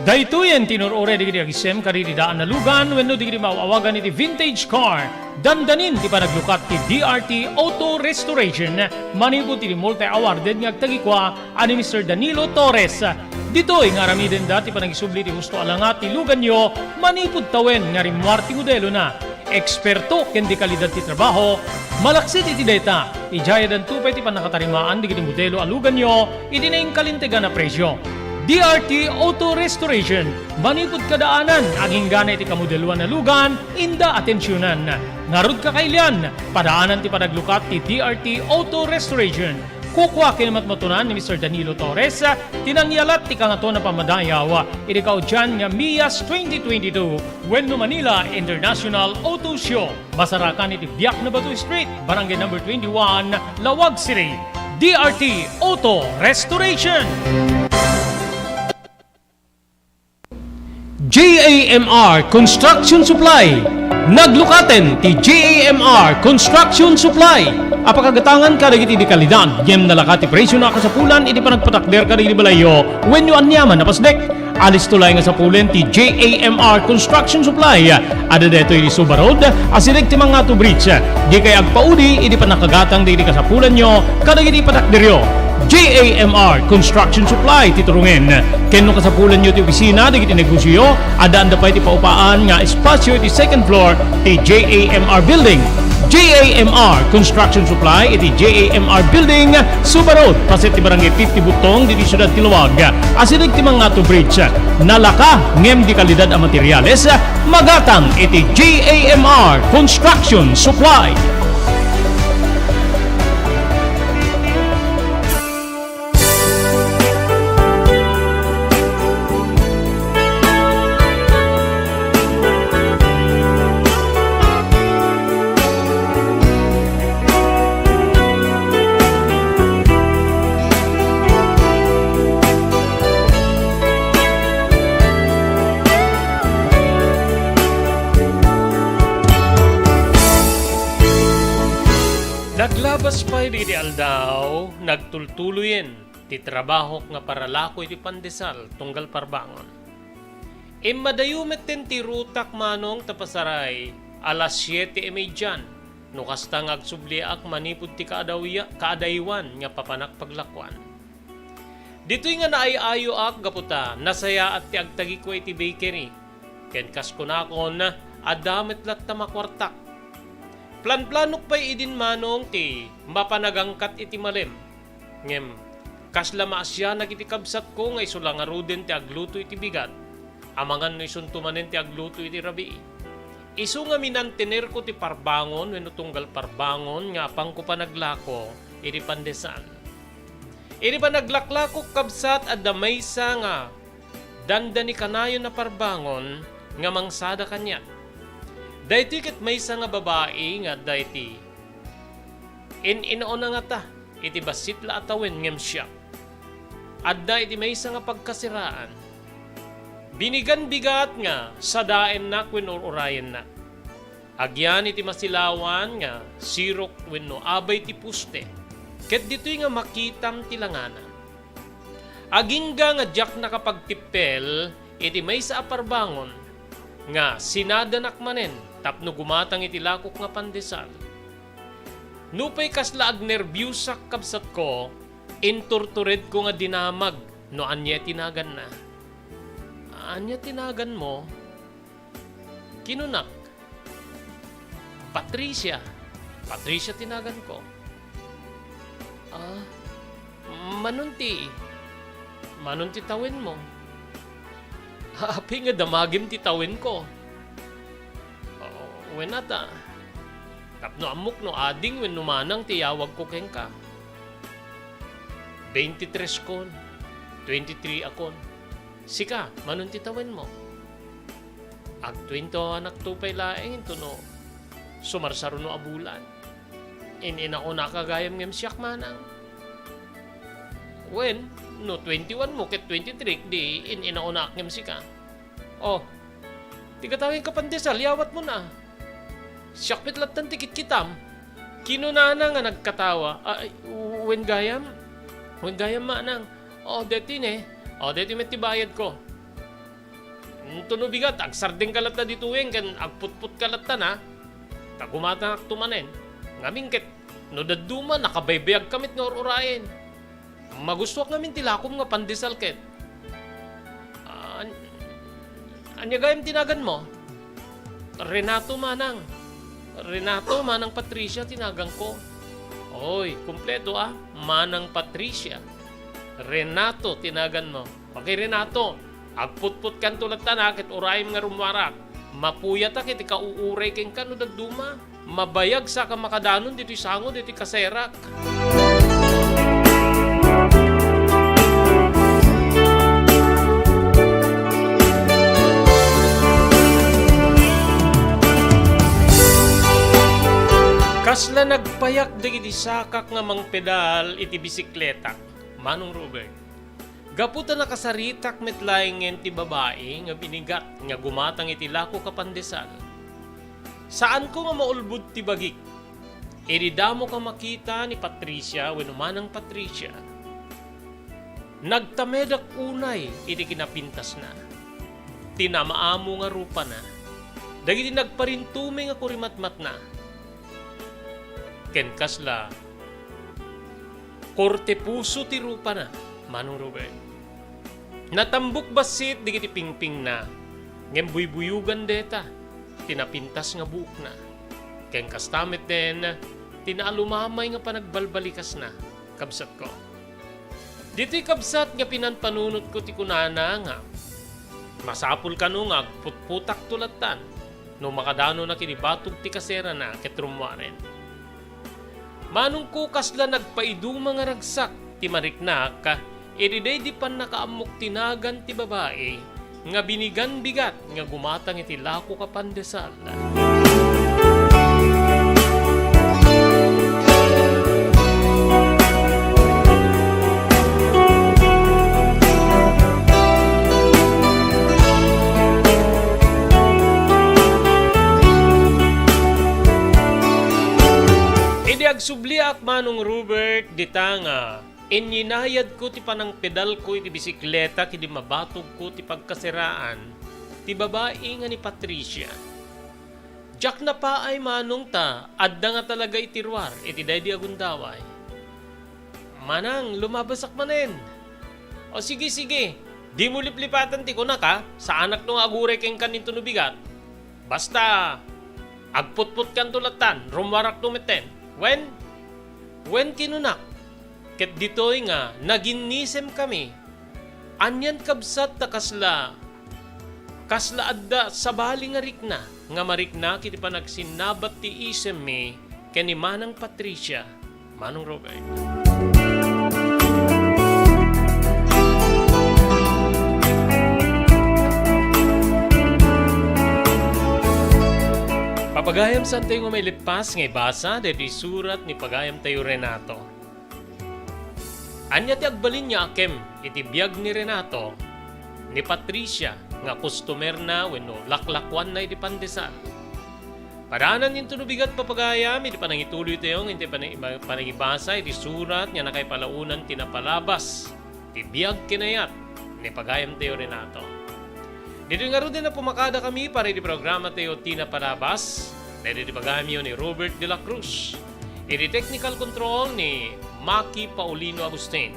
Daytoyen tinurore digiti agisem karididaan na lugan wenno digiti maawagan iti vintage car. Dandanin ti panaglukat ti DRT Auto Restoration. Manipod ti multi-awarded nga agtagikwa ani Mr. Danilo Torres. Ditoy nga ramiden dati panagisubli ti gusto alangat ti lugan nyo manipod tawen nga rimwar ti modelo na. eksperto ken di kalidad ti trabaho, malaksit iti data, ijaya dan tupay ti panakatarimaan di kiti modelo alugan nyo, iti na kalintegan na presyo. DRT Auto Restoration, manipod kadaanan, aging gana iti kamodeluan na lugan, inda atensyonan. Ngarud ka kailian, padaanan ti padaglukat ti DRT Auto Restoration. Kukwa kinamatmatunan ni Mr. Danilo Torres, tinangyalat ti kangato na pamadayaw, irikaw dyan nga MIAS 2022, Wenno Manila International Auto Show. Masarakan iti Biak na Batu Street, Barangay number 21, Lawag City. DRT Auto Restoration. JAMR Construction Supply. Naglukaten ti JAMR Construction Supply. Apakagatangan ka dagiti di kalidad, yem nalakati presyo na kasapulan, iti panagpatakder ka dagiti balayo, when you anyaman na pasdek. Alis tulay nga sapulen ti JAMR Construction Supply. Ada deto iti Suba Road, asirig ti mga bridge. Di kay agpaudi, iti panakagatang dagiti kasapulan nyo, kadagiti patakderyo. JAMR Construction Supply titurungin. Kenno kasapulan nyo ti opisina dagiti negosyo, adaan da pa iti paupaan nga espasyo iti second floor ti JAMR Building. JAMR Construction Supply iti JAMR Building, Suba Road, paset ti Barangay 50 Butong, diti Syudad Tiluwag. Asirig ti mga bridge. Nalaka ngem di kalidad a materyales, magatang iti JAMR Construction Supply. Naglabas pa iti aldaw, nagtultuloyen, ti trabaho nga paralako iti pandesal, tunggal parbangon. Madayumet ten ti rutak manong tapasaray, alas 7:30, no kastang agsubliak manipod ti kaadaywan nga papanak paglakwan. Dito'y nga naayayo ak gaputa, nasaya at ti agtagi ko iti bakery, ken kaskunakon, adamet lat tamakwartak. Plan-planok pa'y idin manong ti mapanagangkat iti malem. Ngem, kaslama asya nagitikabsat ko nga isulang aruden ti agluto iti bigat. Amangan no isuntumanen ti agluto iti rabi. Isu nga minantener ko ti parbangon wenno tunggal parbangon nga apang ko panaglako iti pandesan. Iti panaglaklako kabsat at damaysa nga dandani kanayon na parbangon nga mangsada kanya. Dayti ket maysa nga babae nga dayti inaon nga ta iti basit la atawen ngem siya. Adda iti maysa nga pagkasiraan. Binigan bigat nga sadaen na wenno urayen na. Agyan iti masilawan nga sirok wenno abay ti puste. Ket ditoy nga makitam ti langana. Agingga nga jak nakapagtipel iti maysa a parbangon nga sinadanak manen tapno gumatang iti lakok nga pandesal. Nupay kasla ag nervyusak kabsat ko, inturtured ko nga dinamag no anya tinagan na. Anya tinagan mo? Kinunak. Patricia. Patricia tinagan ko. Manunti. Manunti tawin mo. Hapi nga damagim ti tawin ko. Wenata. Tapno amok no ading wen numanang tiyawag ko keng ka. 23 kon. 23 akon. Sika, manon titawin mo. Ag 20 anak tupay laeng ito no. Sumarsaro no abulan. Ina ko nakagayam ngem siyak manang. When, no 21 mo ket 23 di ina ko nakagayam sika. Oh, tigatawin ka pandesal, yawat mo na. Siyak pitlatan tikit kitam. Kinunana nga nagkatawa. When gayam manang. Oh, deti ne. Oh, deti met tibayad ko. Tuno bigat, agsarding kalat na dituwing, kan agputput kalat na. Tagumata tumanen. Ngaming ket, no daduma, nakabaybayag kamit nga urayen. Magustuak ngamin tilakom nga pandesal ket. Anya gayam tinagan mo? Renato manang. Renato, Manang Patricia, tinagang ko. Oy, kumpleto Manang Patricia. Renato, tinagan mo. Okay, Renato, agputput kan tulad tanak at urayim nga rumwarak. Mapuyat kit ikauuray ken kano dagduma. Mabayag sa ka makadanon dito sango dito kaserak. Kasla nagpayak dagiti sakak nga mang pedal iti bisikleta. Manong Robert. Gaputa nakasaritak metlaingen ti babae nga binigat nga gumatang iti lako kapandesal. Saan ko nga maulbud ti bagik? Iridamo ka makita ni Patricia wenno Manang Patricia. Nagtamedak unay iti kinapintas na. Tinamaamo nga rupa na. Dagiti nagparintume nga kurimatmat na. Ken kasla korte puso ti rupa na, Manong Robert. Natambok basit digiti pingping na, ngem buybuyugan deta, tinapintas nga buok na. Ken kastamit den, tinaalumamay nga panagbalbalikas na, kabsat ko. Dito'y kabsat nga pinanpanunot ko ti kunana nga, masapul ka nung putputak tulatan, no makadano na kinibatog ti kasera na ketrumwaren. Manong ko kasla nagpaidu mga ragsak ti mariknak, iriday di pan nakaamok tinagan ti babae, nga binigan bigat nga gumatang iti lako kapandesal. Agsubliak Manong Robert ditanga inyinayad ko ti panang pedal ko iti bisikleta kidi mabatog ko ti pagkasiraan ti babae nga ni Patricia. Jack na pa ay manong ta adda nga talaga itirwar iti daydi agundaway. Manang lumabasak manen. O sige di mo liplipatan ti kunak sa anak nung agure keng kaninto no bigat. Basta agputput kan tulatan rumwarak tumeten. When kinunak, ket ditoy nga, naginisem kami, anyan kabsat ta kasla adda sa bali nga rikna, nga marikna kiti pa nagsinabat ti isem mi, ken ni Manang Patricia, Manong Robert. Papagayam sa tayo nga may lipas nga ibasa dahil surat ni Pagayam tayo Renato. Anya ti agbalin niya akem iti biyag ni Renato ni Patricia nga customer na wenno laklakwan na iti pandesal. Paranan yung tunubigat papagayam iti panangituloy tayo iti panangibasa iti surat nga nakaipalaunan tinapalabas iti biyag kinayat ni Pagayam tayo Renato. Dito nga rin na pumakada kami para iti programa tayo tinapalabas na iti pagamyo ni Robert de la Cruz. Iti technical control ni Maki Paulino Agustin.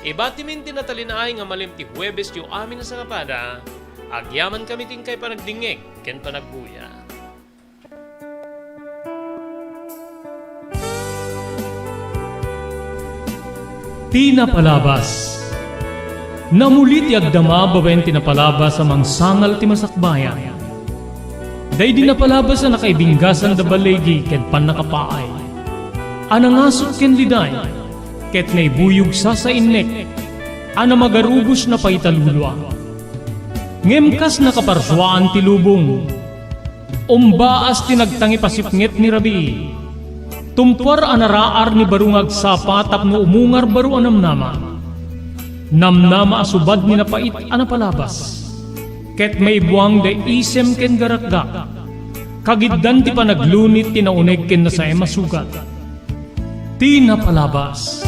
Ibatimin tinatalinaay nga malim ti Huwebes yung amin na sa kapada, agyaman kami tingkay panagdingeg ken panagbuya. Tinapalabas. Namulit yagdama bawen tinapalabas sa mangsangal ti masakbayan. Day dinapalabas na nakaibinggasan da balegi ket pan nakapaay. Anangasot ken liday ket naibuyog sa innek. Ana magarubos na paitalulwa. Ngemkas nakaparswaan ti lubong. Umbaas tinagtangi pasipnget ni Rabi. Tumpar anaraar ni barungag sapatap no umungar baru anamnama. Namnama asubad ni napait anapalabas. Ket may buwang de isem ken garakga. Kagiddan ti panaglunit tinauneg ken na sa masugat. Tinapalabas.